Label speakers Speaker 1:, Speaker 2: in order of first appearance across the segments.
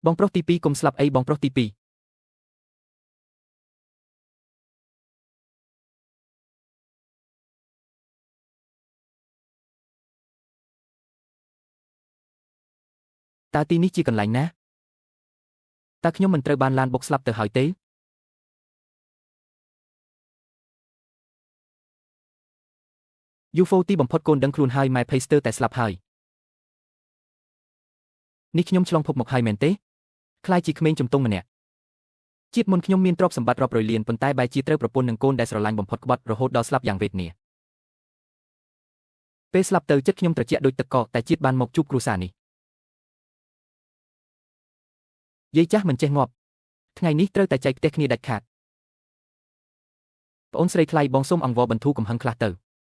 Speaker 1: បងប្រុសទី2កុំស្លាប់អីបងប្រុសទី2តើទីនេះជាកន្លែងណាតើខ្ញុំមិនត្រូវបានឡានបុកស្លាប់ទៅហើយទេយូហ្វូទីបំផុតកូនដឹងខ្លួនហើយម៉ែភ័យស្ទើរតែស្លាប់ហើយនេះខ្ញុំឆ្លងភពមកហើយមែនទេខ្លាយជាក្មេងជំទង់ម្នាក់ជាតិមុនខ្ញុំមានទ្រព្យសម្បត្តិរាប់រយលានប៉ុន្តែបែរជាត្រូវប្រពន្ធនឹងកូនដែលស្រឡាញ់បំផុតក្បត់រហូតដល់ស្លាប់យ៉ាងវេទនាពេលស្លាប់ទៅចិត្តខ្ញុំត្រជាក់ដូចទឹកកកតែជាតិបានមកជួបគ្រួសារនេះយាយចាស់មិនចេះងាប់ថ្ងៃនេះត្រូវតែចែកផ្ទះគ្នាដាច់ខាតប្អូនស្រីថ្លៃបងសូមអង្វរបន្ធូរកំហឹងខ្លះទៅ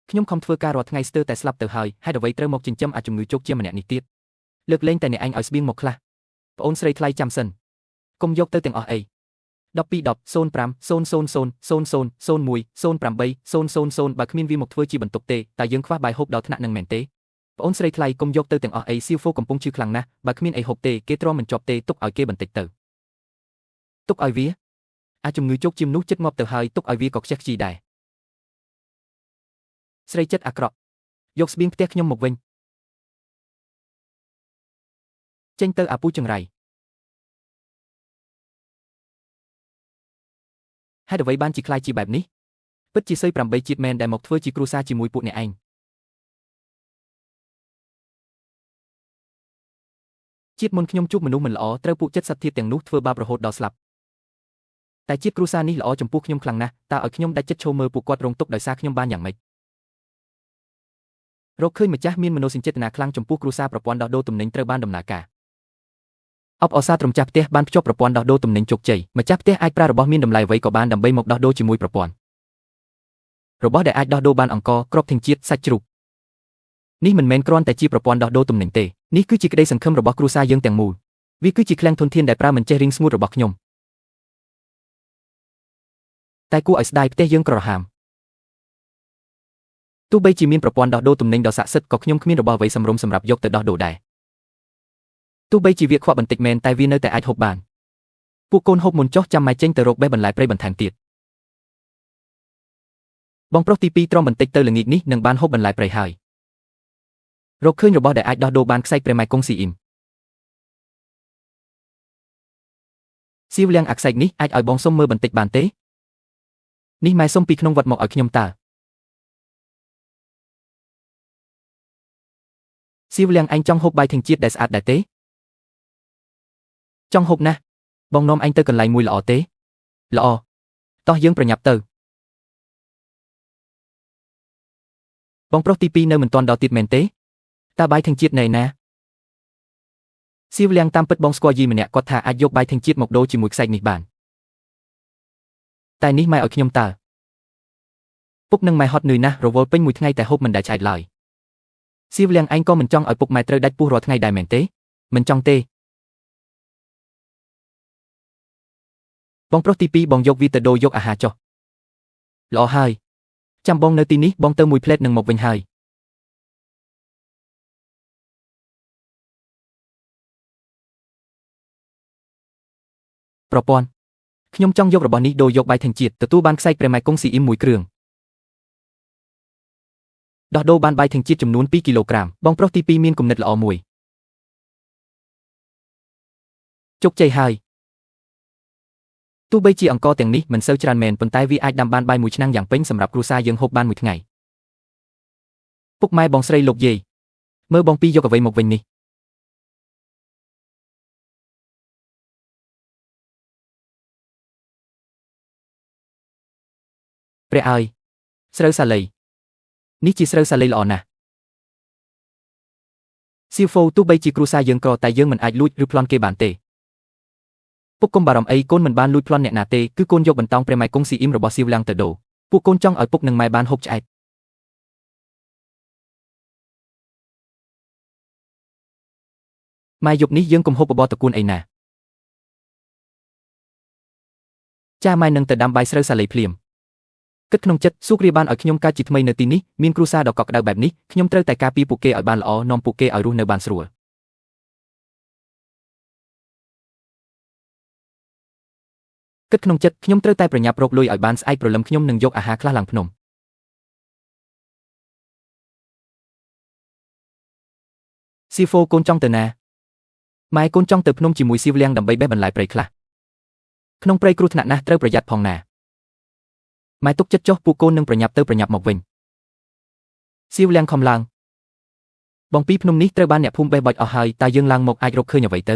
Speaker 1: ខ្ញុំខំធ្វើការរាល់ថ្ងៃស្ទើរតែស្លាប់ទៅហើយហេតុអ្វីត្រូវមកចិញ្ចឹមអាជំងឺជោគជាម្នាក់នេះទៀតលើកលែងតែអ្នកឯងឲ្យស្បៀងមកខ្លះប្អូនស្រីថ្លៃចាំសិនកុំយកទៅទាំងអស់អី121005000001080000បើគ្មានវាមកធ្វើជាបន្ទុកទេតើយើងខ្វះបាយហូបដល់ថ្នាក់នឹងមែនទេប្អូនស្រីថ្លៃកុំយកទៅទាំងអស់អីសៀវហ្វូកំពុងឈឺខ្លាំងណាស់បើគ្មានអីហូបទេគេទ្រាំមិនជាប់ទេទុកឲ្យគេបន្តិចទៅទុកឲ្យវាអាជំងឺជោគជានោះចិត្តងាប់ទៅហើយទុកឲ្យវាក៏ខ្ជះខ្ជាយដែរស្រីចិត្តអាក្រក់យកស្បៀងផ្ទះខ្ញុំមកវិញចេញទៅអាពូចង្រៃហេតុអ្វីបានជាខ្លាយជាបែបនេះពិតជាសី8ជាតិមែនដែលមកធ្វើជាគ្រួសារជាមួយពួកអ្នកឯងជាតិមុនខ្ញុំជួបមនុស្សមិនល្អត្រូវពួកចិត្តសត្វធាតុទាំងនោះធ្វើបាបរហូតដល់ស្លាប់តែជាតិគ្រួសារនេះល្អចំពោះខ្ញុំខ្លាំងណាស់តើឲ្យខ្ញុំដាច់ចិត្តឈរមើលពួកគាត់រងទុក្ខដោយសារខ្ញុំបានយ៉ាងម៉េចរកឃើញម្ចាស់មានមនោសញ្ចេតនាខ្លាំងចំពោះគ្រួសារប្រព័ន្ធដោះដូរទំនិញត្រូវបានដំណើរការអបអសាទរម្ចាស់ផ្ទះបានភ្ជាប់ប្រព័ន្ធដោះដូរទំនិញជោគជ័យម្ចាស់ផ្ទះអាចប្រើរបស់មានតម្លៃអ្វីក៏បានដើម្បីមកដោះដូរជាមួយប្រព័ន្ធរបស់ដែលអាចដោះដូរបានអង្គគ្រាប់ធញ្ញជាតិសាច់ជ្រូកនេះមិនមែនគ្រាន់តែជាប្រព័ន្ធដោះដូរទំនិញទេនេះគឺជាក្តីសង្ឃឹមរបស់គ្រួសារយើងទាំងមូលវាគឺជាឃ្លាំងធនធានដែលប្រើមិនចេះរីងស្ងួតរបស់ខ្ញុំតែគួរឲ្យស្ដាយផ្ទះយើងក្រហាមទោះបីជាមានប្រព័ន្ធដោះដូរទំនិញដ៏ស័ក្តិសិទ្ធិក៏ខ្ញុំគ្មានរបស់អ្វីសមរម្យសម្រាប់យកទៅដោះដូរដែរទោះបីជាវាខ្វះបន្តិចមែនតែវានៅតែអាចហូបបានពួកកូនហូបមុនចុះចាំម៉ែចេញទៅរកបេះបន្លែព្រៃបន្ថែមទៀតបងប្រុសទី2ទ្រាំបន្តិចទៅល្ងាចនេះនឹងបានហូបបន្លែព្រៃហើយរកឃើញរបស់ដែលអាចដោះដូរបានខ្សែកព្រះម៉ែកុងស៊ីអ៊ីមសៀវលៀងអាខ្សែកនេះអាចឲ្យបងសុំមើលបន្តិចបានទេនេះម៉ែសុំពីក្នុងវត្តមកឲ្យខ្ញុំតើសៀវលៀងឯងចង់ហូបបាយធញ្ញជាតិដែលស្អាតដែរទេចង់ហូបណាស់បងនាំឯងទៅកន្លែងមួយល្អទេល្អតោះយើងប្រញាប់ទៅបងប្រុសទី2នៅមិនទាន់ដល់ទៀតមែនទេតើបាយធញ្ញជាតិនៅណាសៀវលៀងតាមពិតបងស្គាល់យីម្នាក់គាត់ថាអាចយកបាយធញ្ញជាតិមកដូរជាមួយខ្សែកនេះបានតែនេះម៉ែឲ្យខ្ញុំតើពុកនឹងម៉ែហត់នឿយណាស់រវល់ពេញមួយថ្ងៃតែហូបមិនដែលឆ្អែតឡើយសៀវលៀងឯងក៏មិនចង់ឲ្យពុកម៉ែត្រូវដាច់ពោះរាល់ថ្ងៃដែរមែនទេមិនចង់ទេបងប្រុសទី2បងយកវាទៅដូរយកអាហារចុះល្អហើយចាំបងនៅទីនេះបងទៅមួយផ្លេតនឹងមកវិញហើយប្រព័ន្ធខ្ញុំចង់យករបស់នេះដូរយកបាយធញ្ញជាតិទទួលបានខ្សែកព្រះម៉ែកុងស៊ីអ៊ីមមួយគ្រឿងដោះដូរបានបាយធញ្ញជាតិចំនួន2គីឡូក្រាមបងប្រុសទី2មានគំនិតល្អមួយជោគជ័យហើយទោះបីជាអង្គទាំងនេះមិនសូវច្រើនមែនប៉ុន្តែវាអាចដាំបានបាយមួយឆ្នាំងយ៉ាងពេញសម្រាប់គ្រួសារយើងហូបបានមួយថ្ងៃពុកម៉ែបងស្រីលោកយាយមើលបងពីរយកអ្វីមកវិញនេះព្រះអើយស្រូវសាលីនេះជាស្រូវសាលីល្អណាស់សៀវហ្វូទោះបីជាគ្រួសារយើងក្រតែយើងមិនអាចលួចឬប្លន់គេបានទេពុកកុំបារម្ភអីកូនមិនបានលួចប្លន់អ្នកណាទេគឺកូនយកបន្តោងព្រះម៉ែកុងស៊ីអ៊ីមរបស់សៀវលៀងទៅដូរពួកកូនចង់ឲ្យពុកនិងម៉ែបានហូបឆ្អែតម៉ែយប់នេះយើងកុំហូបបបរតកួនអីណាចាម៉ែនឹងទៅដាំបាយស្រូវសាលីភ្លាមគិតក្នុងចិត្តសួរគ្រាបានឲ្យខ្ញុំកើតជាថ្មីនៅទីនេះមានគ្រួសារដ៏កក់ក្ដៅបែបនេះខ្ញុំត្រូវតែការពារពួកគេឲ្យបានល្អនាំពួកគេឲ្យរស់នៅបានស្រួល គិតក្នុងចិត្តខ្ញុំត្រូវតែប្រញាប់រកលុយឲ្យបានស្អែកព្រលឹមខ្ញុំនឹងយកអាហារខ្លះឡើងភ្នំស៊ីហ្វូកូនចង់ទៅណាម៉ែកូនចង់ទៅភ្នំជាមួយស៊ីវលៀងដើម្បីបេះបន្លែព្រៃខ្លះក្នុងព្រៃគ្រោះថ្នាក់ណាស់ត្រូវប្រយ័ត្នផងណាម៉ែទុកចិត្តចុះពួកកូននឹងប្រញាប់ទៅប្រញាប់មកវិញស៊ីវលៀងខំឡើងបងពីភ្នំនេះត្រូវបានអ្នកភូមិបេះបោចអស់ហើយតើយើងឡើងមកអាចរកឃើញអ្វីទៅ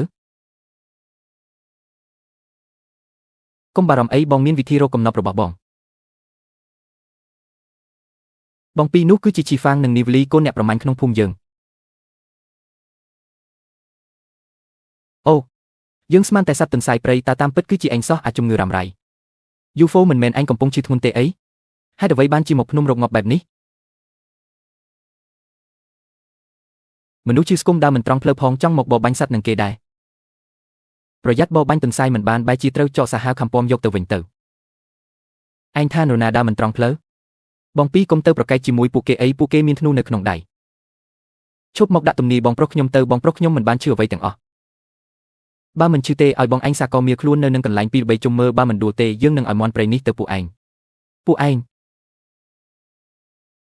Speaker 1: កុំបារម្ភអីបងមានវិធីរកកំណប់របស់បងពីនោះគឺជាជីហ្វាងនិងនីវលីកូនអ្នកប្រមាញ់ក្នុងភូមិយើងអូយើងស្មានតែសត្វទន្សាយព្រៃតើតាមពិតគឺជាឯងសោះអាចជំងឺរ៉ាំរ៉ៃយូហ្វូមិនមែនឯងកំពុងឈឺធ្ងន់ទេអីហេតុអ្វីបានជាមកភ្នំរកងាប់បែបនេះមនុស្សជឿស្គមដើរមិនត្រង់ផ្លូវផងចង់មកបរបាញ់សត្វនឹងគេដែរប្រយ័ត្នបរបាញ់ទន្សាយមិនបានបែរជាត្រូវចកសាហាវខំពំយកទៅវិញទៅឯងថានរណាដើរមិនត្រង់ផ្លូវបងពីកុំទៅប្រកែកជាមួយពួកគេអីពួកគេមានធ្នូនៅក្នុងដៃឈប់មកដាក់ទំនាយបងប្រុសខ្ញុំទៅបងប្រុសខ្ញុំមិនបានជឿអ្វីទាំងអស់បើមិនជឿទេឲ្យបងឯងសាកមៀខ្លួននៅនឹងកន្លែងពីរបីជុំមើលបើមិនដួលទេយើងនឹងឲ្យមន់ព្រៃនេះទៅពួកឯង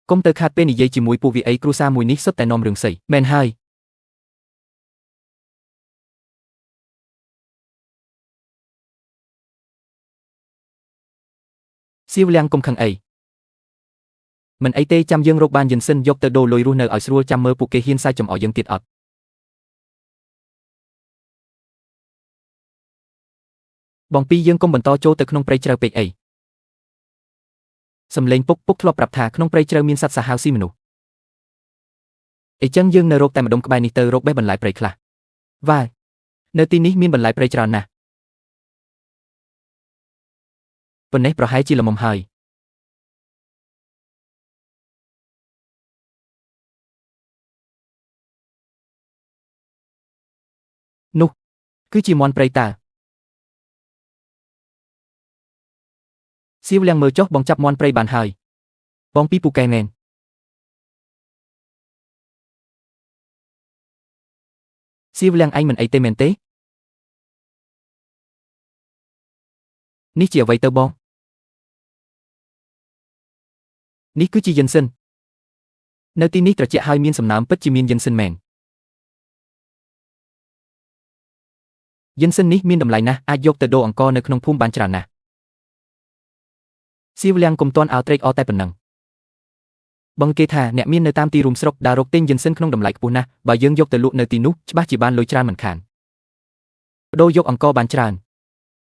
Speaker 1: កុំទៅខាតពេលនិយាយជាមួយពួកវាអីគ្រួសារមួយនេះសុទ្ធតែនាំរឿងស្អីមែនហើយសៀវលៀងកុំខឹងអីមិនអីទេចាំយើងរកបានយិនសិនយកទៅដូរលុយរស់នៅឲ្យស្រួលចាំមើលពួកគេហ៊ានសាយចំអកយើងទៀតអត់បងពីយើងកុំបន្តចូលទៅក្នុងព្រៃជ្រៅពេកអីសំឡេងពុកធ្លាប់ប្រាប់ថាក្នុងព្រៃជ្រៅមានសត្វសាហាវស៊ីមនុស្សអញ្ចឹងយើងនៅរកតែម្ដុំក្បែរនេះទៅរកបេះបន្លែព្រៃខ្លះវ៉ានៅទីនេះមានបន្លែព្រៃច្រើនណាស់ប៉ុណ្ណេះប្រហែលជាល្មមហើយនោះគឺជាមន់ព្រៃតើសៀវលៀងមើលចុះបងចាប់មន់ព្រៃបានហើយបងពីពូកែមែនសៀវលៀងឯងមិនអីទេមែនទេនេះជាអ្វីទៅបងនេះគឺជាយិនសិននៅទីនេះត្រជាក់ហើយមានសំណើមពិតជាមានយិនសិនមែនយិនសិននេះមានតម្លៃណាស់អាចយកទៅដូរអង្ករនៅក្នុងភូមិបានច្រើនណាស់សៀវលៀងកុំទាន់អោត្រេកអរតែប៉ុណ្ណឹងបងគេថាអ្នកមាននៅតាមទីរួមស្រុកដើររកទិញយិនសិនក្នុងតម្លៃខ្ពស់ណាស់បើយើងយកទៅលក់នៅទីនោះច្បាស់ជាបានលុយច្រើនមិនខានបដូរយកអង្ករបានច្រើន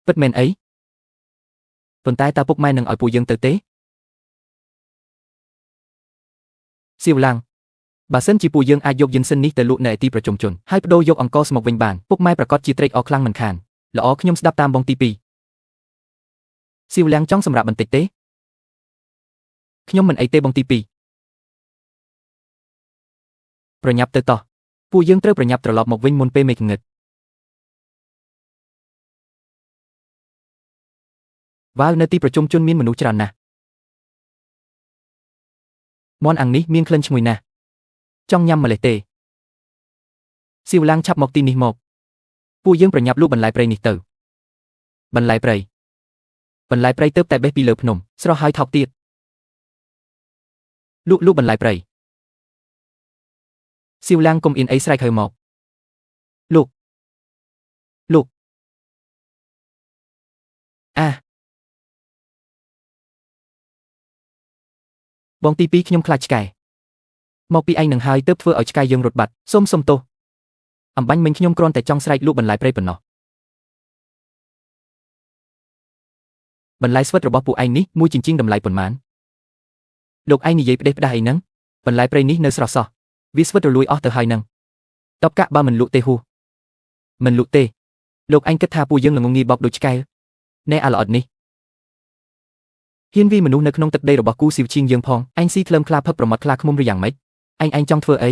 Speaker 1: ពិតមែនអីប៉ុន្តែតើពុកម៉ែនឹងឲ្យពួកយើងទៅទេសៀវឡាំងបើសិនជាពួកយើងអាចយកយិនសិននេះទៅលក់នៅឯទីប្រជុំជនហើយបដូរយកអង្ករស្មុកវិញបានពុកម៉ែប្រកាសជាត្រេកអរខ្លាំងមិនខានល្អខ្ញុំស្ដាប់តាមបងទី2សៀវលៀងចង់សម្រាប់បន្តិចទេខ្ញុំមិនអីទេបងទី2ប្រញាប់ទៅតោះពួកយើងត្រូវប្រញាប់ត្រឡប់មកវិញមុនពេលមេឃងឹតវ៉ាវនៅទីប្រជុំជនមានមនុស្សច្រើនណាស់មន់អាំងនេះមានក្លិនឈ្ងុយណាស់ចង់ញ៉ាំម្លេះទេសៀវឡាំងឆាប់មកទីនេះមកពួកយើងប្រញាប់លក់បន្លែព្រៃនេះទៅបន្លែព្រៃទៅតែបេះពីលើភ្នំស្រស់ហើយថោកទៀតលក់បន្លែព្រៃសៀវឡាំងកុំអៀនអីស្រែកហើយមកលក់បងទី2ខ្ញុំខ្លាចឆ្កែមកពីឯងនឹងហើយទើបធ្វើឲ្យឆ្កែយើងរត់បាត់សុំទោសអំបញ្ញមិញខ្ញុំគ្រាន់តែចង់ស្រែកលក់បន្លែព្រៃប៉ុណ្ណោះបន្លែស្វិតរបស់ពួកឯងនេះមួយចិញ្ចៀងតម្លៃប៉ុន្មានលោកឯងនិយាយផ្ដេសផ្ដាស់អីហ្នឹងបន្លែព្រៃនេះនៅស្រស់សោះវាស្វិតរលួយអស់ទៅហើយហ្នឹងតបកាក់បើមិនលក់ទេហួសមិនលក់ទេលោកឯងគិតថាពួកយើងល្ងងងាយបោកដូចឆ្កែណែអាល្អិតនេះហ៊ានវាមនុស្សនៅក្នុងទឹកដីរបស់គូស៊ីវឈៀងយើងផងឯងស៊ីថ្លើមខ្លាផឹកប្រមាត់ខ្លាឃ្មុំឬយ៉ាងម៉េចឯងចង់ធ្វើអី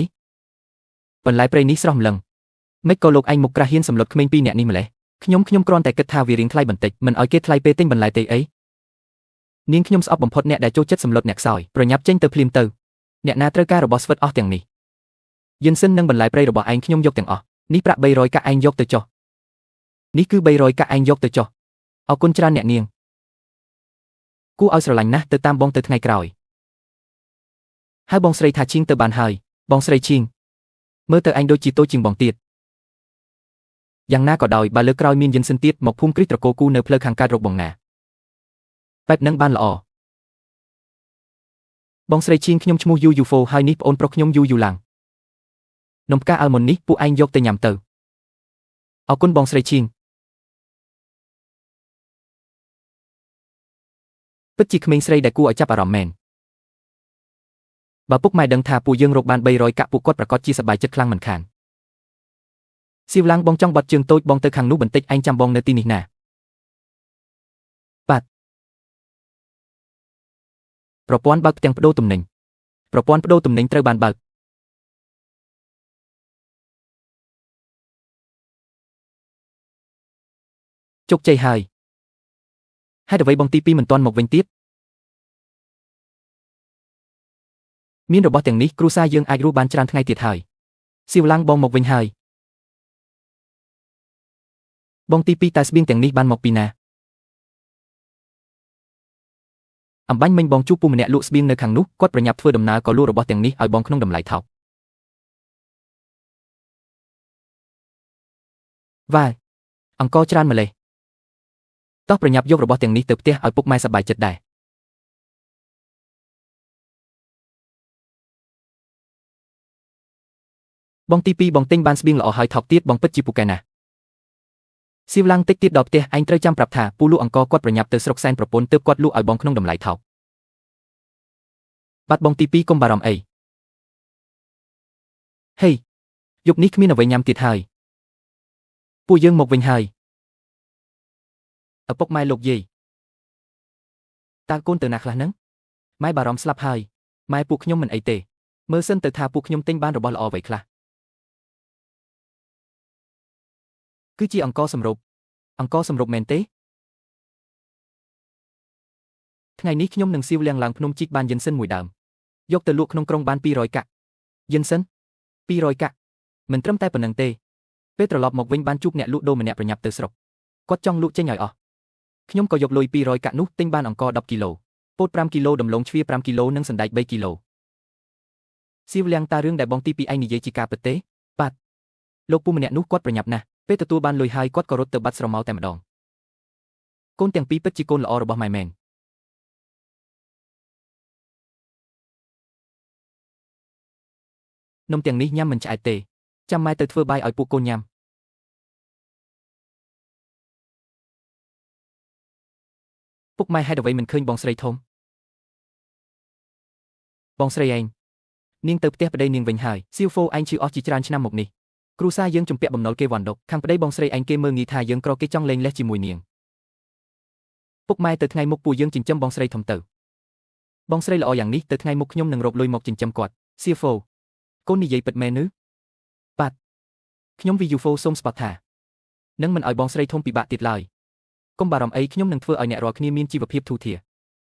Speaker 1: បន្លែព្រៃនេះស្រស់ម្លឹងមិនក៏លោកឯងមុខក្រាស់ហ៊ានសម្លុតក្មេងពីរនាក់នេះម្លេះខ្ញុំគ្រាន់តែគិតថាវារៀងថ្លៃបន្តិចមិនឲ្យគេថ្លៃពេលទិញបន្លែទេអីនាងខ្ញុំស្អប់បំផុតអ្នកដែលចូលចិត្តសម្លុតអ្នកខ្សោយប្រញាប់ចេញទៅភ្លាមទៅអ្នកណាត្រូវការរបស់ស្វិតអស់ទាំងនេះយិនសិននិងបន្លែព្រៃរបស់ឯងខ្ញុំយកទាំងអស់នេះប្រាក់300កាក់ឯងយកទៅចុះនេះគឺ300កាក់ឯងយកទៅចុះ អរគុណច្រើនអ្នកនាងគួរឲ្យស្រឡាញ់ណាស់ទៅតាមបងទៅថ្ងៃក្រោយហើយបងស្រីថាឈៀងទៅបានហើយបងស្រីឈៀងមើលទៅអញដូចជាតូចជាងបងទៀតយ៉ាងណាក៏ដោយបើលើកក្រោយមានយិនសិនទៀតមកភូមិគ្រីស្ទត្រកូលគូនៅផ្លូវខាងកើតរកបងណាបែបហ្នឹងបានល្អបងស្រីឈៀងខ្ញុំឈ្មោះយូយូហ្វូហើយនេះប្អូនប្រុសខ្ញុំយូយូឡាំងនំផ្កាអាល់ម៉ុននេះពួកឯងយកទៅញ៉ាំទៅអរគុណបងស្រីឈៀងពិតជាក្មេងស្រីដែលគួរឲ្យចាប់អារម្មណ៍មែនបើពុកម៉ែដឹងថាពួកយើងរកបាន300កាក់ពួកគាត់ប្រកាសជាសប្បាយចិត្តខ្លាំងមិនខានសៀវឡាំងបងចង់បត់ជើងតូចបងទៅខាងនោះបន្តិចឯងចាំបងនៅទីនេះណាបាទប្រព័ន្ធបើកផ្ទាំងបដូរទំនិញប្រព័ន្ធបដូរទំនិញត្រូវបានបើកជោគជ័យហើយហេតុអ្វីបងទី2មិនទាន់មកវិញទៀតមានរបស់ទាំងនេះគ្រួសារយើងអាចរស់បានច្រើនថ្ងៃទៀតហើយសៀវឡាំងបងមកវិញហើយបងទី2តើស្បៀងទាំងនេះបានមកពីណាអំបញ្ញមិញបងជួបពូម្នាក់លក់ស្បៀងនៅខាងនោះគាត់ប្រញាប់ធ្វើដំណើរក៏លក់របស់ទាំងនេះឲ្យបងក្នុងតម្លៃថោកវ៉ាអង្គច្រើនម្លេះតោះប្រញាប់យករបស់ទាំងនេះទៅផ្ទះឲ្យពុកម៉ែសប្បាយចិត្តដែរបងទី2បងទិញបានស្បៀងល្អហើយថោកទៀតបងពិតជាពូកែណាស់សៀវឡាំងតិចទៀតដល់ផ្ទះឯងត្រូវចាំប្រាប់ថាពូលក់អង្គគាត់ប្រញាប់ទៅស្រុកសែនប្រពន្ធទើបគាត់លក់ឲ្យបងក្នុងតម្លៃថោកបាទបងទី2កុំបារម្ភអីហេយប់នេះគ្មានអ្វីញ៉ាំទៀតហើយពួកយើងមកវិញហើយឪពុកម៉ែលោកយាយតើកូនទៅណាខ្លះហ្នឹងម៉ែបារម្ភស្លាប់ហើយម៉ែពួកខ្ញុំមិនអីទេមើលសិនទៅថាពួកខ្ញុំទិញបានរបស់ល្អអ្វីខ្លះគឺជាអង្គសម្រូបមែនទេថ្ងៃនេះខ្ញុំនឹងសៀវលាងឡើងភ្នំជីកបានយិនសិនមួយដើមយកទៅលក់ក្នុងក្រុងបាន200កាក់យិនសិន200កាក់មិនត្រឹមតែប៉ុណ្្នឹងទេពេលត្រឡប់មកវិញបានជួបអ្នកលក់ដូរម្នាក់ប្រញាប់ទៅស្រុកគាត់ចង់លក់ចេញឲ្យអស់ខ្ញុំក៏យកលុយ200កាក់នោះទិញបានអង្ករ10គីឡូពោត5គីឡូដំឡូងជ្វា5គីឡូនិងសណ្តែក3គីឡូសៀវលាងតារឿងដែលបងទី2ឯងនិយាយជាការពិតទេបាទលោកពូម្នាក់នោះគាត់ប្រញាប់ណាស់ពេលទទួលបានលុយហើយគាត់ក៏រត់ទៅបាត់ស្រមោលតែម្ដងកូនទាំងពីរពិតជាកូនល្អរបស់ម៉ែមែននំទាំងនេះញ៉ាំមិនឆ្អែតទេចាំម៉ែទៅធ្វើបាយឲ្យពួកកូនញ៉ាំពុកម៉ែហេតុអ្វីមិនឃើញបងស្រីធំបងស្រីឯងនាងទៅផ្ទះប្តីនាងវិញហើយសៀវហ្វូឯងឈឺអស់ជាច្រើនឆ្នាំមកនេះគ្រូសាយើងជំពាក់បំណុលគេវ៉ាន់ដុកខាងប្តីបងស្រីឯងគេមើលងាយថាយើងក្រគេចង់លេងលេះជាមួយនាងពុកម៉ែទៅថ្ងៃមុខពួកយើងចិញ្ចឹមបងស្រីធំទៅបងស្រីល្អយ៉ាងនេះទៅថ្ងៃមុខខ្ញុំនឹងរកលុយមកចិញ្ចឹមគាត់សៀវហ្វូកូននិយាយពិតមែនឬបាទខ្ញុំវីយូហ្វូសូមស្បត់ថានឹងមិនឲ្យបងស្រីធំពិបាកទៀតឡើយកុំបារម្ភអីខ្ញុំនឹងធ្វើឲ្យអ្នករាល់គ្នាមានជីវភាពធូរធារ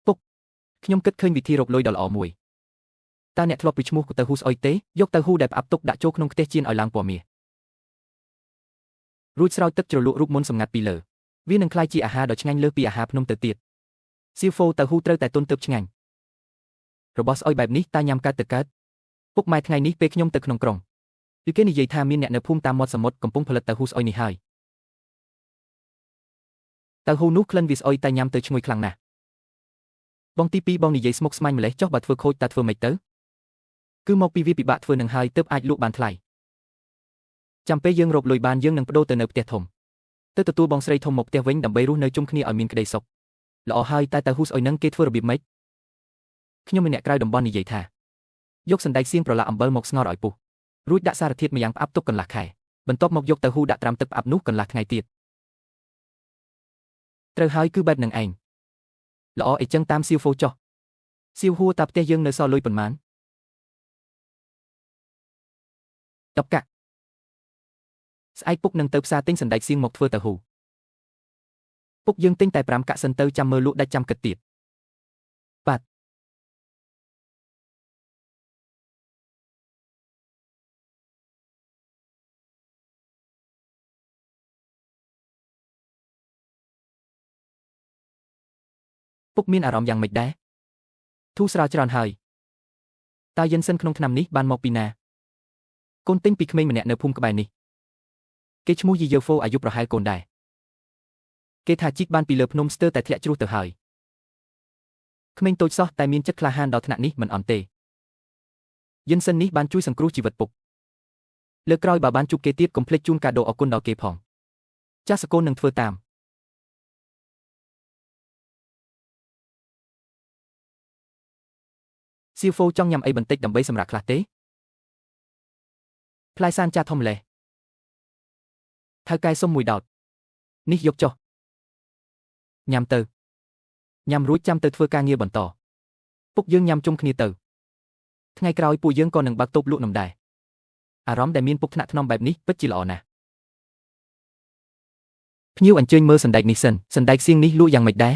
Speaker 1: ពុកខ្ញុំគិតឃើញវិធីរកលុយដ៏ល្អមួយតើអ្នកធ្លាប់ពីឈ្មោះទៅហ៊ូស្អុយទេយកទៅហ៊ូដែលផ្អាប់ទុកដាក់ចូលក្នុងខ្ទះចៀនឲ្យឡើងពណ៌មាសរួចស្រោចទឹកជ្រលក់រូបមន្តសម្ងាត់ពីលើវានឹងក្លាយជាអាហារដ៏ឆ្ងាញ់លើសពីអាហារភ្នំទៅទៀតសៀវហ្វូទៅហ៊ូត្រូវតែទន់ទើបឆ្ងាញ់របស់ស្អុយបែបនេះតើញ៉ាំកើតទៅកើតពុកម៉ែថ្ងៃនេះពេលខ្ញុំទៅក្នុងក្រុងគឺគេនិយាយថាមានអ្នកនៅភូមិតាមមាត់សមុទ្រកំពុងផលិតទៅហ៊ូស្អុយនេះហើយទៅហ៊ូនោះក្លិនវាស្អុយតែញ៉ាំទៅឈ្ងុយខ្លាំងណាស់បងទី2បងនិយាយស្មុគស្មាញម្លេះចុះបើធ្វើខូចតើធ្វើម៉េចទៅគឺមកពីវាពិបាកធ្វើនឹងហើយទើបអាចលក់បានថ្លៃចាំពេលយើងរកលុយបានយើងនឹងបដូរទៅនៅផ្ទះធំទៅទទួលបងស្រីធំមកផ្ទះវិញដើម្បីរស់នៅជុំគ្នាឲ្យមានក្តីសុខល្អហើយតែហ៊ូស្អុយនឹងគេធ្វើរបៀបម៉េចខ្ញុំម្នាក់ក្រៅតំបន់និយាយថាយកសណ្តែកសៀងប្រឡាក់អំបិលមកស្ងោរឲ្យពុះរួចដាក់សារធាតុម្យ៉ាងផ្អាប់ទុកកន្លះខែបន្ទាប់មកយកទៅហ៊ូដាក់ត្រាំទឹកផ្អាប់នោះកន្លះថ្ងៃទៀតត្រូវហើយគឺបែបនឹងឯងល្អអីចឹងតាមសៀវហ្វូចុះសៀវហួរតាផ្ទះយើងនៅសល់លុយប៉ុន្មាន10កាក់ស្អែកពុកនឹងទៅផ្សារទិញសណ្តែកសៀងមកធ្វើទៅហ៊ូពុកយើងទិញតែ5កាក់សិនទៅចាំមើលលក់ដាច់ចាំគិតទៀតបាទ ពុកមានអារម្មណ៍យ៉ាងម៉េចដែរធូស្រាវច្រើនហើយតើយិនសិនក្នុងឆ្នាំនេះបានមកពីណាកូនទិញពីក្មេងម្នាក់នៅភូមិក្បែរនេះគេឈ្មោះយីយើហ្វូអាយុប្រហែលកូនដែរគេថាជីកបានពីលើភ្នំស្ទើរតែធ្លាក់ជ្រុះទៅហើយក្មេងតូចសោះតែមានចិត្តក្លាហានដល់ថ្នាក់នេះមិនអន់ទេយិនសិននេះបានជួយសង្គ្រោះជីវិតពុកលើកក្រោយបើបានជួបគេទៀតកុំភ្លេចជូនកាដូអគុណដល់គេផងចាស់សកូននឹងធ្វើតាមសៀវហ្វូចង់ញ៉ាំអីបន្តិចដើម្បីសម្រាប់ខ្លះទេផ្លែសានចាធំម្លេះថៅកែសុំមួយដោតនេះយកចុះញ៉ាំទៅញ៉ាំរួចចាំទៅធ្វើការងារបន្តពុកយើងញ៉ាំជុំគ្នាទៅថ្ងៃក្រោយពួកយើងក៏នឹងបើកតូបលក់នំដែរអារម្មណ៍ដែលមានពុកថ្នាក់ថ្នមបែបនេះពិតជាល្អណាស់ភ្ញៀវអញ្ជើញមើលសណ្ដែកនេះសិនសណ្ដែកសៀងនេះលក់យ៉ាងម៉េចដែរ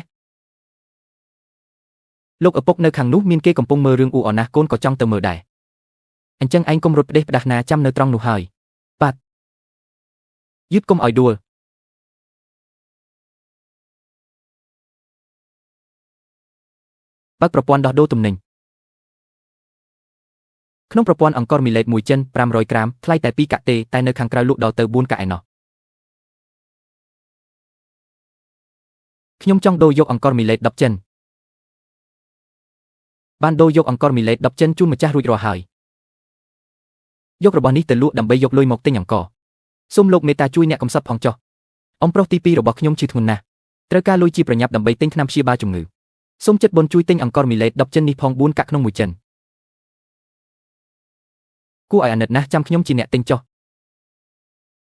Speaker 1: លោកឪពុកនៅខាងនោះមានគេកំពុងមើលរឿងអ៊ូអរណាស់កូនក៏ចង់ទៅមើលដែរអញ្ចឹងឯងកុំរត់ផ្ដេសផ្ដាស់ណាចាំនៅត្រង់នោះហើយបាទយឺតកុំឲ្យដួលបើកប្រព័ន្ធដោះដូរទំនិញក្នុងប្រព័ន្ធអង្គរមីលេត1ចិន500ក្រាមថ្លៃតែ2កាក់ទេតែនៅខាងក្រៅលក់ដល់ទៅ4កាក់ឯណោះខ្ញុំចង់ដូរយកអង្គរមីលេត10ចិនបានដូរយកអង្គរមីលេត10ចិនជូនម្ចាស់រួចរាល់ហើយយករបស់នេះទៅលក់ដើម្បីយកលុយមកទិញអង្គរសូមលោកមេត្តាជួយអ្នកកំសត់ផងចុះអ៊ំប្រុសទី2របស់ខ្ញុំឈឺធ្ងន់ណាស់ត្រូវការលុយជាប្រញាប់ដើម្បីទិញថ្នាំព្យាបាលជំងឺសូមចិត្តបុណ្យជួយទិញអង្គរមីលេត10ចិននេះផង4កាក់ក្នុង1ចិនគួរឲ្យអាណិតណាស់ចាំខ្ញុំជាអ្នកទិញចុះ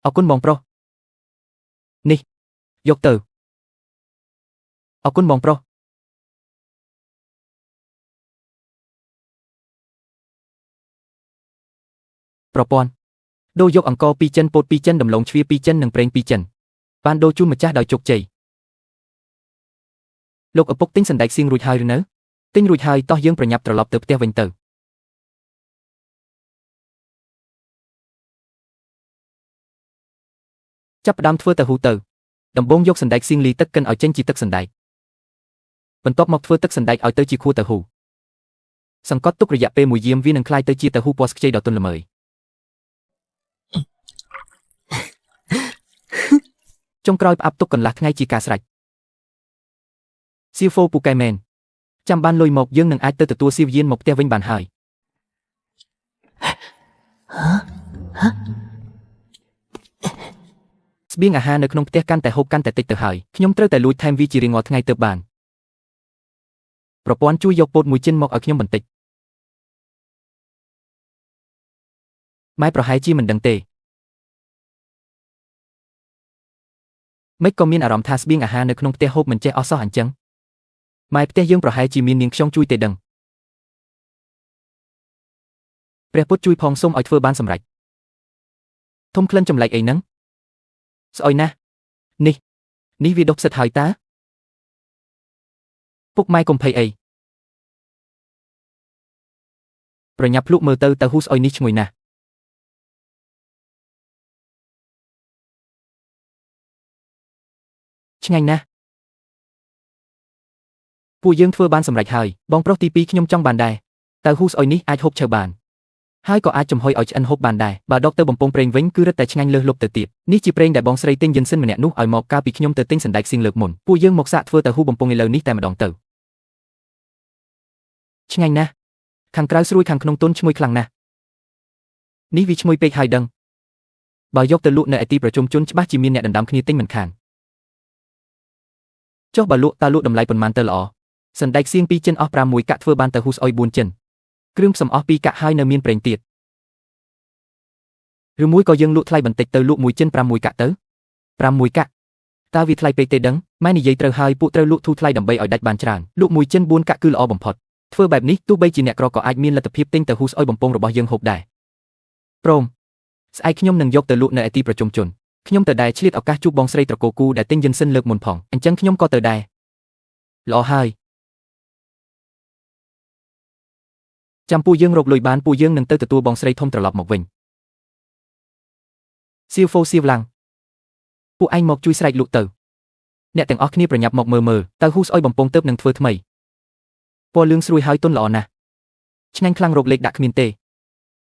Speaker 1: អរគុណបងប្រុសនេះយកទៅអរគុណបងប្រុសប្រព័ន្ធដូរយកអង្គរ2ចិនពោត2ចិនដំឡូងជ្វា2ចិននិងប្រេង2ចិនបានដូរជូនម្ចាស់ដោយជោគជ័យលោកឪពុកទិញសណ្ដែកសៀងរួចហើយឬនៅទិញរួចហើយតោះយើងប្រញាប់ត្រឡប់ទៅផ្ទះវិញទៅចាប់ផ្ដើមធ្វើតាហ៊ូទៅដំបូងយកសណ្ដែកសៀងលីទឹកកិនឲ្យចេញជាទឹកសណ្ដែកបន្ទាប់មកធ្វើទឹកសណ្ដែកឲ្យទៅជាខួរតាហ៊ូសង្កត់ទុករយៈពេល1យាមវានឹងក្លាយទៅជាតាហ៊ូពណ៌ខ្ចីដ៏ទន់ល្មើយចុងក្រោយផ្អាប់ទុកកន្លះថ្ងៃជាការស្រេចសៀវហ្វូពូកែមែនចាំបានលុយមកយើងនឹងអាចទៅទទួលសៀវយានមកផ្ទះវិញបានហើយស្បៀងអាហារនៅក្នុងផ្ទះកាន់តែហូបកាន់តែតិចទៅហើយខ្ញុំត្រូវតែលួចថែមវាជារៀងរាល់ថ្ងៃទើបបានប្រព័ន្ធជួយយកពោត1ចិនមកឲ្យខ្ញុំបន្តិចម៉ែប្រហែលជាមិនដឹងទេមិនក៏មានអារម្មណ៍ថាស្បៀងអាហារនៅក្នុងផ្ទះហូបមិនចេះអស់សោះអញ្ចឹងម៉ែផ្ទះយើងប្រហែលជាមាននាងខ្យងជួយទេដឹងព្រះពុទ្ធជួយផងសូមឲ្យធ្វើបានសម្រេចធំក្លិនចម្លែកអីហ្នឹងស្អុយណាស់នេះវាដុះផ្សិតហើយតាពុកម៉ែកុំភ័យអីប្រញាប់ភ្លុកមើលទៅហ៊ូស្អុយនេះឈ្ងុយណាស់ឆ្ងាញ់ណាស់ពួកយើងធ្វើបានសម្រេចហើយបងប្រុសទី2ខ្ញុំចង់បានដែរតើហ៊ូស្អុយនេះអាចហូបឆៅបានហើយក៏អាចចំហុយឲ្យឆ្អិនហូបបានដែរបើដកទៅបំពង់ប្រេងវិញគឺរឹតតែឆ្ងាញ់លើសលប់ទៅទៀតនេះជាប្រេងដែលបងស្រីទិញយិនសិនម្នាក់នោះឲ្យមកកាលពីខ្ញុំទៅទិញសណ្ដែកសៀងលើកមុនពួកយើងមកសាកធ្វើតាហ៊ូបំពង់ឥឡូវនេះតែម្ដងទៅឆ្ងាញ់ណាស់ខាងក្រៅស្រួយខាងក្នុងទន់ឈ្ងុយខ្លាំងណាស់នេះវាឈ្ងុយពេកហើយដឹងបើយកទៅលក់នៅឯទីប្រជុំជនច្បាស់ជាមានអ្នកដណ្ដើមគ្នាទិញមិនខានចុះបើលក់តើលក់តម្លៃប៉ុន្មានទៅល្អសណ្ដែកសៀង2ចិនអស់6កាក់ធ្វើបានតាហ៊ូស្អុយ4ចិនគ្រឿងផ្សំអស់2កាក់ហើយនៅមានប្រេងទៀតឬមួយក៏យើងលក់ថ្លៃបន្តិចទៅលក់1ចិន6កាក់ទៅ6កាក់តើវាថ្លៃពេកទេដឹងម៉ែនិយាយត្រូវហើយពួកត្រូវលក់ធូរថ្លៃដើម្បីឲ្យដាច់បានច្រើនលក់1ចិន4កាក់គឺល្អបំផុតធ្វើបែបនេះទោះបីជាអ្នកក្រក៏អាចមានលទ្ធភាពទិញតាហ៊ូស្អុយបំពង់របស់យើងហូបដែរព្រមស្អែកខ្ញុំនឹងយកទៅលក់នៅឯទីប្រជុំជនខ្ញុំទៅដែរឆ្លៀតឱកាសជួបបងស្រីត្រកូលគូដែលទិញយិនសិនលើកមុនផងអញ្ចឹងខ្ញុំក៏ទៅដែរល្អហើយចាំពួកយើងរកលុយបានពួកយើងនឹងទៅទទួលបងស្រីធំត្រឡប់មកវិញសៀវហ្វូសៀវឡាំងពួកឯងមកជួយស្រែកលក់ទៅ អ្នកទាំងអស់គ្នាប្រញាប់មកមើលតើហ៊ូស្អុយបំពងទៅនឹងធ្វើថ្មីពណ៌លឿងស្រួយហើយទន់ល្អណាស់ឆ្ងាញ់ខ្លាំងរកលេខដាក់គ្មានទេ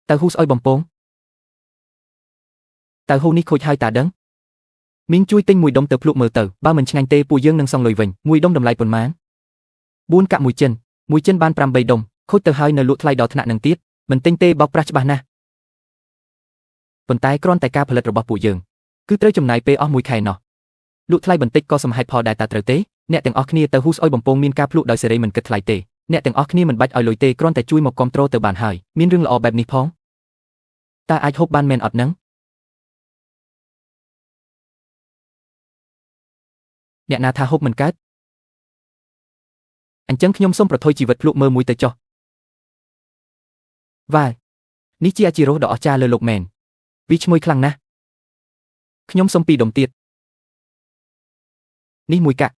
Speaker 1: តើហ៊ូស្អុយបំពងតើហ៊ូនេះខូចហើយតាដឹងមីងជួយទិញមួយដុំទៅភ្លក់មើលទៅបើមិនឆ្ងាញ់ទេពួកយើងនឹងសងលុយវិញមួយដុំតម្លៃប៉ុន្មាន4កាក់មួយចិនបាន8ដុំខូចទៅហើយនៅលក់ថ្លៃដល់ថ្នាក់នឹងទៀតមិនទិញទេបោកប្រាស់ច្បាស់ណាស់ប៉ុន្តែគ្រាន់តែការផលិតរបស់ពួកយើងគឺត្រូវចំណាយពេលអស់មួយខែណោះលក់ថ្លៃបន្តិចក៏សមហេតុផលដែរតាត្រូវទេអ្នកទាំងអស់គ្នាទៅហ៊ូស្អុយបំពងមានការភ្លក់ដោយសេរីមិនគិតថ្លៃទេអ្នកទាំងអស់គ្នាមិនបាច់ឲ្យលុយទេគ្រាន់តែជួយមកគាំទ្រទៅបានហើយមានរឿងល្អបែបនេះផងតើអាចហូបបានមែនអត់នឹងអ្នកណាថាហូបមិនកើតអញ្ចឹងខ្ញុំសូមប្រថុយជីវិតភ្លក់មើលមួយទៅចុះវ៉ានេះជាអាជីរោសដ៏អស្ចារ្យលើលោកមែនវាឈ្ងុយខ្លាំងណាស់ខ្ញុំសូម2ដុំទៀតនេះ1កាក់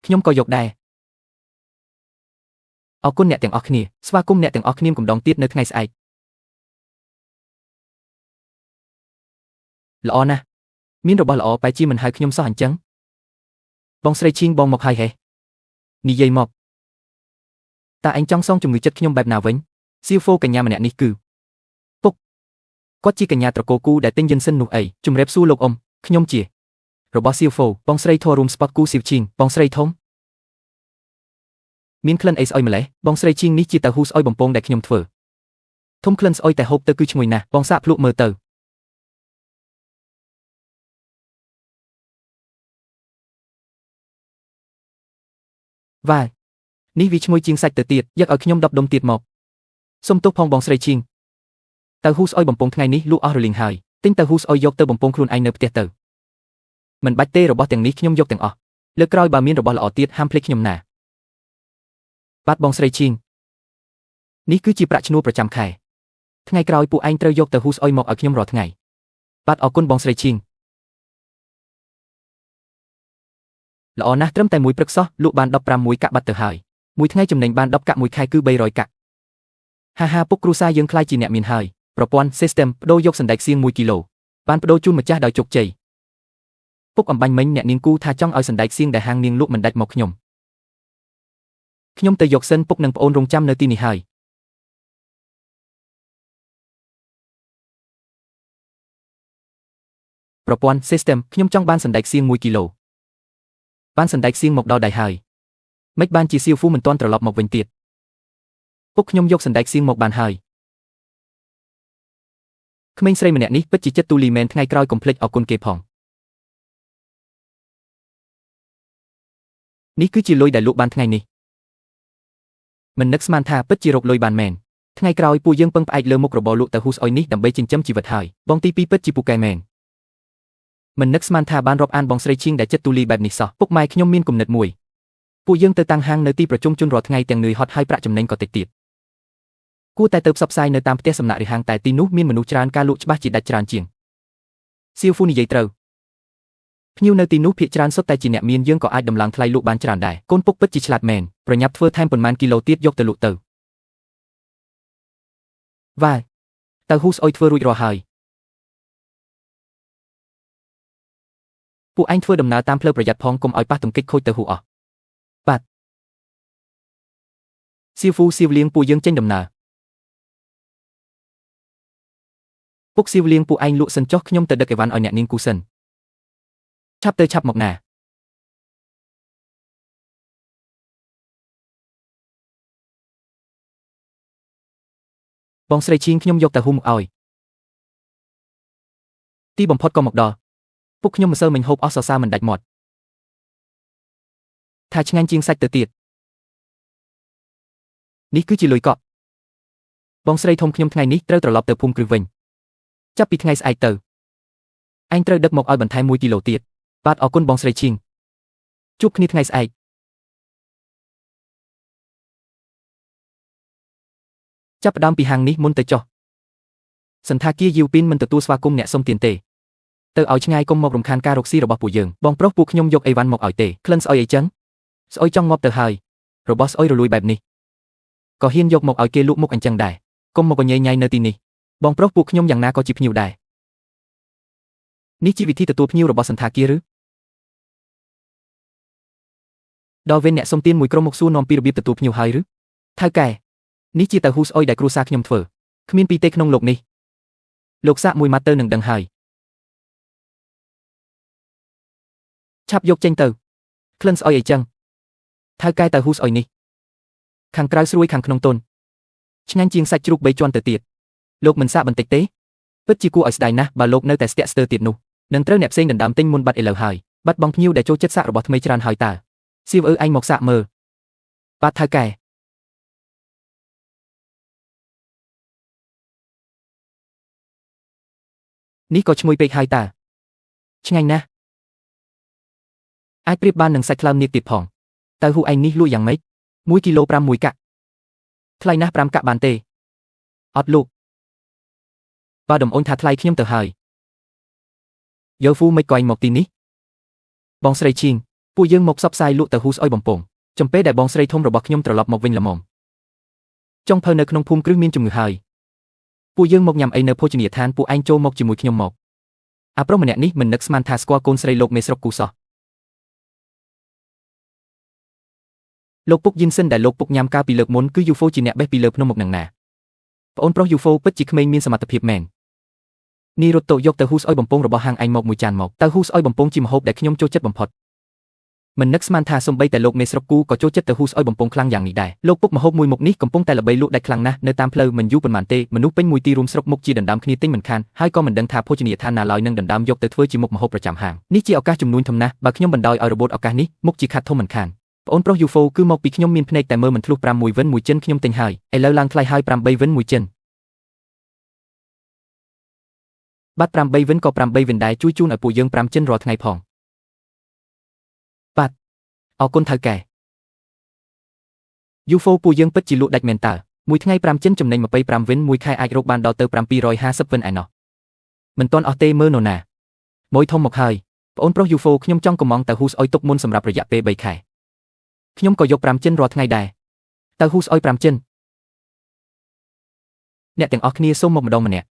Speaker 1: ខ្ញុំក៏យកដែរអរគុណអ្នកទាំងអស់គ្នាស្វាគមន៍អ្នកទាំងអស់គ្នាម្ដងទៀតនៅថ្ងៃស្អែកល្អណាស់មានរបស់ល្អបែរជាមិនហៅខ្ញុំសោះអញ្ចឹងបងស្រីឈីងបងមកហើយហេនិយាយមកតើឯងចង់សងជំងឺចិត្តខ្ញុំបែបណាវិញសៀវហ្វូកញ្ញាម្នាក់នេះគឺពុកគាត់ជាកញ្ញាត្រកូលគូដែលទិញយិនសិននោះអីជំរាបសួរលោកអ៊ំខ្ញុំជារបស់សៀវហ្វូបងស្រីធររួមស្ពតគូសៀវឈីងបងស្រីធំមានក្លិនអីស្អុយម្លេះបងស្រីឈីងនេះជាតៅហ៊ូស្អុយបំពងដែលខ្ញុំធ្វើធំក្លិនស្អុយតែហូបទៅគឺឈ្ងុយណាស់បងសាកភ្លក់មើលទៅវ៉ានេះវាឈ្ងុយជាងសាច់ទៅទៀតយកឲ្យខ្ញុំ10ដុំទៀតមកសុំទោសផងបងស្រីឈីងតៅហ៊ូស្អុយបំពងថ្ងៃនេះលក់អស់រលីងហើយទិញតៅហ៊ូស្អុយយកទៅបំពងខ្លួនឯងនៅផ្ទះទៅមិនបាច់ទេរបស់ទាំងនេះខ្ញុំយកទាំងអស់លើកក្រោយបើមានរបស់ល្អទៀតហាមភ្លេចខ្ញុំណាបាទបងស្រីឈីងនេះគឺជាប្រាក់ឈ្នួលប្រចាំខែថ្ងៃក្រោយពួកឯងត្រូវយកទៅហ៊ូស្អុយមកឲ្យខ្ញុំរាល់ថ្ងៃបាទអរគុណបងស្រីឈីងល្អណាស់ត្រឹមតែមួយព្រឹកសោះលក់បាន15កាក់បាត់ទៅហើយមួយថ្ងៃចំណេញបាន10កាក់មួយខែគឺ300កាក់ហាពុកគ្រួសារយើងខ្លាចជាអ្នកមានហើយប្រព័ន្ធ system បដូរយកសណ្ដែកសៀង1គីឡូបានបដូរជូនម្ចាស់ដោយជោគជ័យពុកអំបញ្ញមិញអ្នកនាងគូថាចង់ឲ្យសណ្ដែកសៀងដែលហាងនាងលក់មិនដាច់មកខ្ញុំទៅយកសិនពុកនិងប្អូនរងចាំនៅទីនេះហើយប្រព័ន្ធ system ខ្ញុំចង់បានសណ្ដែកសៀង1គីឡូបានសណ្ដែកសៀងមកដល់ដៃហើយមិនបានជាសៀវហ្វូមិនទាន់ត្រឡប់មកវិញទៀតពុកខ្ញុំយកសណ្ដែកសៀងមកបានហើយក្មេងស្រីម្នាក់នេះពិតជាចិត្តទូលីមែនថ្ងៃក្រោយកុំភ្លេចអរគុណគេផងនេះគឺជាលុយដែលលក់បានថ្ងៃនេះមិននឹកស្មានថាពិតជារកលុយបានមែនថ្ងៃក្រោយពួកយើងពឹងផ្អែកលើមុខរបរលក់ទៅហ៊ូស្អុយនេះដើម្បីចិញ្ចឹមជីវិតហើយបងទី2ពិតជាពូកែមែនមិននឹកស្មានថាបានរាប់អានបងស្រីឈីងដែលចិត្តទូលីបែបនេះសោះពុកម៉ែខ្ញុំមានគំនិតមួយពួកយើងទៅតាំងហាងនៅទីប្រជុំជនរាល់ថ្ងៃទាំងនឿយហត់ហើយប្រាក់ចំណេញក៏តិចទៀតគួរតែទៅផ្សព្វផ្សាយនៅតាមផ្ទះសំណាក់ឬហាងតែទីនោះមានមនុស្សច្រើនការលក់ច្បាស់ជាដាច់ច្រើនជាងសៀវហ្វូនិយាយត្រូវភ្ញៀវនៅទីនោះភាគច្រើនសុទ្ធតែជាអ្នកមានយើងក៏អាចដំឡើងថ្លៃលក់បានច្រើនដែរកូនពុកពិតជាឆ្លាតមែនប្រញាប់ធ្វើថែមប៉ុន្មានគីឡូទៀតយកទៅលក់ទៅវ៉ាតើហ៊ូស្អុយធ្វើរួចរាល់ហើយពួកឯងធ្វើដំណើរតាមផ្លូវប្រយ័ត្នផងកុំឲ្យប៉ះទង្គិចខូចទៅហ៊ូអស់បាទសៀវហ្វូសៀវលៀងពួកយើងចេញដំណើរពុកសៀវលៀងពួកឯងលក់សិនចុះខ្ញុំទៅដឹកអីវ៉ាន់ឲ្យអ្នកនាងគូសិនឆាប់ទៅឆាប់មកណាបងស្រីឈីងខ្ញុំយកតែហ៊ូមកឲ្យទីបំផុតក៏មកដល់ពុកខ្ញុំម្សិលមិញហូបអស់សរសើរមិនដាច់មាត់ថាឆ្ងាញ់ជាងសាច់ទៅទៀតនេះគឺជាលុយកក់បងស្រីធំខ្ញុំថ្ងៃនេះត្រូវត្រឡប់ទៅភូមិគ្រឹះវិញចាប់ពីថ្ងៃស្អែកទៅឯងត្រូវដឹកមកឲ្យបន្ថែម1គីឡូទៀតបាទអរគុណបងស្រីឈីងជួបគ្នាថ្ងៃស្អែកចាប់ផ្ដើមពីហាងនេះមុនទៅចុះសន្តាគារយីវពីនមិនទទួលស្វាគមន៍អ្នកសុំទានទេទៅឲ្យឆ្ងាយកុំមករំខានការរកស៊ីរបស់ពួកយើងបងប្រុសពួកខ្ញុំយកអីវ៉ាន់មកឲ្យទេក្លិនស្អុយអីចឹងស្អុយចង់ងាប់ទៅហើយរបស់ស្អុយរលួយបែបនេះក៏ហ៊ានយកមកឲ្យគេលក់មុខអញ្ចឹងដែរកុំមកញ៉ៃញ៉ៃនៅទីនេះបងប្រុសពួកខ្ញុំយ៉ាងណាក៏ជាភ្ញៀវដែរនេះជាវិធីទទួលភ្ញៀវរបស់សន្តាគារឬ ដល់វិញអ្នកសុំទានមួយក្រុមមកសួរនាំពីរបៀបទទួលភ្ញៀវហើយឬថៅកែនេះជាតើហ៊ូស្អុយដែលគ្រួសារខ្ញុំធ្វើគ្មានពីទេក្នុងលោកនេះលោកសាក់មួយម៉ាត់ទៅនឹងដឹងហើយឆាប់យកចេញទៅក្លិនស្អុយអីចឹងថៅកែតើហ៊ូស្អុយនេះខាងក្រៅស្រួយខាងក្នុងទន់ឆ្ងាញ់ជាងសាច់ជ្រូក3ជាន់ទៅទៀតលោកមិនសាកបន្តិចទេពិតជាគួរឲ្យស្ដាយណាស់បើលោកនៅតែស្ទាក់ស្ទើរទៀតនោះនឹងត្រូវអ្នកផ្សេងដណ្ដើមទិញមុនបាត់ឥឡូវហើយបាត់បង់ភ្ញៀវដែលចូលចិត្តសាករបស់ថ្មីច្រើនហើយតើសៀវអើឯងមកសាកមើលបាទថៅកែនេះក៏ឈ្ងុយពេកហើយតើឆ្ងាញ់ណាស់អាចប្រៀបបាននឹងសាច់ខ្លើមនាគទៀតផងតើហ៊ូឯងនេះលក់យ៉ាងម៉េច1គីឡូ5មួយកាក់ថ្លៃណាស់5កាក់បានទេអត់លោកបើដំអូនថាថ្លៃខ្ញុំទៅហើយយោហ្វូមិនក៏ឯងមកទីនេះបងស្រីឈៀងពួកយើងមកផ្សព្វផ្សាយលក់ទៅហ៊ូស្អុយបំពងចំពេលដែលបងស្រីធំរបស់ខ្ញុំត្រឡប់មកវិញល្មមចុងភៅនៅក្នុងភូមិគ្រឹះមានជំងឺហើយពួកយើងមកញ៉ាំអីនៅភោជនីយដ្ឋានពួកឯងចូលមកជាមួយខ្ញុំមកអាប្រុសម្នាក់នេះមិននឹកស្មានថាស្គាល់កូនស្រីលោកមេស្រុកគូសោះលោកពុកយិនសិនដែលលោកពុកញ៉ាំកាលពីលើកមុនគឺយូហ្វូជាអ្នកបេះពីលើភ្នំមកនឹងណាប្អូនប្រុសយូហ្វូពិតជាក្មេងមានសមត្ថភាពមែននេះរត់ទៅយកទៅហ៊ូស្អុយបំពងរបស់ហាងឯងមកមួយចានមកទៅហ៊ូស្អុយបំពងជាម្ហូបដែលខ្ញុំចូលចិត្តបំផុតមិននឹកស្មានថាសំបីតែលោកមេស្រុកគូក៏ចូលចិត្តទៅហ៊ូស្អុយបំពងខ្លាំងយ៉ាងនេះដែរលោកពុកម្ហូបមួយមុខនេះកំពុងតែល្បីលក់ដាច់ខ្លាំងណាស់នៅតាមផ្លូវមិនយូរប៉ុន្មានទេមនុស្សពេញមួយទីរួមស្រុកមុខជាដណ្ដើមគ្នាទិញមិនខានហើយក៏មិនដឹងថាភោជនីយដ្ឋានណាឡើយនឹងដណ្ដើមយកទៅធ្វើជាមុខម្ហូបប្រចាំហាងនេះជាឱកាសជំនួញធំណាស់បើខ្ញុំបណ្ដោយឲ្យរបូតឱកាសនេះមុខជាខាត់ធំមិនខានប្អូនប្រុសយូហ្វូគឺមកពីខ្ញុំមានភ្នែកតែមើលមិនធ្លុះ5មួយវិនមួយចិនខ្ញុំទិញហើយឥឡូវឡើងថ្លៃហើយ8វិនមួយចិនបាត់8វិនក៏8វិនដែរជួយជូនឲ្យពួកយើង5ចិនរាល់ថ្ងៃផងបាទអរគុណថៅកែយូហ្វូពួកយើងពិតជាលក់ដាច់មែនតើមួយថ្ងៃ5ចិនចំណេញ25វិនមួយខែអាចរកបានដល់ទៅ750វិនឯណោះមិនទាន់អស់ទេមើលនរណាមួយធំមកហើយប្អូនប្រុសយូហ្វូខ្ញុំចង់កំងទៅហ៊ូស្អុយទុកមុនសម្រាប់រយៈពេល3ខែខ្ញុំក៏យក5ចិនរាល់ថ្ងៃដែរទៅហ៊ូស្អុយ5ចិនអ្នកទាំងអស់គ្នាសូមមកម្ដងម្នាក់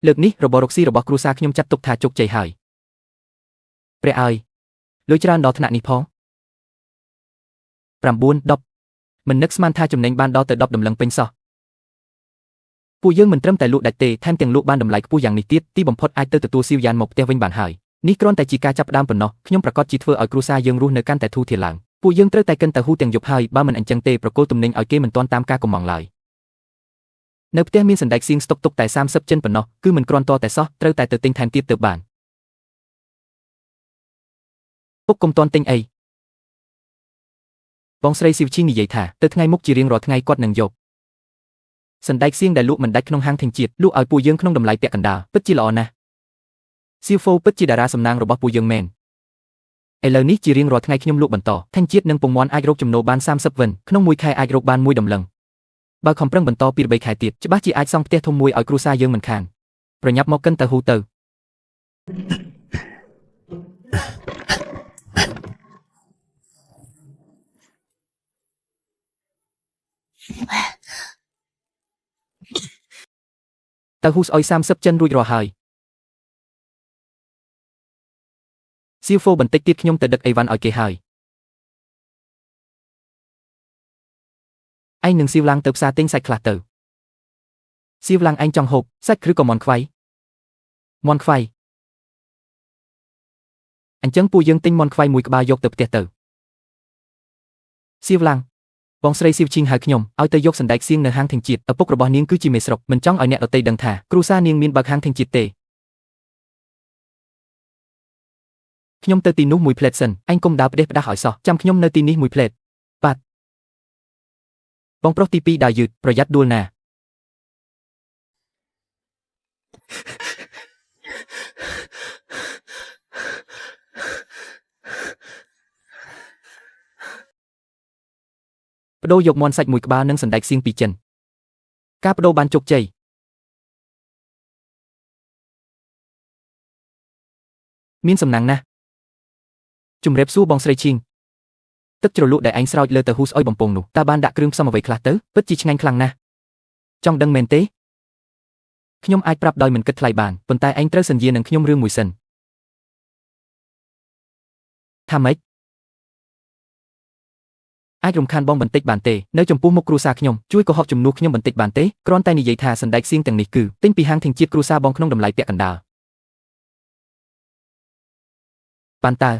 Speaker 1: លើកនេះរបបរកស៊ីរបស់គ្រួសារខ្ញុំចាត់ទុកថាជោគជ័យហើយព្រះអើយលុយច្រើនដល់ថ្នាក់នេះផង9 10មិននឹកស្មានថាចំណេញបានដល់ទៅ10ដំឡឹងពេញសោះពួកយើងមិនត្រឹមតែលក់ដាច់ទេថែមទាំងលក់បានតម្លៃខ្ពស់យ៉ាងនេះទៀតទីបំផុតអាចទៅទទួលស៊ីវយ៉ានមកផ្ទះវិញបានហើយនេះគ្រាន់តែជាការចាប់ផ្ដើមប៉ុណ្ណោះខ្ញុំប្រកាសជាធ្វើឲ្យគ្រួសារយើងរស់នៅកាន់តែធូរធារឡើងពួកយើងត្រូវតែកិនតែហ៊ូទាំងយប់ហើយបើមិនអញ្ចឹងទេប្រគល់ទំនិញឲ្យគេមិនទាន់តាមការកំងឡើយនៅផ្ទះមានសណ្ដែកសៀងស្តុកទុកតែ30ចិនប៉ុណ្ណោះគឺមិនគ្រាន់តតែសោះត្រូវតែទៅទិញថែមទៀតទើបបានពុកកុំទាន់ទិញអីបងស្រីស៊ីវឈីនិយាយថាទៅថ្ងៃមុខជារៀងរាល់ថ្ងៃគាត់នឹងយកសណ្ដែកសៀងដែលលក់មិនដាច់ក្នុងហាងធេងជាតិលក់ឲ្យពួកយើងក្នុងតម្លៃពាក់កណ្ដាលពិតជាល្អណាស់ស៊ីវហ្វូពិតជាតារាសំណាងរបស់ពួកយើងមែនឥឡូវនេះជារៀងរាល់ថ្ងៃខ្ញុំលក់បន្តថេងជាតិនិងពងមាន់អាចរកចំណូលបាន30វិនក្នុងមួយខែអាចរកបាន1ដំឡឹងបើខំប្រឹងបន្តពី3ខែទៀតច្បាស់ជាអាចសង់ផ្ទះធំមួយឲ្យគ្រួសារយើងមិនខានប្រញាប់មកកិនទៅហ៊ូទៅទៅហ៊ូស្អុយ30ចិនរួចរាល់ហើយសៀវហ្វូបន្តិចទៀតខ្ញុំទៅដឹកអីវ៉ាន់ឲ្យគេហើយឯងនឹងសៀវឡាងទៅផ្សារទិញសាច់ខ្លះទៅសៀវឡាងឯងចង់ហូបសាច់ឬក៏មាន់ខ្វៃមាន់ខ្វៃអញ្ចឹងពួកយើងទិញមាន់ខ្វៃមួយក្បាលយកទៅផ្ទះទៅសៀវឡាងបងស្រីសៀវឈីងហៅខ្ញុំឲ្យទៅយកសណ្ដែកសៀងនៅហាងធេងជាតិឪពុករបស់នាងគឺជាមេស្រុកមិនចង់ឲ្យអ្នកដទៃដឹងថាគ្រួសារនាងមានបើកហាងធេងជាតិទេខ្ញុំទៅទីនោះមួយផ្លេតសិនអញកុំដើរផ្ដេសផ្ដាស់ឲ្យសោះចាំខ្ញុំនៅទីនេះមួយផ្លេតបាទបងប្រុសទី2ដើរយឺតប្រយ័ត្នដួលណាបដូរយកមាន់សាច់មួយក្បាលនិងសណ្ដែកសៀង2ចិនការបដូរបានជោគជ័យមានសំណាងណាស់ជំរាបសួរបងស្រីឈីងទឹកជ្រលក់ដែលឯងស្រោចលើទៅហ៊ូស្អុយបំពងនោះតើបានដាក់គ្រឿងផ្សំអ្វីខ្លះទៅពិតជាឆ្ងាញ់ខ្លាំងណាស់ចង់ដឹងមែនទេខ្ញុំអាចប្រាប់ដោយមិនគិតថ្លៃបានប៉ុន្តែឯងត្រូវសន្យានឹងខ្ញុំរឿងមួយសិនថាម៉េច អាចរំខានបងបន្តិចបានទេនៅចំពោះមុខគ្រួសារខ្ញុំជួយកុហកជំនួសខ្ញុំបន្តិចបានទេគ្រាន់តែនិយាយថាសណ្ដែកសៀងទាំងនេះគឺទិញពីហាងធញ្ជាតិគ្រួសារបងក្នុងតម្លៃពាក់កណ្ដាលប៉ាន់តើ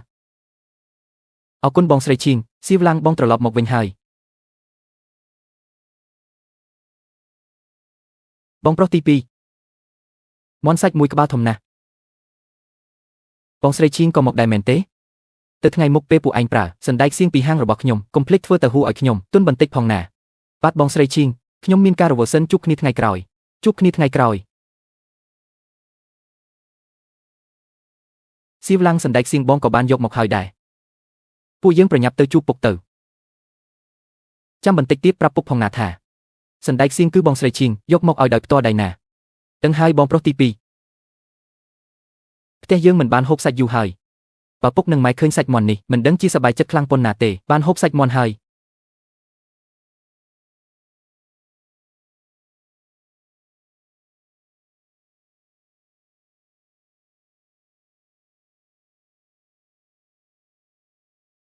Speaker 1: អរគុណបងស្រីឈៀងសៀវឡាំងបងត្រឡប់មកវិញហើយបងប្រុសទី2មាន់សាច់មួយក្បាលធំណាស់បងស្រីឈៀងក៏មកដែរមែនទេទៅថ្ងៃមុខពេលពួកឯងប្រើសណ្ដែកសៀងពីហាងរបស់ខ្ញុំកុំភ្លេចធ្វើទៅហួរឲ្យខ្ញុំទុនបន្តិចផងណាបាទបងស្រីឈៀងខ្ញុំមានការរវល់សិនជួបគ្នាថ្ងៃក្រោយសៀវឡាំងសណ្ដែកសៀងបងក៏បានយកមកហើយដែរពួកយើងប្រញាប់ទៅជួបពុកទៅចាំបន្តិចទៀតប្រាប់ពុកផងណាថាសណ្ដែកសៀងគឺបងស្រីឈៀងយកមកឲ្យដោយផ្ទាល់ដៃណាដឹងហើយបងប្រុសទី2ផ្ទះយើងមិនបានហូបសាច់យូរហើយបើពុកនឹងម៉ែឃើញសាច់មាន់នេះមិនដឹងជាសប្បាយចិត្តខ្លាំងប៉ុណ្ណាទេបានហូបសាច់មាន់ហើយ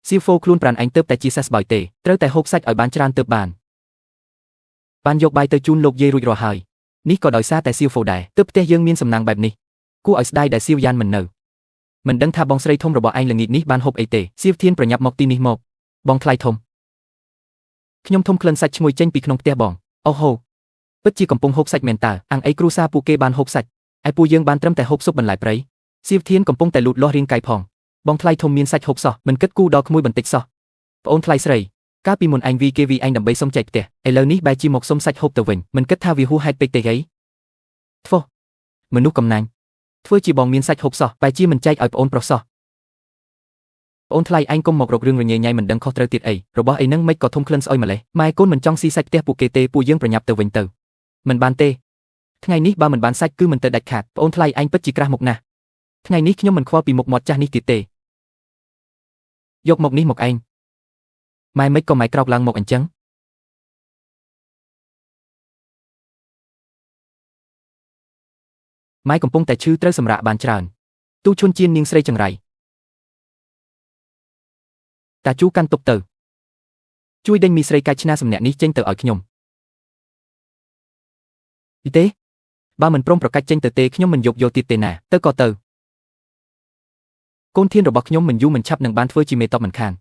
Speaker 1: សៀវហ្វូខ្លួនប្រានឯងទៅតែជាសះស្បើយទេត្រូវតែហូបសាច់ឲ្យបានច្រើនទៅបានយកបាយទៅជូនលោកយាយរួចរាល់ហើយនេះក៏ដោយសារតែសៀវហ្វូដែរទើបផ្ទះយើងមានសំណាងបែបនេះគួរឲ្យស្ដាយដែលសៀវយ៉ានមិននៅមិនដឹងថាបងស្រីធំរបស់ឯងល្ងាចនេះបានហូបអីទេសៀវធានប្រញាប់មកទីនេះមកបងថ្លៃធំខ្ញុំធំក្លិនសាច់ឈ្ងុយចេញពីក្នុងផ្ទះបងអូហូពិតជាកំពុងហូបសាច់មែនតើអាំងអីគ្រួសារពួកគេបានហូបសាច់ឯពួកយើងបានត្រឹមតែហូបស៊ុបបន្លែព្រៃសៀវធានកំពុងតែលូតលាស់រាងកាយផងបងថ្លៃធំមានសាច់ហូបសោះមិនគិតគូរដល់ក្មួយបន្តិចសោះប្អូនថ្លៃស្រីកាលពីមុនអញវីគេវីអញដើម្បីសុំចែកផ្ទះឥឡូវនេះបែរជាមកសុំសាច់ហូបទៅវិញមិនគិតថាវាហួសហេតុពេកទេហីធ្វើមនុស្សកំណាញ់ធ្វើជាបងមានសាច់ហូបសោះបែរជាមិនចែកឲ្យប្អូនប្រុសសោះប្អូនថ្លៃអញកុំមករករឿងរញ៉េញ៉ៃមិនដឹងខុសត្រូវទៀតអីរបស់អីហ្នឹងមិនក៏ធំក្លិនស្អុយម្លេះម៉ែកូនមិនចង់ស៊ីសាច់ផ្ទះពួកគេទេពួកយើងប្រញាប់ទៅវិញទៅមិនបានទេថ្ងៃនេះបើមិនបានសាច់គឺមិនទៅដាច់ខាតប្អូនថ្លៃអញពិតជាក្រាស់មុខណាស់ថ្ងៃនេះខ្ញុំមិនខ្វល់ពីមុខមាត់ចាស់នេះទៀតទេយកមកនេះមកឯងម៉ែមិនក៏ម៉ែក្រោកឡើងមកអញ្ចឹងម៉ែកំពុងតែឈឺត្រូវសម្រាកបានច្រើនទូឈុនជៀននាងស្រីចង្រៃតាជូកាន់ទុកទៅជួយដេញមីស្រីកាច់ឆ្នាសម្នាក់នេះចេញទៅឲ្យខ្ញុំទេបើមិនព្រមប្រកាច់ចេញទៅទេខ្ញុំមិនយកទៀតទេណាទៅក៏ទៅកូនធានរបស់ខ្ញុំមិនយូរមិនឆាប់នឹងបានធ្វើជាមេតបមិនខាន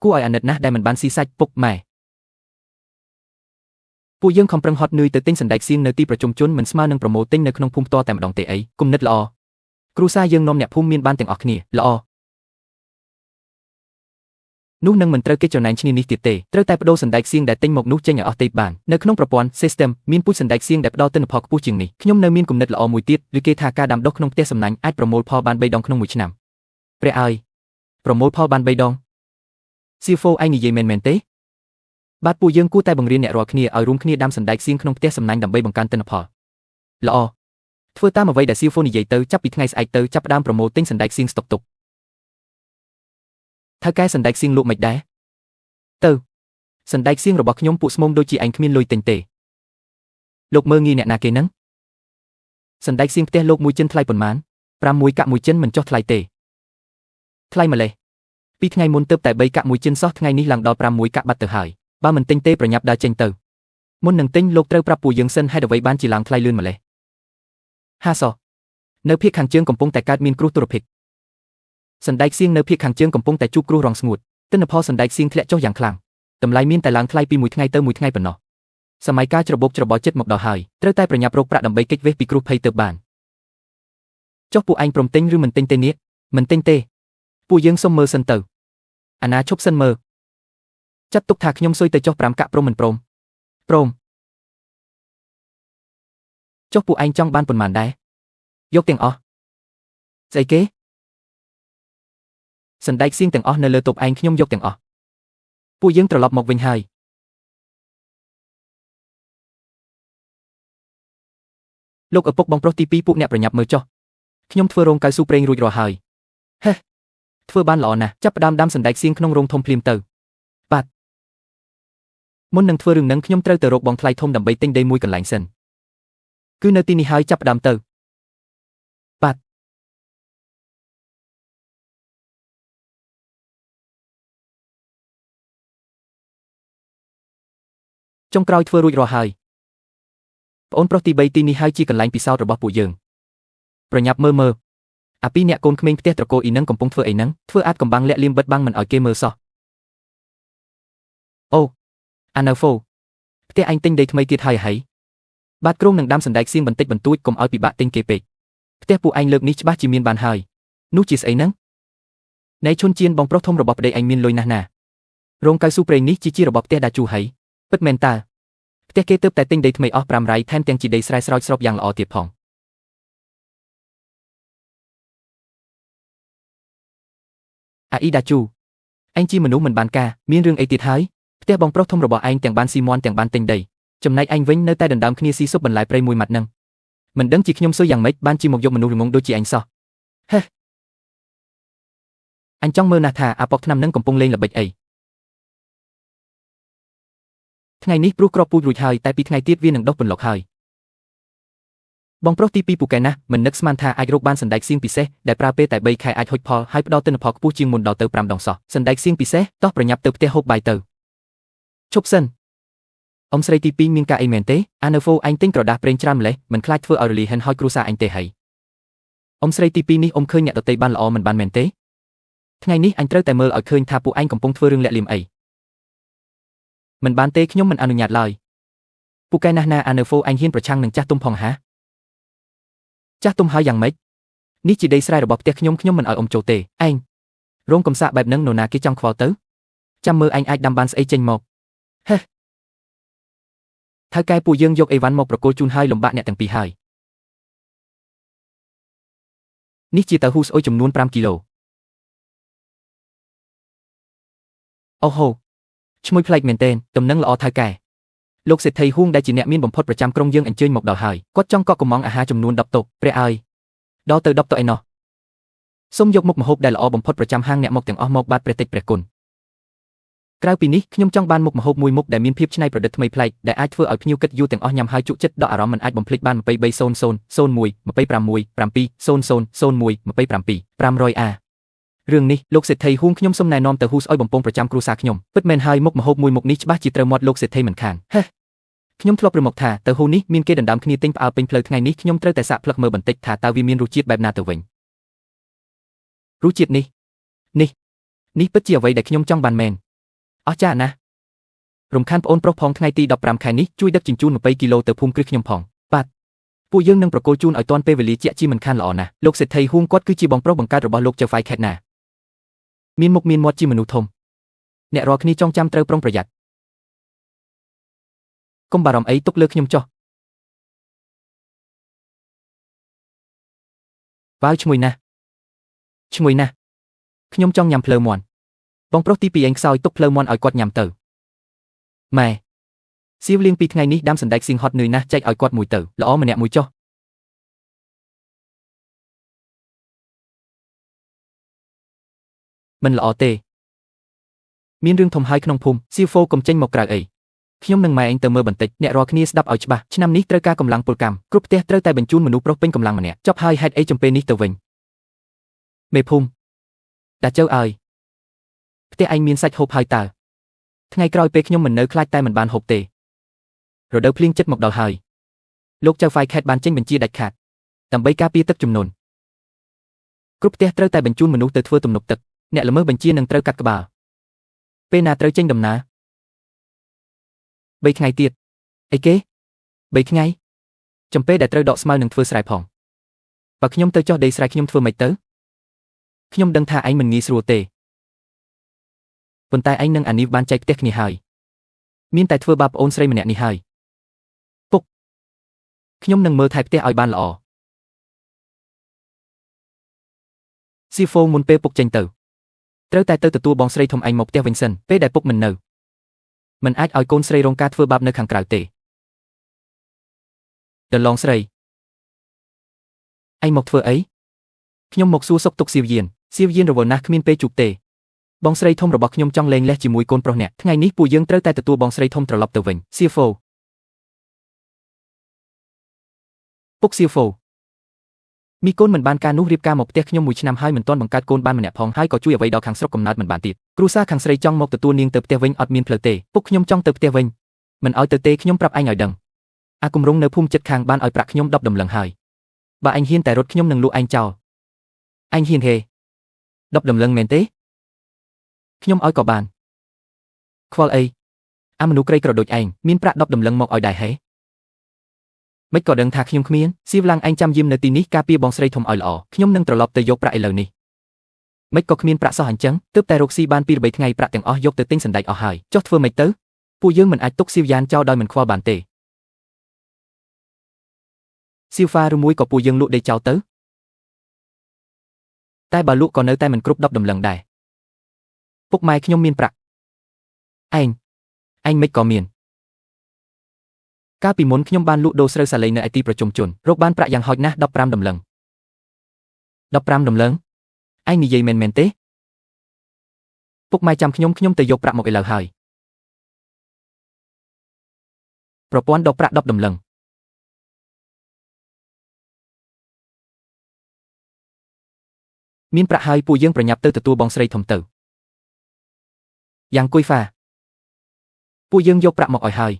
Speaker 1: គួរឲ្យអាណិតណាស់ដែលមិនបានស៊ីសាច់ពុកម៉ែពួកយើងខំប្រឹងហត់នឿយទៅទិញសណ្ដែកសៀងនៅទីប្រជុំជនមិនស្មើនឹងប្រម៉ូទិញនៅក្នុងភូមិផ្ទាល់តែម្ដងទេអីគំនិតល្អគ្រួសារយើងនាំអ្នកភូមិមានបានទាំងអស់គ្នាល្អនោះនឹងមិនត្រូវគេចំណែងឈ្នានេះទៀតទេត្រូវតែបដូរសណ្ដែកសៀងដែលទិញមកនោះចេញឲ្យអស់ទេបាននៅក្នុងប្រព័ន្ធ system មានពូជសណ្ដែកសៀងដែលផ្ដល់ទិន្នផលខ្ពស់ជាងនេះខ្ញុំនៅមានគំនិតល្អមួយទៀតឬគេថាការដាំដុះក្នុងផ្ទះសំណាញ់អាចប្រមូលផលបាន3ដងក្នុងមួយឆ្នាំព្រះអើយប្រមូលផលបាន3ដងសៀវហ្វូឯងនិយាយមែនទេបាទពួកយើងគួរតែបង្រៀនអ្នករាល់គ្នាឲ្យរួមគ្នាដាំសណ្ដែកសៀងក្នុងផ្ទះសំណាញ់ដើម្បីបង្កើនទិន្នផលល្អធ្វើតាមអ្វីដែលសៀវហ្វូនិយាយទៅចាប់ពីថ្ងៃស្អែកទៅចាប់ផ្ដើមប្រមូលទិញសណ្ដែកសៀងស្តុកទុកថៅកែសណ្ដែកសៀងលក់មិនដែរទៅសណ្ដែកសៀងរបស់ខ្ញុំពួកស្មុំដូចជាឯងគ្មានលុយទិញទេលោកមើងងាយអ្នកណាគេហ្នឹងសណ្ដែកសៀងផ្ទះលោកមួយចិនថ្លៃប៉ុន្មាន6កាក់មួយចិនមិនចុះថ្លៃទេថ្លៃម្លេះពីថ្ងៃមុនទៅតែ3កាក់មួយចិនសោះថ្ងៃនេះឡើងដល់6កាក់បាត់ទៅហើយបើមិនទិញទេប្រញាប់ដើរចេញទៅមុននឹងទិញលោកត្រូវប្រាប់ពួកយើងសិនហេតុអ្វីបានជាឡើងថ្លៃលឿនម្លេះហាសោះនៅភាគខាងជើងកំពុងតែកើតមានគ្រោះទុរភិក្សសណ្ដែកសៀងនៅភាគខាងជើងកំពុងតែជួបគ្រោះរងស្ងួតទិន្នផលសណ្ដែកសៀងធ្លាក់ចុះយ៉ាងខ្លាំងតម្លៃមានតែឡើងថ្លៃពីមួយថ្ងៃទៅមួយថ្ងៃប៉ុណ្ណោះសម័យកាលច្របូកច្របល់ចិត្តមកដល់ហើយត្រូវតែប្រញាប់រកប្រាក់ដើម្បីគេចវេះពីគ្រោះភ័យទៅបានចុះពួកឯងព្រមទិញឬមិនទិញទេនេះមិនទិញទេពួកយើងសុំមើលសិនទៅអាណាឈប់សិនមើលចាត់ទុកថាខ្ញុំស៊ុយទៅចុះ5កាក់ព្រមមិនព្រមចុះពួកឯងចង់បានប៉ុន្មានដែរយកទាំងអស់ស្អីគេសណ្ដែកសៀងទាំងអស់នៅលើតុឯងខ្ញុំយកទាំងអស់ពួកយើងត្រឡប់មកវិញហើយលោកឪពុកបងប្រុសទី2ពួកអ្នកប្រញាប់មើលចុះខ្ញុំធ្វើរោងកៅស៊ូប្រេងរួចរាល់ហើយហេធ្វើបានល្អណាស់ចាប់ផ្ដើមដាំសណ្ដែកសៀងក្នុងរោងធំភ្លាមទៅបាទមុននឹងធ្វើរឿងនឹងខ្ញុំត្រូវទៅរកបងថ្លៃធំដើម្បីទិញដីមួយកន្លែងសិនគឺនៅទីនេះហើយចាប់ផ្ដើមទៅបាទ ចុងក្រោយធ្វើរួចរាល់ហើយប្អូនប្រុសទី3ទីនេះហើយជាកន្លែងពិសោធន៍របស់ពួកយើងប្រញាប់មើលអាពីរអ្នកកូនក្មេងផ្ទះត្រកូលអ៊ីនឹងកំពុងធ្វើអីហ្នឹងធ្វើអាចកំបាំងលាក់លៀមបិទបាំងមិនឲ្យគេមើលសោះអូអាណូហ្វូផ្ទះអញទិញដីថ្មីទៀតហើយហីបាតគ្រោងនឹងដាំសណ្ដែកសៀងបន្តិចបន្តួចកុំឲ្យពិបាកទិញគេពេកផ្ទះពួកអញលើកនេះច្បាស់ជាមានបានហើយនោះជាស្អីហ្នឹងណែឈុនជៀនបងប្រុសធំរបស់ប្តីអញមានលុយណាស់ណារោងកៅស៊ូប្រេងនេះជារបស់ផ្ទះដាជូហីពិតមែនតើផ្ទះគេទើបតែទិញដីថ្មីអស់5 រៃថែមទាំងជាដីស្រែស្រោចស្រពយ៉ាងល្អទៀតផងអាអ៊ីដាជូអញជាមនុស្សមិនបានការមានរឿងអីទៀតហើយផ្ទះបងប្រុសធំរបស់ឯងទាំងបានស៊ីមន់ទាំងបានទិញដីចំណែកឯងវិញនៅតែដណ្ដើមគ្នាស៊ីស៊ុបបន្លែព្រៃមួយម៉ាត់ហ្នឹងមិនដឹងជាខ្ញុំស៊ើយ៉ាងម៉េចបានជាមកយកមនុស្សរងងដូចជាអញសោះហេអញចង់មើលណាស់ថាអាប៉ុកឆ្នាំហ្នឹងកំពុងលេងល្បិចអីថ្ងៃនេះព្រោះក្របពូជរួចហើយតែពីថ្ងៃទៀតវានឹងដុះពន្លកហើយបងប្រុសទី2ពូកែណាស់មិននឹកស្មានថាអាចរកបានសណ្ដែកសៀងពិសេសដែលប្រើពេលតែ3ខែអាចហុចផលហើយផ្ដល់ទិន្នផលខ្ពស់ជាងមុនដល់ទៅ5 ដងសោះសណ្ដែកសៀងពិសេសតោះប្រញាប់ទៅផ្ទះហូបបាយទៅឈប់សិនអ៊ំស្រីទី2មានការអីមែនទេអាណូហ្វូអញទិញក្រដាសប្រេងច្រើនម្លេះមិនខ្លាចធ្វើឲ្យរលាយហិនហោចគ្រួសារអញទេហីអ៊ំស្រីទី2នេះអ៊ំឃើញអ្នកដតីបានល្អមិនបានមែនទេថ្ងៃនេះអញត្រូវតែមើលឲ្យឃើញថាពួកឯងកំពុងធ្វើរឿងលាក់លៀមអីមិនបានទេខ្ញុំមិនអនុញ្ញាតឡើយពូកែណាស់ណាអាណូហ្វូអញហ៊ានប្រឆាំងនឹងចាស់ទុំផងហាចាស់ទុំហើយយ៉ាងម៉េចនេះជាដីស្រែរបស់ផ្ទះខ្ញុំមិនឲ្យអ៊ំចូលទេឯងរោងកំសាកបែបហ្នឹងនរណាគេចង់ខ្វល់ទៅចាំមើលអញអាចដាំបានស្អីចេញមកហេថៅកែពួកយើងយកអីវ៉ាន់មកប្រគល់ជូនហើយលំបាកអ្នកទាំងពីរហើយនេះជាតៅហ៊ូស្អុយចំនួន5 គីឡូអូហូឈ្មោះប្លែកមែនទែនតំណែងល្អថៅកែលោកសេដ្ឋីហួងដែលជាអ្នកមានបំផុតប្រចាំក្រុងយើងអញ្ជើញមកដល់ហើយគាត់ចង់កក់កំងអាហារចំនួន10 តុព្រះអើយដល់ទៅ10 តុឯណោះសូមយកមុខម្ហូបដែលល្អបំផុតប្រចាំហាងអ្នកមកទាំងអស់មកបាទព្រះតិចព្រះគុណក្រៅពីនេះខ្ញុំចង់បានមុខម្ហូបមួយមុខដែលមានភាពច្នៃប្រឌិតថ្មីប្លែកដែលអាចធ្វើឲ្យភ្ញៀវគិតយូរទាំងអស់ញ៉ាំហើយជក់ចិត្តដល់អារម្មណ៍មិនអាចបំភ្លេចបាន2300 01 26 700 27 500 រឿងនេះលោកសេដ្ឋីហួងខ្ញុំសូមណែនាំទៅហ៊ូស្អុយបំពងប្រចាំគ្រួសារខ្ញុំពិតមែនហើយមុខម្ហូបមួយមុខនេះច្បាស់ជាត្រូវមាត់លោកសេដ្ឋីមិនខានហេខ្ញុំធ្លាប់រំលឹកថាទៅហ៊ូនេះមានគេដណ្ដើមគ្នាទិញផ្អើលពេញផ្លូវថ្ងៃនេះខ្ញុំត្រូវតែសាកផ្លឹកមើលបន្តិចថាតើវាមានរសជាតិបែបណាទៅវិញរសជាតិនេះពិតជាអ្វីដែលខ្ញុំចង់បានមែនអស្ចារ្យណាស់រំខានប្អូនប្រុសផងថ្ងៃទី15 ខែនេះជួយដឹកជញ្ជូន20 គីឡូទៅភូមិគ្រឹះខ្ញុំផងបាទពួកយើងនឹងប្រគល់ជូនឲ្យទាន់ពេលវេលាជាក់ជាមិនខានល្អណាស់លោកសេដ្ឋីហួងគាត់គឺជាបងប្រុសបង្កើតរបស់លោកចៅហ្វាយខេតណាមានមុខមានមាត់ជាមនុស្សធំអ្នករាល់គ្នាចងចាំត្រូវប្រុងប្រយ័ត្នកុំបារម្ភអីទុកលើខ្ញុំចុះវ៉ាវឈ្ងុយណាស់ខ្ញុំចង់ញ៉ាំភ្លៅមាន់បងប្រុសទី2ឯងខ្សោយទុកភ្លៅមាន់ឲ្យគាត់ញ៉ាំទៅម៉ែសៀវលៀង2ថ្ងៃនេះដាំសណ្ដែកសៀងហត់នឿយណាស់ចែកឲ្យគាត់មួយទៅល្អម្នាក់មួយចុះមិនល្អទេមានរឿងធំហើយក្នុងភូមិសៀវហ្វូកុំចេញមកក្រៅអីខ្ញុំនឹងម៉ែឯងទៅមើលបន្តិចអ្នករាល់គ្នាស្ដាប់ឲ្យច្បាស់ឆ្នាំនេះត្រូវការកម្លាំងពលកម្មគ្រប់ផ្ទះត្រូវតែបញ្ជូនមនុស្សប្រុសពេញកម្លាំងម្នាក់ចប់ហើយហេតុអីចំពេលនេះទៅវិញមេភូមិដាជើអើយផ្ទះឯងមានសាច់ហូបហើយតើថ្ងៃក្រោយពេលខ្ញុំមិននៅខ្លាចតែមិនបានហូបទេរដូវភ្លៀងចិត្តមកដល់ហើយលោកចៅហ្វាយខេតបានចេញបញ្ជាដាច់ខាតដើម្បីការពារទឹកជំនន់គ្រប់ផ្ទះត្រូវតែបញ្ជូនមនុស្សទៅធ្វើទំនប់ទឹកអ្នកល្មើសបញ្ជានឹងត្រូវកាត់ក្បាលពេលណាត្រូវចេញដំណើរ3 ថ្ងៃទៀតអីគេ3 ថ្ងៃចំពេលដែលត្រូវដកស្មៅនឹងធ្វើស្រែផងបើខ្ញុំទៅចោះដីស្រែខ្ញុំធ្វើម៉េចទៅខ្ញុំដឹងថាឯងមិនងាយស្រួលទេប៉ុន្តែឯងនឹងអានីវបានចែកផ្ទះគ្នាហើយមានតែធ្វើបាបប្អូនស្រីម្នាក់នេះហើយពុកខ្ញុំនឹងមើលថែផ្ទះឲ្យបានល្អស៊ីហ្វូមុនពេលពុកចេញទៅត្រូវតែទៅទទួលបងស្រីធំឯងមកផ្ទះវិញសិនពេលដែលពុកមិននៅមិនអាចឲ្យកូនស្រីរងការធ្វើបាបនៅខាងក្រៅទេដឡងស្រីឯងមកធ្វើអីខ្ញុំមកសួរសុខទុក្ខសៀវយានរវល់ណាស់គ្មានពេលជួបទេបងស្រីធំរបស់ខ្ញុំចង់លេងលេះជាមួយកូនប្រុសអ្នកថ្ងៃនេះពួកយើងត្រូវតែទទួលបងស្រីធំត្រឡប់ទៅវិញសៀវហ្វូពុកសៀវហ្វូមីកូនមិនបានការនោះរៀបការមកផ្ទះខ្ញុំ1 ឆ្នាំហើយមិនទាន់បង្កើតកូនបានម្នាក់ផងហើយក៏ជួយអ្វីដល់ខាងស្រុកកំណើតមិនបានទៀតគ្រួសារខាងស្រីចង់មកទទួលនាងទៅផ្ទះវិញអត់មានផ្លូវទេពុកខ្ញុំចង់ទៅផ្ទះវិញ មិនឲ្យទៅទេខ្ញុំប្រាប់អញឲ្យដឹងអាគម្រងនៅភូមិចិត្តខាងបានឲ្យប្រាក់ខ្ញុំ10ដំឡឹងហើយបើអញហ៊ានតែរត់ខ្ញុំនឹងលក់អញចោលអញហ៊ានហេ10ដំឡឹងមែនទេខ្ញុំឲ្យក៏បានខ្វល់អីអាមនុស្សក្រីក្រដូចឯងមានប្រាក់10ដំឡឹងមកឲ្យដែរហេមិនក៏ដឹងថាខ្ញុំគ្មានសៀវឡាំងឯងចាំយាមនៅទីនេះការពារបងស្រីធំឲ្យល្អខ្ញុំនឹងត្រឡប់ទៅយកប្រាក់ឥឡូវនេះមិនក៏គ្មានប្រាក់សោះអញ្ចឹងទើបតែរកស៊ីបាន2 3ថ្ងៃប្រាក់ទាំងអស់យកទៅទិញសណ្តែកអស់ហើយចុះធ្វើម៉េចទៅពួកយើងមិនអាចទុកសៀវយ៉ានចោលដោយមិនខ្វល់បានទេសៀវហ្វាឬមួយក៏ពួកយើងលក់ដេកចោលទៅតែបើលក់ក៏នៅតែមិនគ្រប់10ដំឡឹងដែរពុកម៉ែខ្ញុំមានប្រាក់ឯងមិនក៏មានកាលពីមុនខ្ញុំបានលក់ដូរស្រូវសាឡេងនៅឯទីប្រជុំជនរកបានប្រាក់យ៉ាងហោចណាស់15ដំឡឹង15ដំឡឹងឯងនិយាយមែនទេពុកម៉ែចាំខ្ញុំទៅយកប្រាក់មកឥឡូវហើយប្រព័ន្ធដកប្រាក់10ដំឡឹងមានប្រាក់ហើយពួកយើងប្រញាប់ទៅទទួលបងស្រីធំទៅយ៉ាងគុយហ្វាពួកយើងយកប្រាក់មកឲ្យហើយ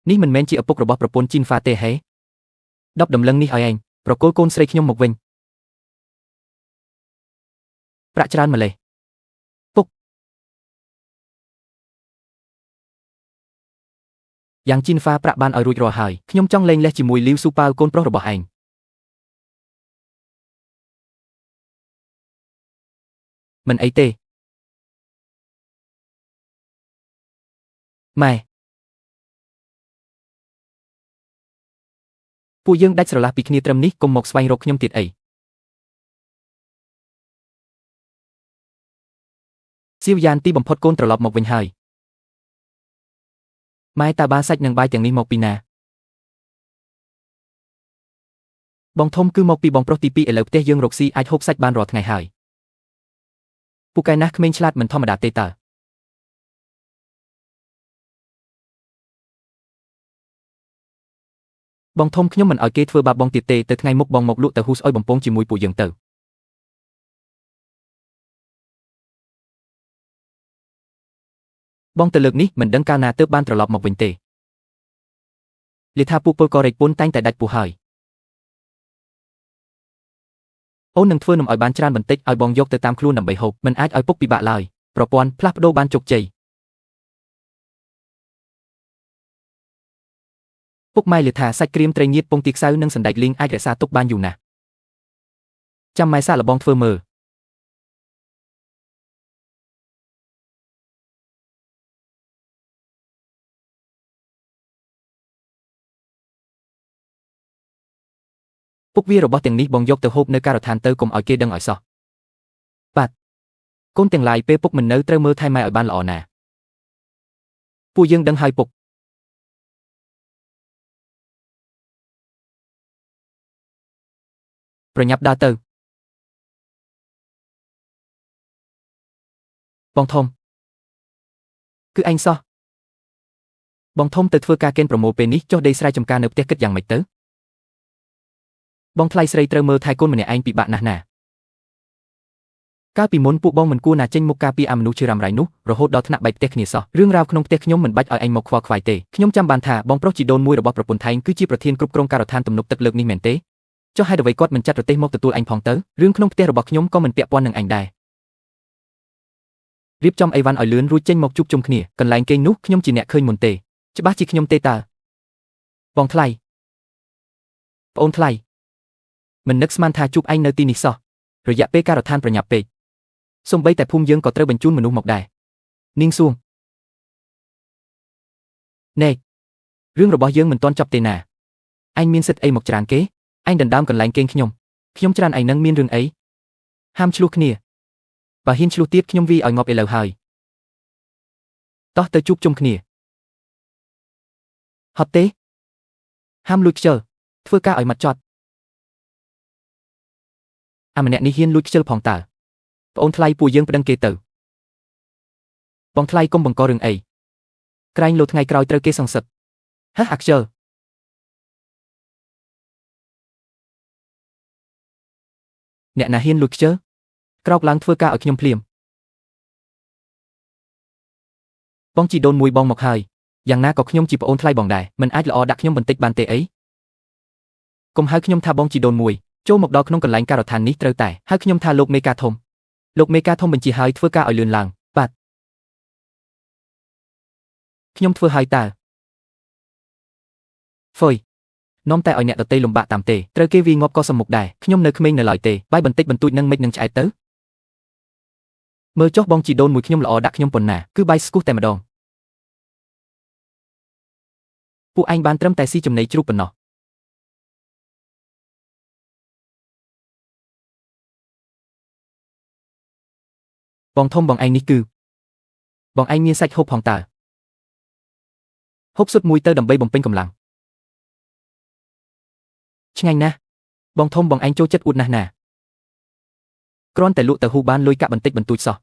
Speaker 1: នេះមិនមែនជាឪពុករបស់ប្រពន្ធជីនហ្វាទេហេ10ដំឡឹងនេះឲ្យឯងប្រគល់កូនស្រីខ្ញុំមកវិញប្រាក់ច្រើនម្លេះពុកយ៉ាងជីនហ្វាប្រាក់បានឲ្យរួចរាល់ហើយខ្ញុំចង់លេងលេះជាមួយលីវស៊ូប៉ាវកូនប្រុសរបស់ឯងមិនអីទេម៉ែពួកយើងដាច់ស្រឡះពីគ្នាត្រឹមនេះកុំមកស្វែងរកខ្ញុំទៀតអីសៀវយ៉ានទីបំផុតកូនត្រឡប់មកវិញហើយម៉ែតើបានសាច់និងបាយទាំងនេះមកពីណាបងធំគឺមកពីបងប្រុសទី2ឥឡូវផ្ទះយើងរកស៊ីអាចហូបសាច់បានរាល់ថ្ងៃហើយពូកែណាស់ក្មេងឆ្លាតមិនធម្មតាទេតើបងធំខ្ញុំមិនឲ្យគេធ្វើបាបបងទៀតទេទៅថ្ងៃមុខបងមកលក់ទៅហ៊ូស្អុយបំពងជាមួយពួកយើងទៅបងទៅលើកនេះមិនដឹងកាលណាទើបបានត្រឡប់មកវិញទេលីថាពួកពលកររែកពុនតែងតែដាច់ពោះហើយអូននឹងធ្វើនំឲ្យបានច្រើនបន្តិចឲ្យបងយកទៅតាមខ្លួនដើម្បីហូបមិនអាចឲ្យពុកពិបាកឡើយប្រព័ន្ធផ្លាស់ប្ដូរបានជោគជ័យពុកម៉ែលីថាសាច់ក្រៀមត្រីងៀតពងទាខ្សៅនិងសណ្តែកលីងអាចរក្សាទុកបានយូរណាស់ចាំម៉ែសាកល្បងធ្វើមើលពុកវារបស់ទាំងនេះបងយកទៅហូបនៅការដ្ឋានទៅកុំឲ្យគេដឹងឲ្យសោះបាទកូនទាំងឡាយពេលពុកមិននៅត្រូវមើលថែម៉ែឲ្យបានល្អណាពួកយើងដឹងហើយពុកប្រញាប់ដើរទៅបងធំគឺឯងសោះបងធំទៅធ្វើការកេនប្រមូលពេលនេះចុះដេកស្រែចំការនៅផ្ទះគិតយ៉ាងម៉េចទៅបងថ្លៃស្រីត្រូវមើលថែកូនម្នាក់ឯងពិបាកណាស់ណាកាលពីមុនពួកបងមិនគួរណាចេញមុខការពារអាមនុស្សជារ៉ាំរ៉ៃនោះរហូតដល់ថ្នាក់បែកផ្ទះគ្នាសោះរឿងរ៉ាវក្នុងផ្ទះខ្ញុំមិនបាច់ឲ្យឯងមកខ្វល់ខ្វាយទេខ្ញុំចាំបានថាបងប្រុសជីដូនមួយរបស់ប្រពន្ធថៃគឺជាប្រធានគ្រប់គ្រងការដ្ឋានទំនប់ទឹកលើកនេះមែនទេចុះហេតុអ្វីគាត់មិនចាត់ប្រទេសមកទទួលអញផងទៅរឿងក្នុងផ្ទះរបស់ខ្ញុំក៏មិនពាក់ព័ន្ធនឹងអញដែររៀបចំអីវ៉ាន់ឲ្យលឿនរួចចេញមកជួបជុំគ្នាកន្លែងគេងនោះខ្ញុំជាអ្នកឃើញមុនទេច្បាស់ជាខ្ញុំទេតើបងថ្លៃប្អូនថ្លៃមិននឹកស្មានថាជួបឯងនៅទីនេះសោះរយៈពេលការដ្ឋានប្រញាប់ពេកសូម្បីតែភូមិយើងក៏ត្រូវបញ្ជូនមនុស្សមកដែរនាងសួងណែរឿងរបស់យើងមិនទាន់ចប់ទេណាឯងមានសិទ្ធិអីមកច្រានគេឯងដណ្ដើមកន្លែងគេងខ្ញុំច្រានឯងនឹងមានរឿងអីហាមឆ្លោះគ្នាបើហ៊ានឆ្លោះទៀតខ្ញុំវាឲ្យងាប់ឥឡូវហើយតោះទៅជួបជុំគ្នាហត់ទេហាមលួចខ្ជិលធ្វើការឲ្យម៉ត់ចត់អាម្នាក់នេះហ៊ានលួចខ្ជិលផងតើប្អូនថ្លៃពួកយើងប្តឹងគេទៅបងថ្លៃកុំបង្ករឿងអីក្រែងលោថ្ងៃក្រោយត្រូវគេសង្សឹកហះអាខ្ជិលអ្នកណាហ៊ានលួចខ្ជិលក្រោកឡើងធ្វើការឲ្យខ្ញុំភ្លាមបងជីដូនមួយបងមកហើយ យ៉ាងណាក៏ខ្ញុំជាប្អូនថ្លៃបងដែរមិនអាចល្អដាក់ខ្ញុំបន្តិចបានទេអីកុំហៅខ្ញុំថាបងជីដូនមួយចូលមកដល់ក្នុងកន្លែងការដ្ឋាននេះត្រូវតែហៅខ្ញុំថាលោកមេការធំលោកមេការធំបញ្ជាឲ្យធ្វើការឲ្យលឿនឡើងបាទខ្ញុំធ្វើឲ្យតើហ្វុយនាំតែឲ្យអ្នកដតីលំបាកតាមទេត្រូវគេវាងាប់ក៏សំមុខដែរខ្ញុំនៅក្មេងនៅឡើយទេបាយបន្តិចបន្តួចនឹងមិននឹងឆ្អែតទៅមើលចុះបងជីដូនមួយខ្ញុំល្អដាក់ខ្ញុំប៉ុណ្ណាគឺបាយស្គុះតែម្ដងពួកឯងបានត្រឹមតែស៊ីចំណីជ្រូកប៉ុណ្ណោះបងធំបងឯងនេះគឺបងឯងមានសាច់ហូបផងតើហូបសុទ្ធមួយទៅដើម្បីបំពេញកម្លាំងឆ្ងាញ់ណាស់បងធំបងឯងចូលចិត្តអួតណាស់ណាគ្រាន់តែលក់ទៅហ៊ូបានលុយកាក់បន្តិចបន្តួចសោះ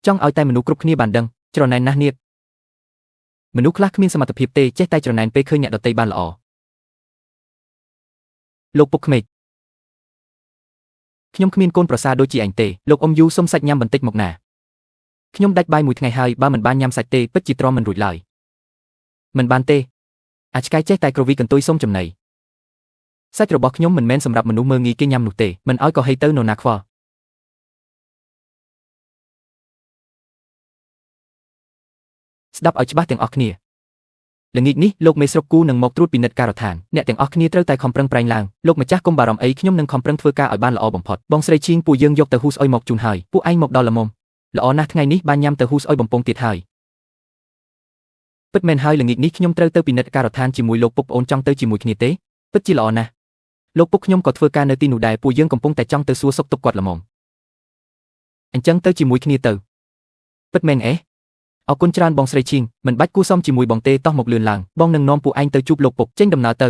Speaker 1: ចង់ឲ្យតែមនុស្សគ្រប់គ្នាបានដឹងច្រណែនណាស់ទៀតមនុស្សខ្លះគ្មានសមត្ថភាពទេចេះតែច្រណែនពេលឃើញអ្នកដទៃបានល្អលោកពុកក្មេកខ្ញុំគ្មានកូនប្រសារដូចជាឯងទេលោកអ៊ំយូសុំសាច់ញ៉ាំបន្តិចមកណាខ្ញុំដាច់បាយមួយថ្ងៃហើយបើមិនបានញ៉ាំសាច់ទេពិតជាទ្រាំមិនរួចឡើយមិនបានទេអាឆ្កែចេះតែក្រវីកន្ទុយសុំចំណីសាច់របស់ខ្ញុំមិនមែនសម្រាប់មនុស្សមើងងាយគេញ៉ាំនោះទេមិនឲ្យក៏ហីទៅនរណាខ្វល់ស្ដាប់ឲ្យច្បាស់ទាំងអស់គ្នាល្ងាចនេះលោកមេស្រុកគូនឹងមកត្រួតពិនិត្យការដ្ឋានអ្នកទាំងអស់គ្នាត្រូវតែខំប្រឹងប្រែងឡើងលោកម្ចាស់កុំបារម្ភអីខ្ញុំនឹងខំប្រឹងធ្វើការឲ្យបានល្អបំផុតបងស្រីឈៀងពួកយើងយកទៅហ៊ូស្អុយមកជូនហើយពួកឯងមកដល់ល្មមល្អណាស់ថ្ងៃនេះបានញ៉ាំទៅហ៊ូស្អុយបំពង់ទៀតហើយពិតមែនហើយល្ងាចនេះខ្ញុំត្រូវទៅពិនិត្យការដ្ឋានជាមួយលោកពុកប្អូនចង់ទៅជាមួយគ្នាទេពិតជាល្អណាស់លោកពុកខ្ញុំក៏ធ្វើការនៅទីនោះដែរពួកយើងកំពុងតែចង់ទៅសួរសុខទុក្ខគាត់ល្មមអញ្ចឹងទៅជាមួយគ្នាទៅពិតមែនអេអរគុណច្រើនបងស្រីឈៀងមិនបាច់គួសមជាមួយបងទេតោះមកលឿនឡើងបងនឹងនាំពួកឯងទៅជួបលោកពុកចេញដំណើរទៅ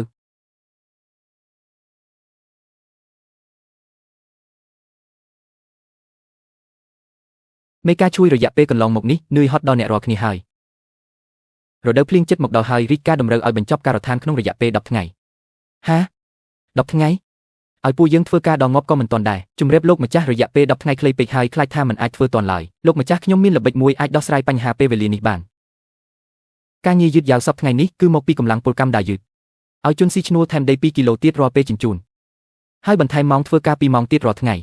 Speaker 1: មេការជួយរយៈពេលកន្លងមកនេះនឿយហត់ដល់អ្នករាល់គ្នាហើយរដូវភ្លៀងជិតមកដល់ហើយរីកការតម្រូវឲ្យបញ្ចប់ការដ្ឋានក្នុងរយៈពេល10ថ្ងៃហា10ថ្ងៃឲ្យពួកយើងធ្វើការដល់ងាប់ក៏មិនទាន់ដែរជំរាបលោកម្ចាស់រយៈពេល10ថ្ងៃខ្លីពេកហើយខ្លាចថាមិនអាចធ្វើទាន់ឡើយលោកម្ចាស់ខ្ញុំមានល្បិចមួយអាចដោះស្រាយបញ្ហាពេលវេលានេះបានការងារយឺតយ៉ាវសប្តាហ៍ថ្ងៃនេះគឺមកពីកម្លាំងពលកម្មដែលយឺតឲ្យជនស៊ីឈ្នួលថែមដី2គីឡូទៀតរាល់ពេលជញ្ជូនហើយបន្ថែមម៉ោងធ្វើការ2ម៉ោងទៀតរាល់ថ្ងៃ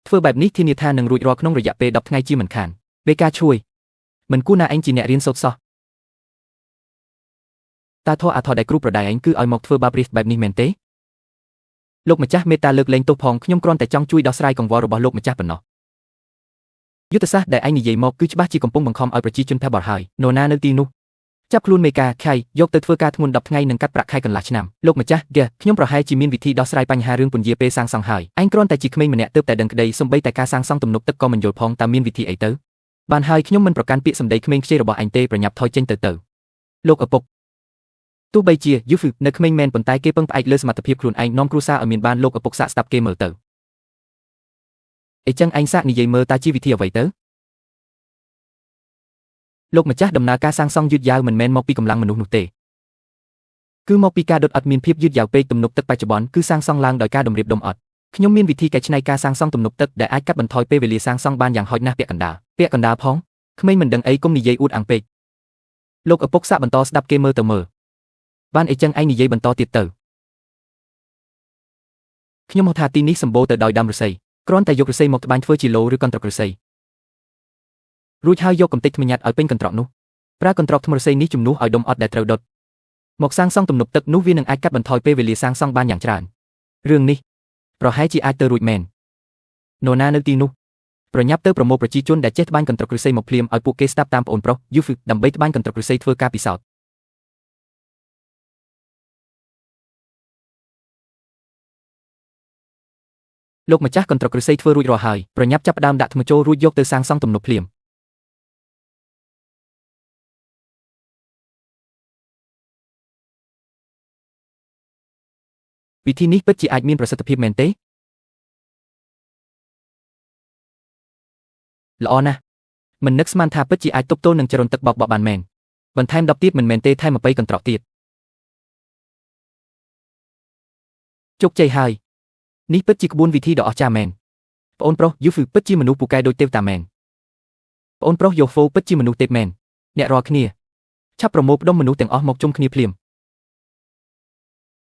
Speaker 1: ធ្វើបែបនេះធានាថានឹងរួចរាល់ក្នុងរយៈពេល10ថ្ងៃជាមិនខានពេលការជួយមិនគួរណាឯងជាអ្នករៀនសូត្រសោះតើធរអាថរដែលគ្រូប្រដៅឯងគឺឲ្យមកធ្វើបាបរាជបែបនេះមែនទេលោកម្ចាស់មេត្តាលើកលែងទោសផងខ្ញុំគ្រាន់តែចង់ជួយដោះស្រាយកង្វល់របស់លោកម្ចាស់ប៉ុណ្ណោះយុទ្ធសាស្ត្រដែលឯងនិយាយមកគឺច្បាស់ជាកំពុងបង្ខំឲ្យប្រជាជនថាបរហើយនរណានៅទីនោះចាប់ខ្លួនមេការខៃយកទៅធ្វើការធ្ងន់10ថ្ងៃនិងកាត់ប្រាក់ខែកន្លះឆ្នាំលោកម្ចាស់ខ្ញុំប្រហែលជាមានវិធីដោះស្រាយបញ្ហារឿងពន្យាពេលសាងសង់ហើយឯងគ្រាន់តែជាក្មេងម្នាក់ទើបតែដឹងក្តីសំបីតែការសាងសង់ទំនប់ទឹកក៏មិនយល់ផងតើមានវិធីអីទៅបានហើយខ្ញុំមិនប្រកាន់ពាក្យសម្ដីក្មេងខ្ចីរបស់ឯងទេប្រញាប់ថយចេញទៅលោកឪពុកទោះបីជាយូហ្វឺនៅក្មេងមែនប៉ុន្តែគេពឹងផ្អែកលើសមត្ថភាពខ្លួនឯងនាំគ្រួសារឲ្យមានបានលោកឪពុកសាកស្ដាប់គេមើលទៅអីចឹងឯងសាកនិយាយមើលតើជាវិធីអ្វីទៅលោកម្ចាស់ដំណើរការសាងសង់យឺតយ៉ាវមិនមែនមកពីកម្លាំងមនុស្សនោះទេគឺមកពីការដុតអត់មានភាពយឺតយ៉ាវពេកទំនប់ទឹកបច្ចុប្បន្នគឺសាងសង់ឡើងដោយការតម្រៀបដុំអត់ខ្ញុំមានវិធីកែច្នៃការសាងសង់ទំនប់ទឹកដែលអាចកាត់បន្ថយពេលវេលាសាងសង់បានយ៉ាងហោចណាស់ពាក់កណ្ដាលផងក្មេងមិនដឹងអីកុំនិយាយអួតអាងពេកលោកឪពុកសាកបន្តស្ដាប់គេមើលទៅមើលបានអីចឹងឯងនិយាយបន្តទៀតទៅខ្ញុំហៅថាទីនេះសម្បូរទៅដោយដើមឫស្សីគ្រាន់តែយកឫស្សីមកត្បាញធ្វើជាឡូឬកន្ត្រកឫស្សីរួចហើយយកកំទេចថ្មញ៉ាត់ឲ្យពេញកន្ត្រកនោះប្រើកន្ត្រកថ្មឫស្សីនេះជំនួសឲ្យដុំអត់ដែលត្រូវដុតមកសាងសង់ទំនប់ទឹកនោះវានឹងអាចកាត់បន្ថយពេលវេលាសាងសង់បានយ៉ាងច្រើនរឿងនេះប្រហែលជាអាចទៅរួចមែននរណានៅទីនោះប្រញាប់ទៅប្រមូលប្រជាជនដែលចេះត្បាញកន្ត្រកឫស្សីមកភ្លាមឲ្យពួកគេស្ដាប់តាមប្អូនប្រុសយូហ្វឺដើម្បីត្បាញកន្ត្រកឫស្សីធ្វើការពិសោធន៍លោកម្ចាស់កន្ត្រកឫស្សីធ្វើរួចរាល់ហើយប្រញាប់ចាប់ផ្ដើមដាក់ថ្មចូលរួចយកទៅសាងសង់ទំនប់ភ្លាមវិធីនេះពិតជាអាចមានប្រសិទ្ធភាពមែនទេល្អណាស់មិននឹកស្មានថាពិតជាអាចទប់ទល់នឹងចរន្តទឹកបោកបក់បានមែនបន្ថែម10ទៀតមិនមែនទេថែម20កន្ត្រកទៀតជោគជ័យហើយនេះពិតជាក្បួនវិធីដ៏អស្ចារ្យមែនប្អូនប្រុសយូហ្វឺពិតជាមនុស្សពូកែដូចទេវតាមែនប្អូនប្រុសយ៉ូហ្វូពិតជាមនុស្សទេពមែន អ្នករាល់គ្នាឆាប់ប្រមូលផ្ដុំមនុស្សទាំងអស់មកជុំគ្នាភ្លាម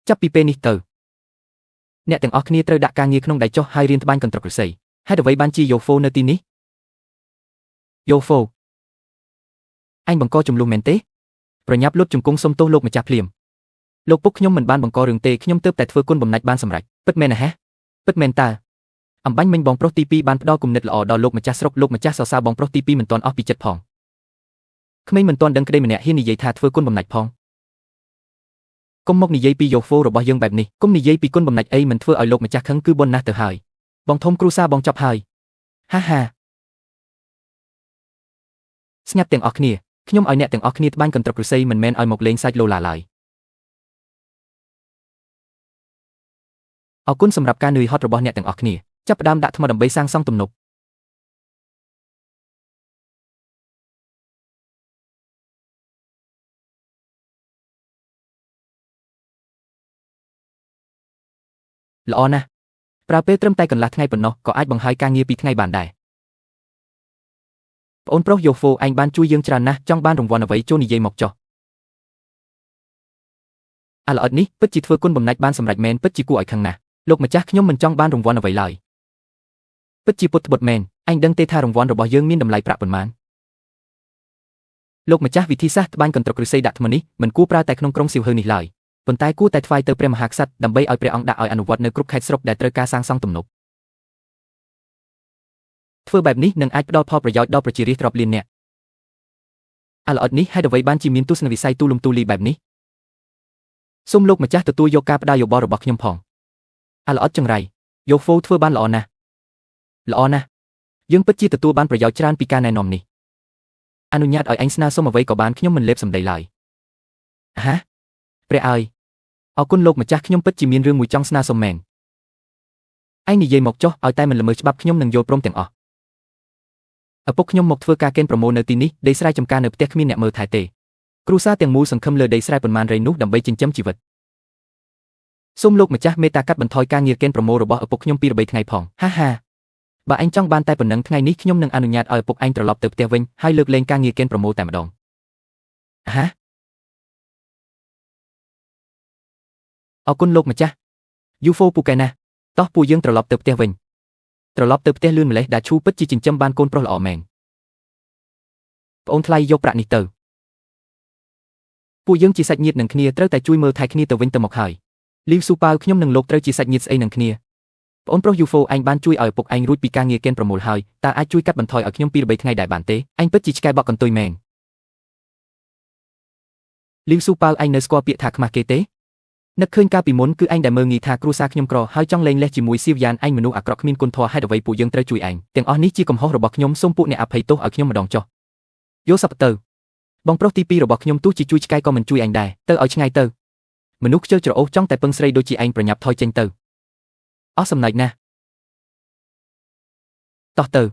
Speaker 1: ចាប់ពីពេលនេះទៅអ្នកទាំងអស់គ្នាត្រូវដាក់ការងារក្នុងដៃចុះហើយរៀនត្បាញកន្ត្រកឫស្សីហេតុអ្វីបានជាយូហ្វូនៅទីនេះយូហ្វូអញបង្កចំនួនមែនទេប្រញាប់លុតជង្គង់សុំទោសលោកម្ចាស់ភ្លាមលោកពុកខ្ញុំមិនបានបង្ករឿងទេខ្ញុំទើបតែធ្វើគុណបំណាច់បានសម្រេចពិតមែនណាស់ពិតមែនតើអំបញ្ញមិញបងប្រុសទី2បានផ្ដល់គំនិតល្អដល់លោកម្ចាស់ស្រុកលោកម្ចាស់សរសើរបងប្រុសទី2មិនទាន់អស់ពីចិត្តផងក្មេងមិនទាន់ដឹងក្តីម្នាក់ហ៊ាននិយាយថាធ្វើគុណបំណាច់ផងកុំមកនិយាយពីយូហ្វូរបស់យើងបែបនេះកុំនិយាយពីគុណបំណាច់អីមិនធ្វើឲ្យលោកម្ចាស់ខឹងគឺបុណ្យណាស់ទៅហើយបងធំគ្រូសាបងចប់ហើយហាហាស្ងាត់ទាំងអស់គ្នាខ្ញុំឲ្យអ្នកទាំងអស់គ្នាត្បាញកន្ត្រកឫស្សីមិនមែនឲ្យមកលេងសាច់ឡូឡាឡើយអរគុណសម្រាប់ការនឿយហត់របស់អ្នកទាំងអស់គ្នាចាប់ផ្ដើមដាក់ថ្មដើម្បីសាងសង់ទំនប់ល្អណាស់ប្រើពេលត្រឹមតែកន្លះថ្ងៃប៉ុណ្ណោះក៏អាចបង្ហើយការងារពីរថ្ងៃបានដែរប្អូនប្រុសយូហ្វូឯងបានជួយយើងច្រើនណាស់ចង់បានរង្វាន់អ្វីចូលនិយាយមកចុះអាល្អិតនេះពិតជាធ្វើគុណបំណាច់បានសម្រេចមែនពិតជាគួរឲ្យខឹងណាស់លោកម្ចាស់ខ្ញុំមិនចង់បានរង្វាន់អ្វីឡើយពិតជាពុតត្បុតមែនអញដឹងទេថារង្វាន់របស់យើងមានតម្លៃប្រាក់ប៉ុន្មានលោកម្ចាស់វិធីសាស្ត្រត្បាញកន្ត្រកឫស្សីដាក់ថ្មនេះមិនគួរប្រើតែក្នុងក្រុងសៀវហឺនេះឡើយប៉ុន្តែគួរតែថ្វាយទៅព្រះមហាក្សត្រដើម្បីឲ្យព្រះអង្គដាក់ឲ្យអនុវត្តនៅគ្រប់ខេត្តស្រុកដែលត្រូវការសាងសង់ទំនប់ធ្វើបែបនេះនឹងអាចផ្ដល់ផលប្រយោជន៍ដល់ប្រជារាស្ត្ររាប់លាននាក់អាល្អិតនេះហេតុអ្វីបានជាមានទស្សនវិស័យទូលំទូលាយបែបនេះសូមលោកម្ចាស់ទទួលយកការផ្ដល់យោបល់របស់ខ្ញុំផងអាល្អិតចង្រៃយូហ្វូធ្វើបានល្អណាស់យើងពិតជាទទួលបានប្រយោជន៍ច្រើនពីការណែនាំនេះអនុញ្ញាតឲ្យអញស្នើសុំអ្វីក៏បានខ្ញុំមិនលេបសម្ដីឡើយហាព្រះអើយអរគុណលោកម្ចាស់ខ្ញុំពិតជាមានរឿងមួយចង់ស្នើសុំមែនឯងនិយាយមកចុះឲ្យតែមិនល្មើសច្បាប់ខ្ញុំនឹងយល់ព្រមទាំងអស់ឪពុកខ្ញុំមកធ្វើការកេណ្ឌប្រមូលនៅទីនេះដីស្រែចម្ការនៅផ្ទះគ្មានអ្នកមើលថែទេគ្រួសារទាំងមូលសង្ឃឹមលើដីស្រែប៉ុន្មានរៃនោះដើម្បីចិញ្ចឹមជីវិតសូមលោកម្ចាស់មេត្តាកាត់បន្ថយការងារកេណ្ឌប្រមូលរបស់ឪពុកខ្ញុំពីរបីថ្ងៃផងហាហាបើឯងចង់បានតែប៉ុណ្ណឹងថ្ងៃនេះខ្ញុំនឹងអនុញ្ញាតឲ្យឪពុកឯងត្រឡប់ទៅផ្ទះវិញហើយលើកលែងការងារកេណ្ឌប្រមូលតែម្ដងអរគុណលោកម្ចាស់យូហ្វូពូកែណាស់តោះពួកយើងត្រឡប់ទៅផ្ទះវិញត្រឡប់ទៅផ្ទះលឿនម្លេះដាឈូពិតជាចិញ្ចឹមបានកូនប្រុសល្អមែនប្អូនថ្លៃយកប្រាក់នេះទៅពួកយើងជាសាច់ញាតិនឹងគ្នាត្រូវតែជួយមើលថែគ្នាទៅវិញទៅមកហើយលីវស៊ូប៉ាវខ្ញុំនិងលោកត្រូវជាសាច់ញាតិស្អីនឹងគ្នាប្អូនប្រុសយូហ្វូឯងបានជួយឲ្យឪពុកឯងរួចពីការងារកេណ្ឌប្រមូលហើយតើអាចជួយកាត់បន្ថយឲ្យខ្ញុំពីរបីថ្ងៃដែរបានទេឯងពិតជាឆ្កែបក់កន្ទុយមែនលីវស៊ូប៉ាវឯងនៅស្គាល់ពាក្យថាខ្មាស់គេទេនឹកឃើញកាលពីមុនគឺឯងដែលមើលងាយថាគ្រួសារខ្ញុំក្រហើយចង់លេងលេះជាមួយសៀវយ៉ានឯងមនុស្សអាក្រក់គ្មានគុណធម៌ហេតុអ្វីពួកយើងត្រូវជួយឯងទាំងអស់នេះជាកំហុសរបស់ខ្ញុំសូមពួកអ្នកអភ័យទោសឲ្យខ្ញុំម្ដងចុះយកសពទៅបងប្រុសទី2របស់ខ្ញុំទោះជាជួយឆ្កែក៏មិនជួយឯងដែរទៅឲ្យឆ្ងាយទៅមនុស្សខ្ជិលច្រអូសចង់តែពឹងស្រីដូចជាឯងប្រញាប់ថយចេញទៅអស់សំណើចណាស់តោះទៅ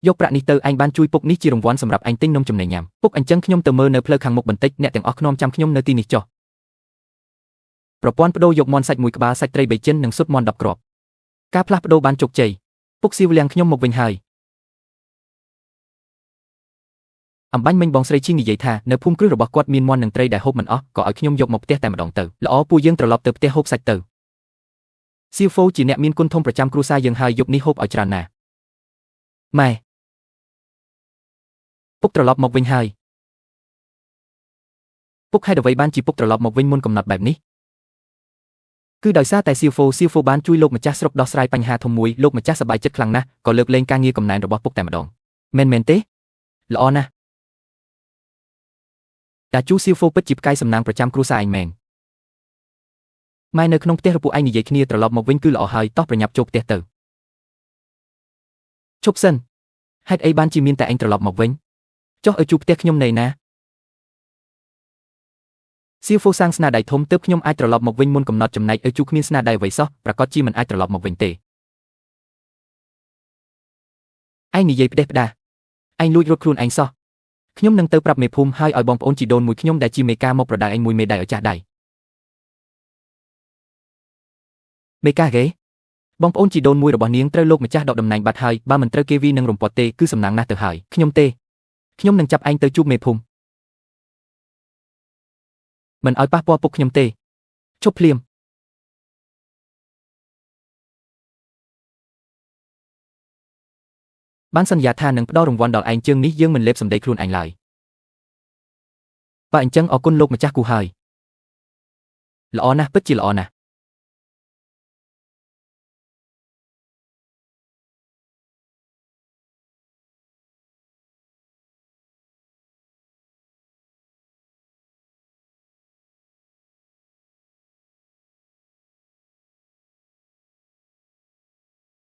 Speaker 1: យកប្រាក់នេះទៅឯងបានជួយពុកនេះជារង្វាន់សម្រាប់ឯងទិញនំចំណីញ៉ាំពុកអញ្ចឹងខ្ញុំទៅមើលនៅផ្លូវខាងមុខបន្តិចអ្នកទាំងអស់ខ្ញុំចាំខ្ញុំនៅទីនេះចុះប្រព័ន្ធបដូរយកមាន់សាច់មួយក្បាលសាច់ត្រីបីចិននិងស៊ុតមាន់10គ្រាប់ការផ្លាស់ប្ដូរបានជោគជ័យពុកសៀវលៀងខ្ញុំមកវិញហើយអំបញ្ញមិញបងស្រីឈីនិយាយថានៅភូមិគ្រឹះរបស់គាត់មានមាន់និងត្រីដែលហូបមិនអស់ក៏ឲ្យខ្ញុំយកមកផ្ទះតែម្ដងទៅល្អពួកយើងត្រឡប់ទៅផ្ទះហូបសាច់ទៅសៀវហ្វូជាអ្នកមានគុណធំប្រចាំគ្រួសារយើងហើយយប់នេះហូបឲ្យច្រើនណាស់ម៉ែពុកត្រឡប់មកវិញហើយពុកហេតុអ្វីបានជាពុកត្រឡប់មកវិញមុនកំណត់បែបនេះគឺដោយសារតែសៀវហ្វូបានជួយលោកម្ចាស់ស្រុកដោះស្រាយបញ្ហាធំមួយលោកម្ចាស់សប្បាយចិត្តខ្លាំងណាស់ក៏លើកលែងការងារកំណែនរបស់ពុកតែម្ដងមែនទេល្អណាស់តាជូសៀវហ្វូពិតជាផ្កាយសំណាងប្រចាំគ្រួសារឯងមែនម៉ែនៅក្នុងផ្ទះរបស់ឯងនិយាយគ្នាត្រឡប់មកវិញគឺល្អហើយតោះប្រញាប់ចូលផ្ទះទៅឈប់សិនហេតុអីបានជាមានតែឯងត្រឡប់មកវិញចុះឲ្យជួបផ្ទះខ្ញុំនៅណាសៀវហ្វូសាងស្នាដៃធំទើបខ្ញុំអាចត្រឡប់មកវិញមុនកំណត់ចំណែកឲ្យជួបគ្មានស្នាដៃអ្វីសោះប្រកាសជាមិនអាចត្រឡប់មកវិញទេឯងនិយាយផ្ដេសផ្ដាសឯងលួចរត់ខ្លួនឯងសោះខ្ញុំនឹងទៅប្រាប់មេភូមិហើយឲ្យបងប្អូនជីដូនមួយខ្ញុំដែលជាមេការមកប្រដៅឯងមួយមេដៃឲ្យចាស់ដៃមេការគេបងប្អូនជីដូនមួយរបស់នាងត្រូវលោកម្ចាស់ដកតំណែងបាត់ហើយបើមិនត្រូវគេវានឹងរំពាត់ទេគឺសំណាងណាស់ទៅហើយខ្ញុំទេ ខ្ញុំនឹងចាប់ឯងទៅជួបមេភូមិមិនឲ្យប៉ះពាល់ពុកខ្ញុំទេជប់ភ្លាមបានសន្យាថានឹងផ្ដល់រង្វាន់ដល់ឯងជើងនេះយើងមិនលេបសម្ដីខ្លួនឯងឡើយបើអញ្ចឹងអរគុណលោកម្ចាស់គូហើយល្អណាស់ពិតជាល្អណាស់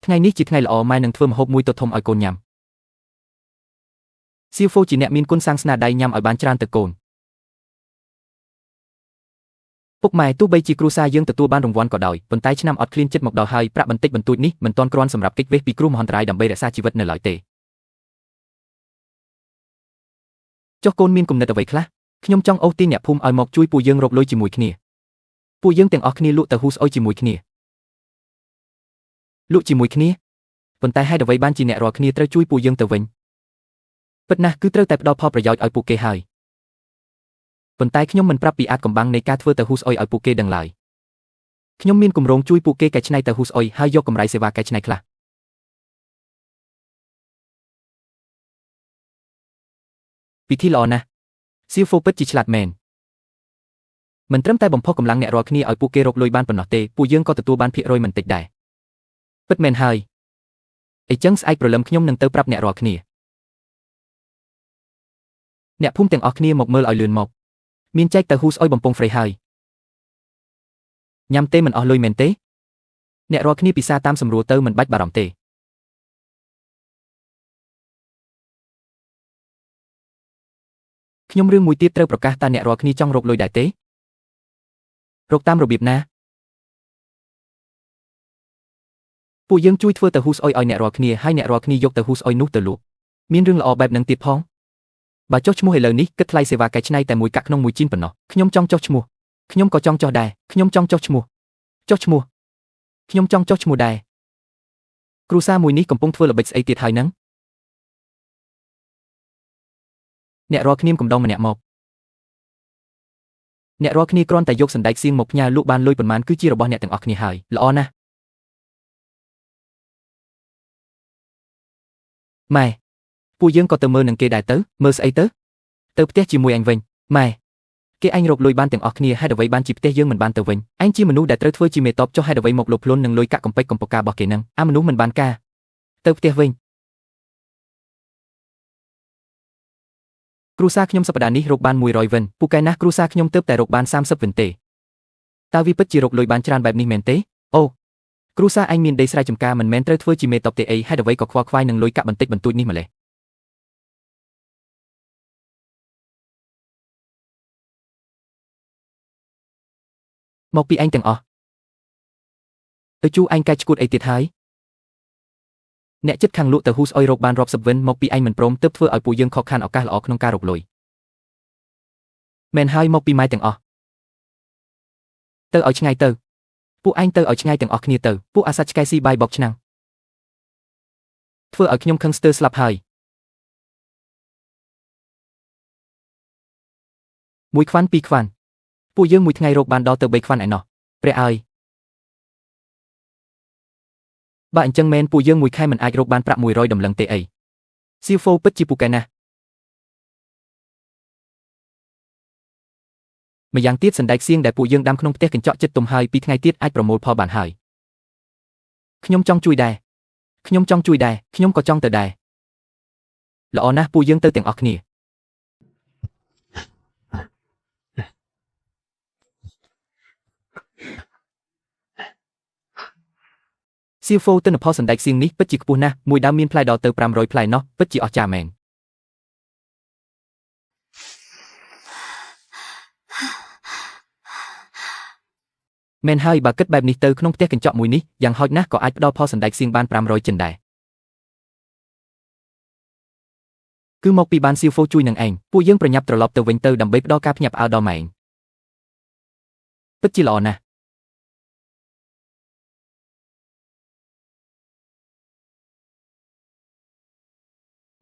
Speaker 1: ថ្ងៃនេះជាថ្ងៃល្អម៉ែនឹងធ្វើម្ហូបមួយតូចធំឲ្យកូនញ៉ាំសៀវហ្វូជាអ្នកមានគុណសាងស្នាដៃញ៉ាំឲ្យបានច្រើនទៅកូនពុកម៉ែទោះបីជាគ្រួសារយើងទទួលបានរង្វាន់ក៏ដោយប៉ុន្តែឆ្នាំអត់ឃ្លានចិត្តមកដល់ហើយប្រាក់បន្តិចបន្តួចនេះមិនទាន់គ្រាន់សម្រាប់គេចវេសពីគ្រោះមហន្តរាយដើម្បីរក្សាជីវិតនៅឡើយទេចុះកូនមានគំនិតអ្វីខ្លះខ្ញុំចង់អូសទាញអ្នកភូមិឲ្យមកជួយពួកយើងរកលុយជាមួយគ្នាពួកយើងទាំងអស់គ្នាលក់ទៅហ៊ូស្អុយជាមួយគ្នាលក់ជាមួយគ្នាប៉ុន្តែហេតុអ្វីបានជាអ្នករាល់គ្នាត្រូវជួយពួកយើងទៅវិញពិតណាស់គឺត្រូវតែផ្ដល់ផលប្រយោជន៍ឲ្យពួកគេហើយប៉ុន្តែខ្ញុំមិនប្រាប់ពីអាចកំបាំងនៃការធ្វើទៅហ៊ូស្អុយឲ្យពួកគេដឹងឡើយខ្ញុំមានគម្រោងជួយពួកគេកែច្នៃទៅហ៊ូស្អុយហើយយកកម្រៃសេវាកែច្នៃខ្លះពិធីល្អណាស់សៀវហ្វូពិតជាឆ្លាតមែនមិនត្រឹមតែបំផុសកម្លាំងអ្នករាល់គ្នាឲ្យពួកគេរកលុយបានប៉ុណ្ណោះទេពួកយើងក៏ទទួលបានភាគរយមិនតិចដែរពិតមែនហើយអីចឹងស្អែកព្រលឹមខ្ញុំនឹងទៅប្រាប់អ្នករាល់គ្នាអ្នកភូមិទាំងអស់គ្នាមកមើលឲ្យលឿនមកមានចែកទៅហ៊ូស្អុយបំពង់ហ្វ្រេហើយញ៉ាំទេមិនអស់លុយមែនទេអ្នករាល់គ្នាពិសាតាមសម្រួលទៅមិនបាច់បារម្ភទេខ្ញុំរឿងមួយទៀតត្រូវប្រកាសតើអ្នករាល់គ្នាចង់រកលុយដែរទេរកតាមរបៀបណាពួកយើងជួយធ្វើទៅហ៊ូស្អុយឲ្យអ្នករាល់គ្នាហើយអ្នករាល់គ្នាយកទៅហ៊ូស្អុយនោះទៅលក់មានរឿងល្អបែបហ្នឹងទៀតផងបើចុះឈ្មោះឥឡូវនេះគិតថ្លៃសេវាកែច្នៃតែមួយកាក់ក្នុងមួយជីនប៉ុណ្ណោះខ្ញុំចង់ចុះឈ្មោះខ្ញុំក៏ចង់ចុះដែរខ្ញុំចង់ចុះឈ្មោះខ្ញុំចង់ចុះឈ្មោះដែរគ្រួសារមួយនេះកំពុងធ្វើល្បិចស្អីទៀតហើយហ្នឹងអ្នករាល់គ្នាកំដងម្នាក់មកអ្នករាល់គ្នាគ្រាន់តែយកសណ្ដែកសៀងមកផ្ញើលក់បានលុយប៉ុន្មានគឺជារបស់អ្នកទាំងអស់គ្នាហើយល្អណាស់ម៉ែពួកយើងក៏ទៅមើលនឹងគេដែរទៅមើលស្អីទៅផ្ទះជាមួយអញវិញម៉ែគេអញរកលុយបានទាំងអស់គ្នាហេតុអ្វីបានជាផ្ទះយើងមិនបានទៅវិញអញជាមនុស្សដែលត្រូវធ្វើជាមេតបចុះហេតុអ្វីមកលុបខ្លួននឹងលុយកាក់កំពេចកំពការបស់គេនឹងអាមនុស្សមិនបានការទៅផ្ទះវិញគ្រួសារខ្ញុំសប្តាហ៍នេះរកបាន100វិនពូកែណាស់គ្រួសារខ្ញុំទើបតែរកបាន30វិនទេតើវាពិតជារកលុយបានច្រើនបែបនេះមែនទេអូគ្រួសារអញមានដីស្រែចម្ការមិនមែនត្រូវធ្វើជាមេតបទេអីហេតុអ្វីក៏ខ្វល់ខ្វាយនឹងលុយកាក់បន្តិចបន្តួចនេះម្ល៉េះមកពីអញទាំងអស់ទៅជួអញកែឈួតអីទៀតហើយអ្នកចិត្តខាងលក់ទៅហ៊ូស្អុយរកបានរាប់សិបវិនមកពីអញមិនព្រមទើបធ្វើឲ្យពួកយើងខកខានឱកាសល្អក្នុងការរកលុយមែនហើយមកពីម៉ែទាំងអស់ទៅឲ្យឆ្ងាយទៅពួកអញទៅឲ្យឆ្ងាយទាំងអស់គ្នាទៅពួកអាសាច់ឆ្កែស៊ីបាយបោកឆ្នាំងធ្វើឲ្យខ្ញុំខឹងស្ទើរស្លាប់ហើយមួយខ្វាន់ពីរខ្វាន់ពួកយើងមួយថ្ងៃរកបានដល់ទៅ3ខ្វាន់ឯណោះព្រះអើយបើអញ្ចឹងមែនពួកយើងមួយខែមិនអាចរកបានប្រាក់100ដំឡឹងទេអីសៀវហ្វូពិតជាពូកែណាស់ម្យ៉ាងទៀតសណ្ដែកសៀងដែលពួកយើងដាំក្នុងផ្ទះកញ្ចក់ចិត្តទុំហើយ2ថ្ងៃទៀតអាចប្រមូលផលបានហើយខ្ញុំចង់ជួយដែរខ្ញុំក៏ចង់ទៅដែរល្អណាស់ពួកយើងទៅទាំងអស់គ្នាសៀវហ្វូទិន្នផលសណ្ដែកសៀងនេះពិតជាខ្ពស់ណាស់មួយដើមមានផ្លែដល់ទៅ500ផ្លែណោះពិតជាអស្ចារ្យមែនមែនហើយបើគិតបែបនេះទៅក្នុងផ្ទះកញ្ចក់មួយនេះយ៉ាងហោចណាស់ក៏អាចផ្ដល់ផលសណ្ដែកសៀងបាន500ចិនដែរគឺមកពីបានសៀវហ្វូជួយនឹងឯងពួកយើងប្រញាប់ត្រឡប់ទៅវិញទៅដើម្បីផ្ដល់ការភ្ញាក់ផ្អើលដល់ម៉ែឯងពិតជាល្អណាស់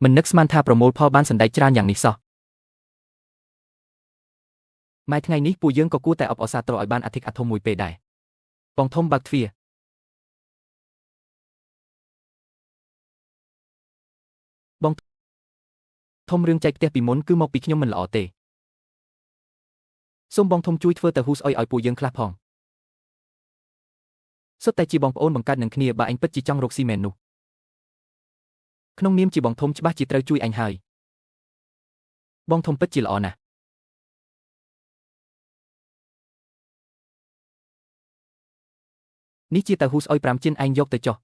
Speaker 1: មិននឹកស្មានថាប្រមូលផលបានសណ្ដែកច្រើនយ៉ាងនេះសោះម៉ែថ្ងៃនេះពួកយើងក៏គួរតែអបអរសាទរឲ្យបានអាធិកអាធមមួយពេលដែរបងធំបើកទ្វារបងធំរឿងចែកផ្ទះពីមុនគឺមកពីខ្ញុំមិនល្អទេសូមបងធំជួយធ្វើទៅហ៊ូស្អុយឲ្យពួកយើងខ្លះផងសុទ្ធតែជាបងប្អូនបង្កើតនឹងគ្នាបើអញពិតជាចង់រកស៊ីមែននោះក្នុងនាមជាបងធំច្បាស់ជាត្រូវជួយអញហើយបងធំពិតជាល្អណាស់នេះជាទៅហ៊ូស្អុយ5 ជិនឯងយកទៅចុះ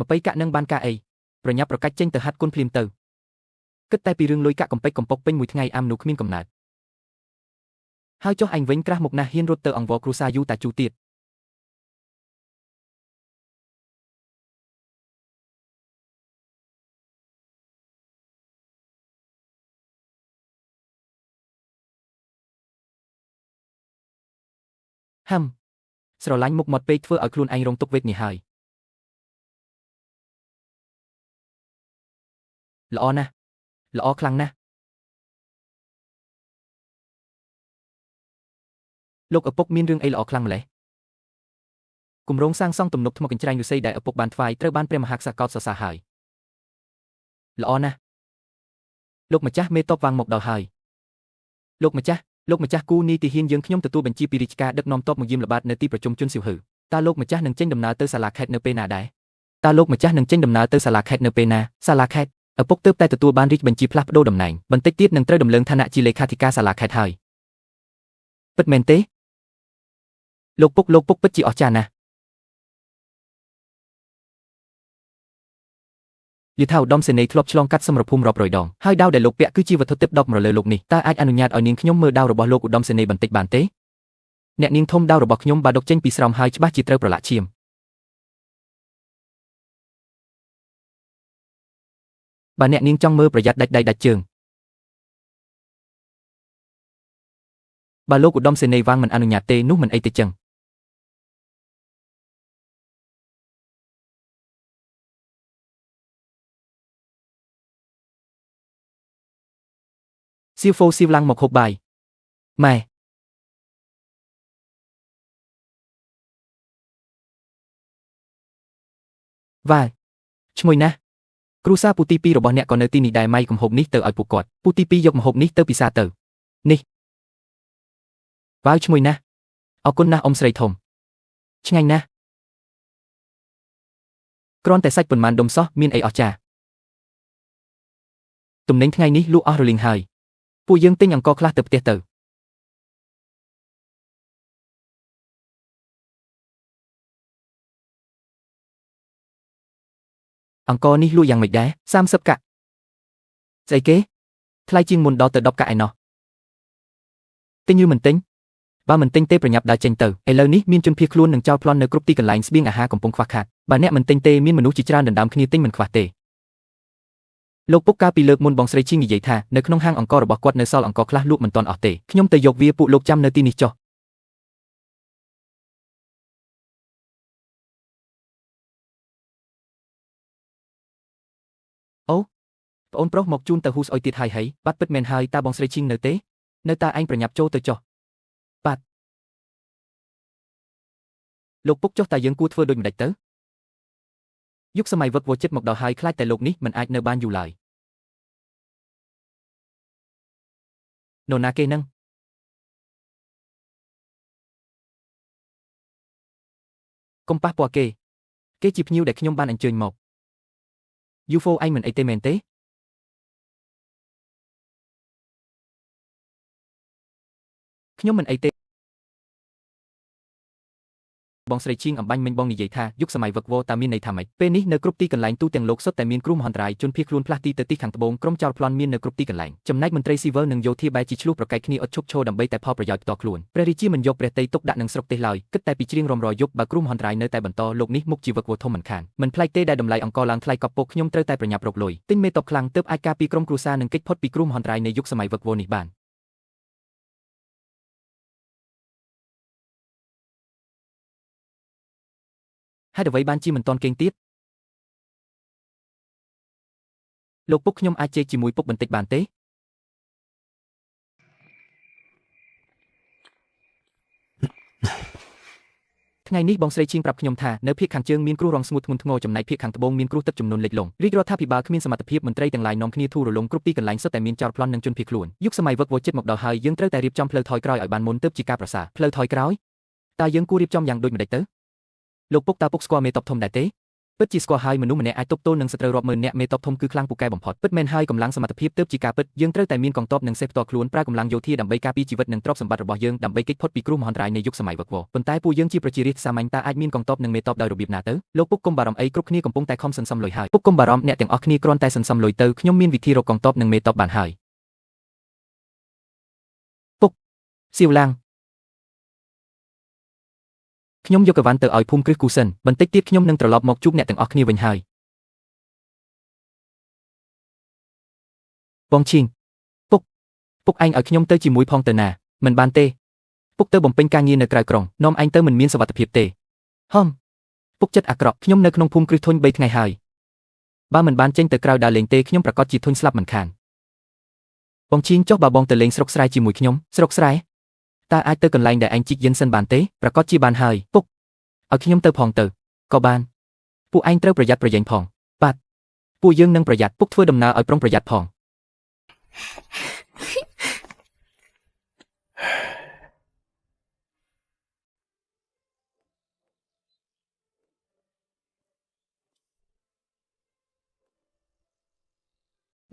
Speaker 1: 20 កាក់នឹងបានការអីប្រញាប់ប្រកាច់ចេញទៅហាត់គុនភ្លាមទៅគិតតែពីរឿងលុយកាក់កំពេចកំប៉ុកពេញមួយថ្ងៃអាមនោះគ្មានកំណត់ហើយចុះអញវិញក្រាស់មុខណាស់ហ៊ានរត់ទៅអង្វរគ្រួសារយូតាជូទៀតហឹមស្រឡាញ់មុខមាត់ពេកធ្វើឲ្យខ្លួនឯងរងទុក្ខវេទនាហើយល្អណាស់ល្អខ្លាំងណាស់លោកឪពុកមានរឿងអីល្អខ្លាំងម្ល៉េះគម្រោងសាងសង់ទំនប់ថ្មកញ្ច្រែងឫស្សីដែលឪពុកបានថ្វាយត្រូវបានព្រះមហាក្សត្រកោតសរសើរហើយល្អណាស់លោកម្ចាស់មេតបវាងមកដល់ហើយលោកម្ចាស់គូនីតិហ៊ានយើងខ្ញុំទទួលបញ្ជាពីរាជការដឹកនាំទ័ពមកយាមល្បាតនៅទីប្រជុំជនសៀវហឺតើលោកម្ចាស់នឹងចេញដំណើរទៅសាលាខេត្តនៅពេលណាដែរសាលាខេត្តឪពុកទើបតែទទួលបានរាជបញ្ជាផ្លាស់ប្ដូរតំណែងបន្តិចទៀតនឹងត្រូវដំឡើងឋានៈជាលេខាធិការសាលាខេត្តហើយពិតមែនទេលោកពុកពិតជាអស្ចារ្យណាស់យថាឧត្តមសេនីយ៍ធ្លាប់ឆ្លងកាត់សមរភូមិរាប់រយដងហើយដាវដែលលោកពាក់គឺជាវត្ថុទិព្វដប់រលើលោកនេះតើអាចអនុញ្ញាតឲ្យនាងខ្ញុំមើលដាវរបស់លោកឧត្តមសេនីយ៍បន្តិចបានទេអ្នកនាងធំដាវរបស់ខ្ញុំបានដកចេញពីស្រោមហើយច្បាស់ជាត្រូវប្រឡាក់ឈាមបើអ្នកនាងចង់មើលប្រយ័ត្នដាច់ដៃដាច់ជើងបើលោកឧត្តមសេនីយ៍វាងមិនអនុញ្ញាតទេនោះមិនអីទេចឹងសៀវហ្វូសៀវឡាំងមកហូបបាយម៉ែវ៉ាឈ្ងុយណាស់គ្រូសាពូទី2របស់អ្នកក៏នៅទីនេះដែរម៉ៃកំហូបនេះទៅឲ្យពួកគាត់ពូទី2យកម្ហូបនេះទៅពិសាទៅនេះវ៉ាវឈ្ងុយណាស់អរគុណណាស់អ៊ំស្រីធំឆ្ងាញ់ណាស់គ្រាន់តែសាច់ប៉ុន្មានដុំសោះមានអីអស្ចារ្យទំនិញថ្ងៃនេះលក់អស់រលីងហើយពួកយើងទិញអង្ករខ្លះទៅផ្ទះទៅអង្ករនេះលក់យ៉ាងម៉េចដែរ30 កាក់ស្អីគេថ្លៃជាងមុនដល់ទៅ10 កាក់ឯណោះទិញឬមិនទិញបើមិនទិញទេប្រញាប់ដើរចេញទៅឥឡូវនេះមានជនភៀសខ្លួននឹងចោលប្លន់នៅគ្រប់ទីកន្លែងស្បៀងអាហារកំពុងខ្វះខាតបើអ្នកមិនទិញទេមានមនុស្សជាច្រើនដណ្ដើមគ្នាទិញមិនខ្វះទេលោកពុកកាលពីលើកមុនបងស្រីឈីងនិយាយថានៅក្នុងហាងអង្កររបស់គាត់នៅសល់អង្ករខ្លះលក់មិនទាន់អស់ទេខ្ញុំទៅយកវាពួកលោកចាំនៅទីនេះចុះអូប្អូនប្រុសមកជូនទៅហ៊ូស្អុយទៀតហើយហីបាត់ពិតមែនហើយតើបងស្រីឈីងនៅទេនៅតើឯងប្រញាប់ចូលទៅចុះបាទលោកពុកចុះតើយើងគួរធ្វើដូចម្ដេចទៅយុគសម័យវឹកវរចិត្តមកដល់ហើយខ្លាចតែលោកនេះមិនអាចនៅបានយូរឡើយនរណាគេនឹងកុំប៉ះពាល់គេជាភ្ញៀវដែលខ្ញុំបានអញ្ជើញមកយូហ្វូឯងមិនអីទេមែនទេខ្ញុំមិនអីទេ បងស្រីឈៀងអំបញ្ញមិញបងនិយាយថាយុគសម័យវឹកវរតើមានន័យថាម៉េចពេលនេះនៅគ្រប់ទីកន្លែងទូទាំងលោកសុទ្ធតែមានគ្រោះមហន្តរាយជនភៀសខ្លួនផ្លាស់ទីទៅទីខាងត្បូងក្រុមចោរប្លន់មាននៅគ្រប់ទីកន្លែងចំណែកមន្ត្រីស៊ីវិលនិងយោធាបែរជាឆ្លោះប្រកែកគ្នាអត់ឈប់ឈរដើម្បីតែផលប្រយោជន៍ផ្ទាល់ខ្លួនព្រះរាជាមិនយកព្រះតីទុកដាក់នឹងស្រុកទេសឡើយគិតតែពីជ្រៀងរំរយប់បើគ្រោះមហន្តរាយនៅតែបន្តលោកនេះមុខជីវឹកវរធំមិនខានមិនប្លែកទេដែលតម្លៃអង្គរឡើងថ្លៃកប់ពុកខ្ញុំត្រូវតែប្រញាប់រកលុយទិញមេតបខ្លាំងទើបអាចការពារក្រុមគ្រួសារនិងគេចផុតពីគ្រោះមហន្តរាយនៃយុគសម័យវឹកវរនេះបានហេតុអ្វីបានជាមិនទាន់គេងទៀតលោកពុកខ្ញុំអាចជែកជាមួយពុកបន្តិចបានទេថ្ងៃនេះបងស្រីឈៀងប្រាប់ខ្ញុំថានៅភាគខាងជើងមានគ្រោះរាំងស្ងួតធ្ងន់ធ្ងរចំណែកភាគខាងត្បូងមានគ្រោះទឹកជំនន់លិចលង់រាជរដ្ឋាភិបាលគ្មានសមត្ថភាពមន្ត្រីទាំងឡាយនាំគ្នាធូររលុងគ្រប់ទីកន្លែងសុទ្ធតែមានចោរប្លន់និងជនភៀសខ្លួនយុគសម័យវឹកវរជិតមកដល់ហើយយើងត្រូវតែរៀបចំផ្លូវថយក្រោយឲ្យបានមុនទើបជាការប្រសើរផ្លូវថយក្រោយតើយើងគួររៀបចំយ៉ាងដូចម្តេចទៅលោកពុកតើពុកស្គាល់មេតបធំដែរទេពិតជាស្គាល់ហើយមនុស្សម្នាក់អាចទប់ទល់នឹងសត្រូវរាប់ម៉ឺននាក់មេតបធំគឺខ្លាំងពូកែបំផុតពិតមែនហើយកម្លាំងសមត្ថភាពទើបជាការពិតយើងត្រូវតែមានកងទ័ពនិងសេះផ្ទាល់ខ្លួនប្រើកម្លាំងយោធាដើម្បីការពារជីវិតនិងទ្រព្យសម្បត្តិរបស់យើងដើម្បីគេចផុតពីគ្រោះមហន្តរាយនៃយុគសម័យវឹកវរប៉ុន្តែពួកយើងជាប្រជារាស្ត្រសាមញ្ញតើអាចមានកងទ័ពនិងមេតបដោយរបៀបណាទៅលោកពុកកុំបារម្ភអីគ្រប់គ្នាកំពុងតែខំសន្សំលុយហើយពុកកុំបារម្ភអ្នកទាំងអស់គ្នាគ្រាន់តែសន្សំលុយទៅខ្ញុំមានវិធីរកកងទ័ពនិងមេតបបានហើយពុកសៀវឡាំងខ្ញុំយកកវ៉ាន់ទៅឲ្យភូមិគ្រឹះគូសិនបន្តិចទៀតខ្ញុំនឹងត្រឡប់មកជួបអ្នកទាំងអស់គ្នាវិញហើយបងឈៀងពុកឯងឲ្យខ្ញុំទៅជាមួយផងទៅណាមិនបានទេពុកទៅបំពេញការងារនៅក្រៅក្រុងនាំឯងទៅមិនមានសុវត្ថិភាពទេហំពុកចិត្តអាក្រក់ខ្ញុំនៅក្នុងភូមិគ្រឹះធុញ3ថ្ងៃហើយបើមិនបានចេញទៅក្រៅដើរលេងទេខ្ញុំប្រកាសជាធុញស្លាប់មិនខានបងឈៀងចុះបើបងទៅលេងស្រុកស្រែជាមួយខ្ញុំស្រុកស្រែតើអាចទៅកន្លែងដែលឯងជីកយិនសិនបានទេប្រកាសជាបានហើយពុកឲ្យខ្ញុំទៅផងទៅក៏បានពួកឯងត្រូវប្រយ័ត្នប្រយែងផងបាទពួកយើងនឹងប្រយ័ត្នពុកធ្វើដំណើរឲ្យប្រុងប្រយ័ត្នផង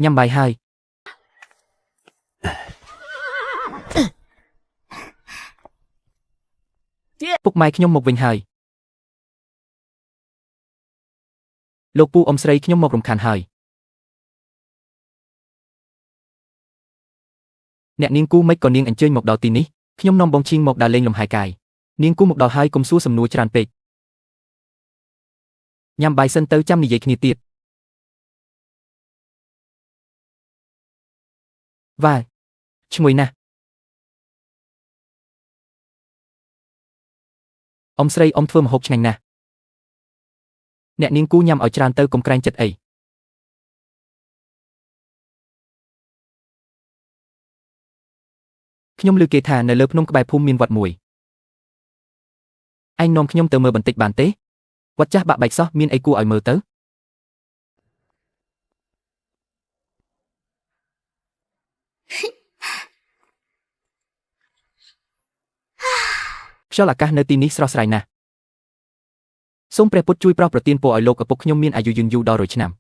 Speaker 1: ញ៉ាំបាយហើយពុកម៉ែខ្ញុំមកវិញហើយលោកពូអ៊ំស្រីខ្ញុំមករំខានហើយអ្នកនាងគូមិនក៏នាងអញ្ជើញមកដល់ទីនេះខ្ញុំនាំបងឈៀងមកដើរលេងលំហែកាយនាងគូមកដល់ហើយកុំសួរសំណួរច្រើនពេកញ៉ាំបាយសិនទៅចាំនិយាយគ្នាទៀតវ៉ាឈ្ងុយណាស់អ៊ំស្រីអ៊ំធ្វើម្ហូបឆ្ងាញ់ណាស់អ្នកនាងគូញ៉ាំឲ្យច្រើនទៅកុំក្រែងចិត្តអីខ្ញុំឮគេថានៅលើភ្នំក្បែរភូមិមានវត្តមួយឯងនាំខ្ញុំទៅមើលបន្តិចបានទេវត្តចាស់បាក់បែកសោះមានអីគួរឲ្យមើលទៅខ្យល់អាកាសនៅទីនេះស្រស់ស្រាយណាស់សូមព្រះពុទ្ធជួយប្រោសប្រទានពរឲ្យលោកឪពុកខ្ញុំមានអាយុយឺនយូរដល់100ឆ្នាំ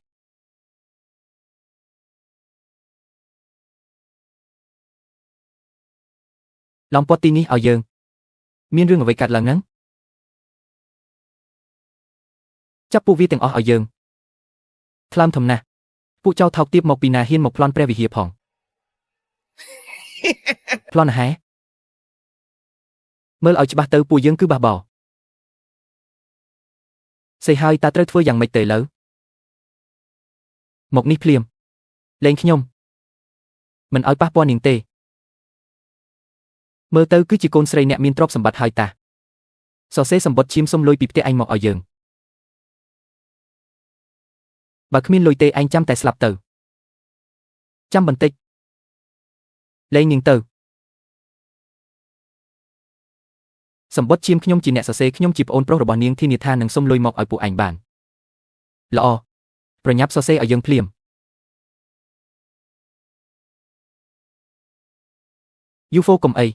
Speaker 1: ឡំពាត់ទីនេះឲ្យយើងមានរឿងអ្វីកើតឡើងហ្នឹងចាប់ពួកវាទាំងអស់ឲ្យយើងថ្លើមធំណាស់ពួកចៅថោកទាបមកពីណាហ៊ានមកប្លន់ព្រះវិហារផងប្លន់អាហារមើលឲ្យច្បាស់ទៅពួកយើងគឺបះបោសេហើយតើត្រូវធ្វើយ៉ាងម៉េចទៅឥឡូវមកនេះភ្លាមលេងខ្ញុំមិនឲ្យប៉ះពាល់នាងទេមើលទៅគឺជាកូនស្រីអ្នកមានទ្រព្យសម្បត្តិហើយតាសរសេរសម្បត្តិឈាមសុំលុយពីផ្ទះឯងមកឲ្យយើងបើគ្មានលុយទេឯងចាំតែស្លាប់ទៅចាំបន្តិចលេងនាងទៅសម្បត្តិឈាមខ្ញុំជាអ្នកសរសេរខ្ញុំជាប្អូនប្រុសរបស់នាងធានាថានឹងសុំលុយមកឲ្យពួកឯងបានល្អប្រញាប់សរសេរឲ្យយើងភ្លាមយូហ្វូកុំអី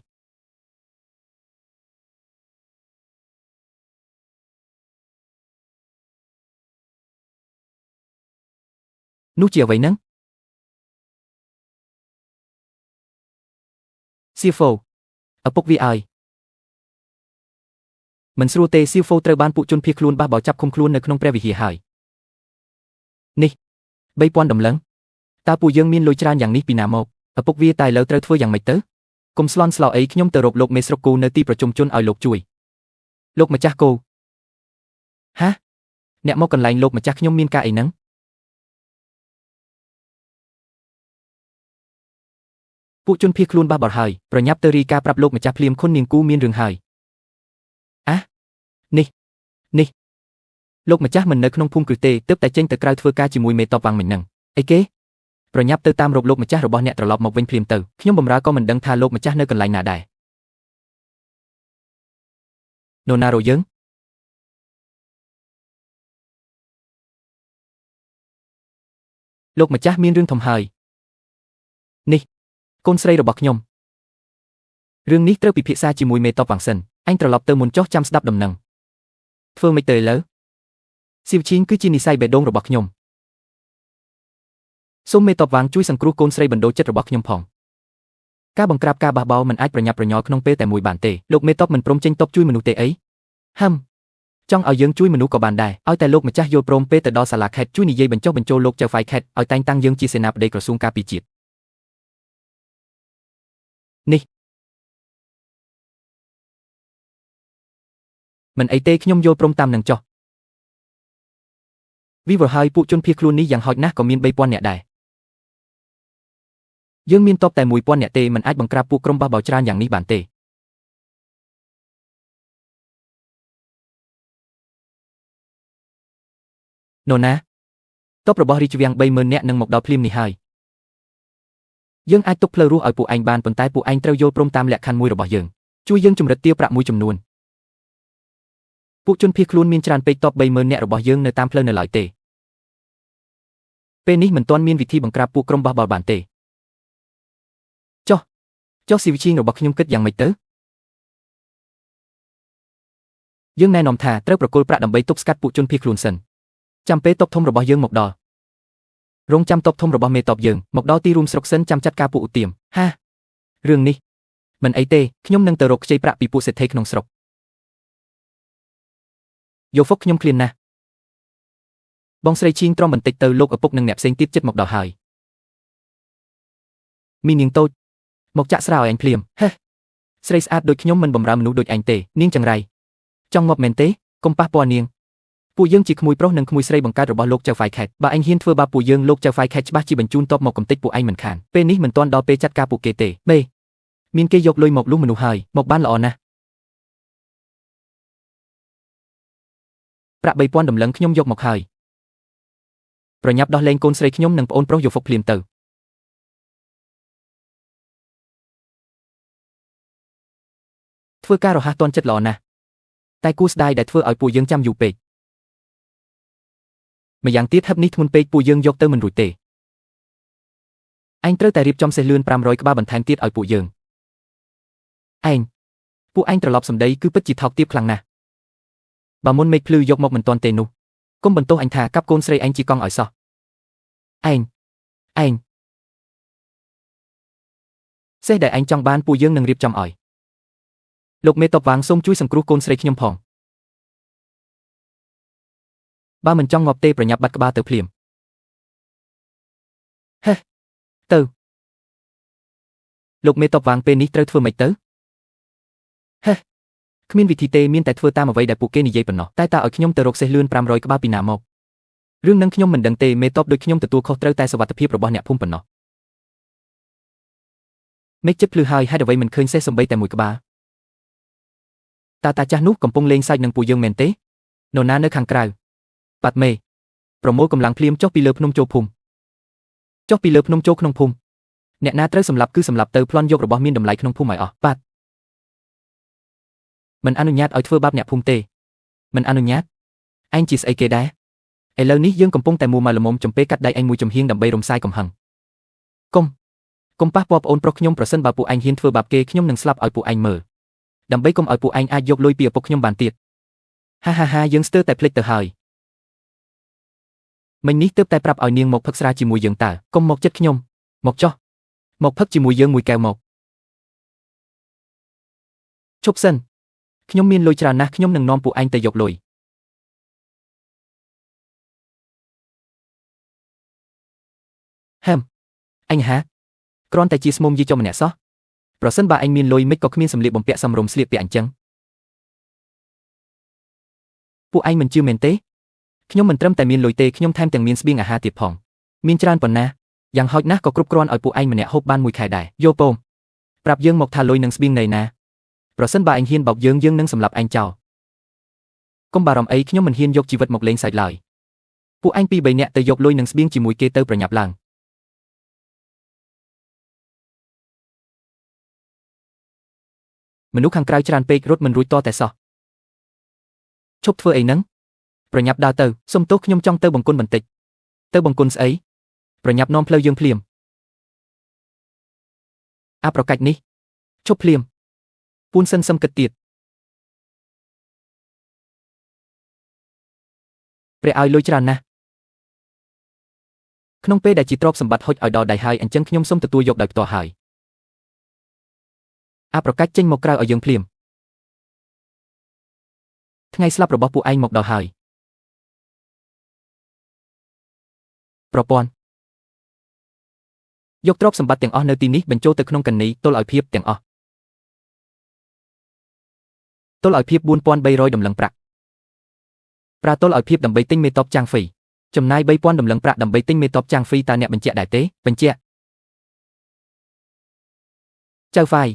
Speaker 1: នោះជាអ្វីហ្នឹងសៀហ្វូឪពុកវាឲ្យ មិនស្រួលទេស៊ីវហ្វូត្រូវបានពួកជនភៀសខ្លួនបះបោរចាប់ឃុំខ្លួននៅក្នុងព្រះវិហារហើយនេះ3000ដំឡឹងតើពួកយើងមានលុយច្រើនយ៉ាងនេះពីណាមកឪពុកវាតែឥឡូវត្រូវធ្វើយ៉ាងម៉េចទៅកុំស្លន់ស្លោអីខ្ញុំទៅរកលោកមេស្រុកគូនៅទីប្រជុំជនឲ្យលោកជួយលោកម្ចាស់គោហាអ្នកមកកន្លែងលោកម្ចាស់ខ្ញុំមានការអីហ្នឹងពួកជនភៀសខ្លួនបះបោរហើយប្រញាប់ទៅរីកាប្រាប់លោកម្ចាស់ភ្លាមខុននាងគូមានរឿងហើយនេះលោកម្ចាស់មិននៅក្នុងភូមិគ្រឹះទេទើបតែចេញទៅក្រៅធ្វើការជាមួយមេតបវាំងមិញហ្នឹងអីគេប្រញាប់ទៅតាមរកលោកម្ចាស់របស់អ្នកត្រឡប់មកវិញភ្លាមទៅខ្ញុំបម្រើក៏មិនដឹងថាលោកម្ចាស់នៅកន្លែងណាដែរនរណារកយើងលោកម្ចាស់មានរឿងធំហើយនេះកូនស្រីរបស់ខ្ញុំរឿងនេះត្រូវពិភាក្សាជាមួយមេតបវាំងសិនអញត្រឡប់ទៅមុនចុះចាំស្ដាប់ដំណឹងធ្វើមិនទៅឥឡូវស៊ីវឈីងគឺជានិស្ស័យបេះដូងរបស់ខ្ញុំសូមមេតបវាំងជួយសង្គ្រោះកូនស្រីបណ្ដូលចិត្តរបស់ខ្ញុំផងការបង្ក្រាបការបះបោរមិនអាចប្រញាប់ប្រញាល់ក្នុងពេលតែមួយបានទេលោកមេតបមិនព្រមចេញតបជួយមនុស្សទេអីចង់ឲ្យយើងជួយមនុស្សក៏បានដែរឲ្យតែលោកម្ចាស់យល់ព្រមពេលទៅដល់សាលាខេត្តជួយនិយាយបញ្ចុះបញ្ចូលលោកចៅហ្វាយខេត្តឲ្យតែងតាំងយើងជាសេនាបតីក្រសួងការពារជាតិនេះមិនអីទេខ្ញុំយល់ព្រមតាមនឹងចុះវិវរហើយពួកជនភៀសខ្លួននេះយ៉ាងហោចណាស់ក៏មាន3000នាក់ដែរយើងមានតបតែ1000នាក់ទេមិនអាចបង្ក្រាបពួកក្រុមបះបោរច្រើនយ៉ាងនេះបានទេនរណាតបរបស់រាជវាំង30000នាក់នឹងមកដល់ភ្លាមនេះហើយយើងអាចទុកផ្លូវរស់ឲ្យពួកឯងបានប៉ុន្តែពួកឯងត្រូវយល់ព្រមតាមលក្ខខណ្ឌមួយរបស់យើងជួយយើងជំរិតទាវប្រាក់មួយចំនួនពួកជនភៀសខ្លួនមានច្រើនពេកតប30000នាក់របស់យើងនៅតាមផ្លូវនៅឡើយទេពេលនេះមិនទាន់មានវិធីបង្ក្រាបពួកក្រុមបះបោរបានទេចុះស៊ីវឈីងរបស់ខ្ញុំគិតយ៉ាងម៉េចទៅយើងណែនាំថាត្រូវប្រគល់ប្រាក់ដើម្បីទប់ស្កាត់ពួកជនភៀសខ្លួនសិនចាំពេលតបធំរបស់យើងមកដល់រងចាំតបធំរបស់មេតបយើងមកដល់ទីរួមស្រុកសិនចាំចាត់ការពួកឧទាមហារឿងនេះមិនអីទេខ្ញុំនឹងទៅរកខ្ចីប្រាក់ពីពួកសេដ្ឋីក្នុងស្រុកយោហ្វុកខ្ញុំឃ្លានណាស់បងស្រីឈីងទ្រាំបន្តិចទៅលោកឪពុកនិងអ្នកផ្សេងទៀតចិត្តមកដល់ហើយមីនាងតូចមកចាក់ស្រាឲ្យអញភ្លាមហេស្រីស្អាតដូចខ្ញុំមិនបំរើមនុស្សដូចអញទេនាងចង្រៃចង់ងាប់មែនទេកុំប៉ះពាល់នាងពួកយើងជាក្មួយប្រុសនិងក្មួយស្រីបង្កើតរបស់លោកចៅហ្វាយខេតបើអញហ៊ានធ្វើបាបពួកយើងលោកចៅហ្វាយខេតច្បាស់ជាបញ្ជូនតបមកកំទេចពួកឯងមិនខានពេលនេះមិនទាន់ដល់ពេលចាត់ការពួកគេទេបេមានគេយកលុយមកលុះមនុស្សហើយមកបានល្អណាស់ប្រាក់3000ដំឡឹងខ្ញុំយកមកហើយប្រញាប់ដោះលែងកូនស្រីខ្ញុំនិងប្អូនប្រុសយោហ្វុកភ្លាមទៅធ្វើការរហ័សទាន់ចិត្តល្អណាស់តែគួរស្ដាយដែលធ្វើឲ្យពួកយើងចាំយូរពេកម្យ៉ាងទៀតហឹបនេះធ្ងន់ពេកពួកយើងយកទៅមិនរួចទេឯងត្រូវតែរៀបចំសេះលឿន500ក្បាលបន្ថែមទៀតឲ្យពួកយើងពួកឯងត្រឡប់សម្ដីគឺពិតជាថោកទាបខ្លាំងណាស់បើមុនមេឃភ្លឺយកមកមិនទាន់ទេនោះកុំបន្ទោសអញថាកាប់កូនស្រីឯងជាកង់ឲ្យសោះឯងសេះដែលឯងចង់បានពួកយើងនឹងរៀបចំឲ្យលោកមេតបវាងសូមជួយសង្គ្រោះកូនស្រីខ្ញុំផងបើមិនចង់ងាប់ទេប្រញាប់បាត់ក្បាលទៅភ្លាមហេទៅលោកមេតបវាងពេលនេះត្រូវធ្វើម៉េចទៅហេគ្មានវិធីទេមានតែធ្វើតាមអ្វីដែលពួកគេនិយាយប៉ុណ្ណោះតែតើឲ្យខ្ញុំទៅរកសេះលឿន500ក្បាលពីណាមករឿងនឹងខ្ញុំមិនដឹងទេមេតបដូចខ្ញុំទទួលខុសត្រូវតែសុវត្ថិភាពរបស់អ្នកភូមិប៉ុណ្ណោះមេឃចិត្តភ្លឺហើយហេតុអ្វីមិនឃើញសេះសំបីតែមួយក្បាលតាចាស់នោះកំពុងលេងសើចនឹងពួកយើងមែនទេនរណានៅខាងក្រៅប៉ាត់មេប្រមូលកម្លាំងភ្លាមចុះពីលើភ្នំចូលភូមិចុះពីលើភ្នំចូលក្នុងភូមិអ្នកណាត្រូវសម្លាប់គឺសម្លាប់ទៅប្លន់យករបស់មានតម្លៃក្នុងភូមិឲ្យអស់ប៉ាត់មិនអនុញ្ញាតឲ្យធ្វើបាបអ្នកភូមិទេមិនអនុញ្ញាតឯងជាស្អីគេដែរឥឡូវនេះយើងកំពុងតែមួម៉ៅល្មមចំពេកាត់ដៃឯងមួយចំហៀងដើម្បីរំសាយកំហឹងកុំប៉ះពាល់ប្អូនប្រុសខ្ញុំប្រសិនបើពួកឯងហ៊ានធ្វើបាបគេខ្ញុំនឹងស្លាប់ឲ្យពួកឯងមើលដើម្បីកុំឲ្យពួកឯងអាចយកលុយពីឪពុកខ្ញុំបានទៀតហាយើងស្ទើរតែភ្លេចទៅហើយមិញនេះទើបតែប្រាប់ឲ្យនាងមកផឹកស្រាជាមួយយើងតើកុំមកចិត្តខ្ញុំមកចុះមកផឹកជាមួយយើងមួយកែវមកឈប់សិន ខ្ញុំមានលុយច្រើនណាស់ខ្ញុំនឹងនាំពួកឯងទៅយកលុយហឹមអញហាគ្រាន់តែជាស្មុំយីចុះម្នាក់សោះប្រសិនបើឯងមានលុយមិនក៏គ្មានសម្លៀកបំពាក់សមរម្យស្លៀកពាក់អញ្ចឹងពួកឯងមិនជឿមែនទេខ្ញុំមិនត្រឹមតែមានលុយទេខ្ញុំថែមទាំងមានស្បៀងអាហារទៀតផងមានច្រើនប៉ុណ្ណាយ៉ាងហោចណាស់ក៏គ្រប់គ្រាន់ឲ្យពួកឯងម្នាក់ហូបបានមួយខែដែរយោពងប្រាប់យើងមកថាលុយនឹងស្បៀងណីណាប្រសិនបើឯងហ៊ានបោកយើងនឹងសម្លាប់ឯងចោលកុំបារម្ភអីខ្ញុំមិនហ៊ានយកជីវិតមកលេងសើចឡើយពួកឯងពីរបីនាក់ទៅយកលុយនឹងស្បៀងជាមួយគេទៅប្រញាប់ឡើងមនុស្សខាងក្រៅច្រើនពេករត់មិនរួចតតែសោះឈប់ធ្វើអីហ្នឹងប្រញាប់ដើរទៅសុំទោសខ្ញុំចង់ទៅបង្គន់បន្តិចទៅបង្គន់ស្អីប្រញាប់នាំផ្លូវយើងភ្លាមអាប្រកាច់នេះឈប់ភ្លាមពូនសិនសឹមគិតទៀតព្រះឲ្យលុយច្រើនណាស់ក្នុងពេលដែលជាទ្រព្យសម្បត្តិហុចឲ្យដល់ដៃហើយអញ្ចឹងខ្ញុំសូមទទួលយកដោយផ្ទាល់ហើយអាប្រកាច់ចេញមកក្រៅឲ្យយើងភ្លាមថ្ងៃស្លាប់របស់ពួកឯងមកដល់ហើយប្រព័ន្ធយកទ្រព្យសម្បត្តិទាំងអស់នៅទីនេះបញ្ចូលទៅក្នុងកណីទល់ឲ្យភាពទាំងអស់ទល់ឲ្យភាព4300ដំឡឹងប្រាក់ប្រាទល់ឲ្យភាពដើម្បីទិញមេតបចាងហ្វីចំណាយ3000ដំឡឹងប្រាក់ដើម្បីទិញមេតបចាងហ្វីតើអ្នកបញ្ជាក់ដែរទេបញ្ជាក់ចៅហ្វាយ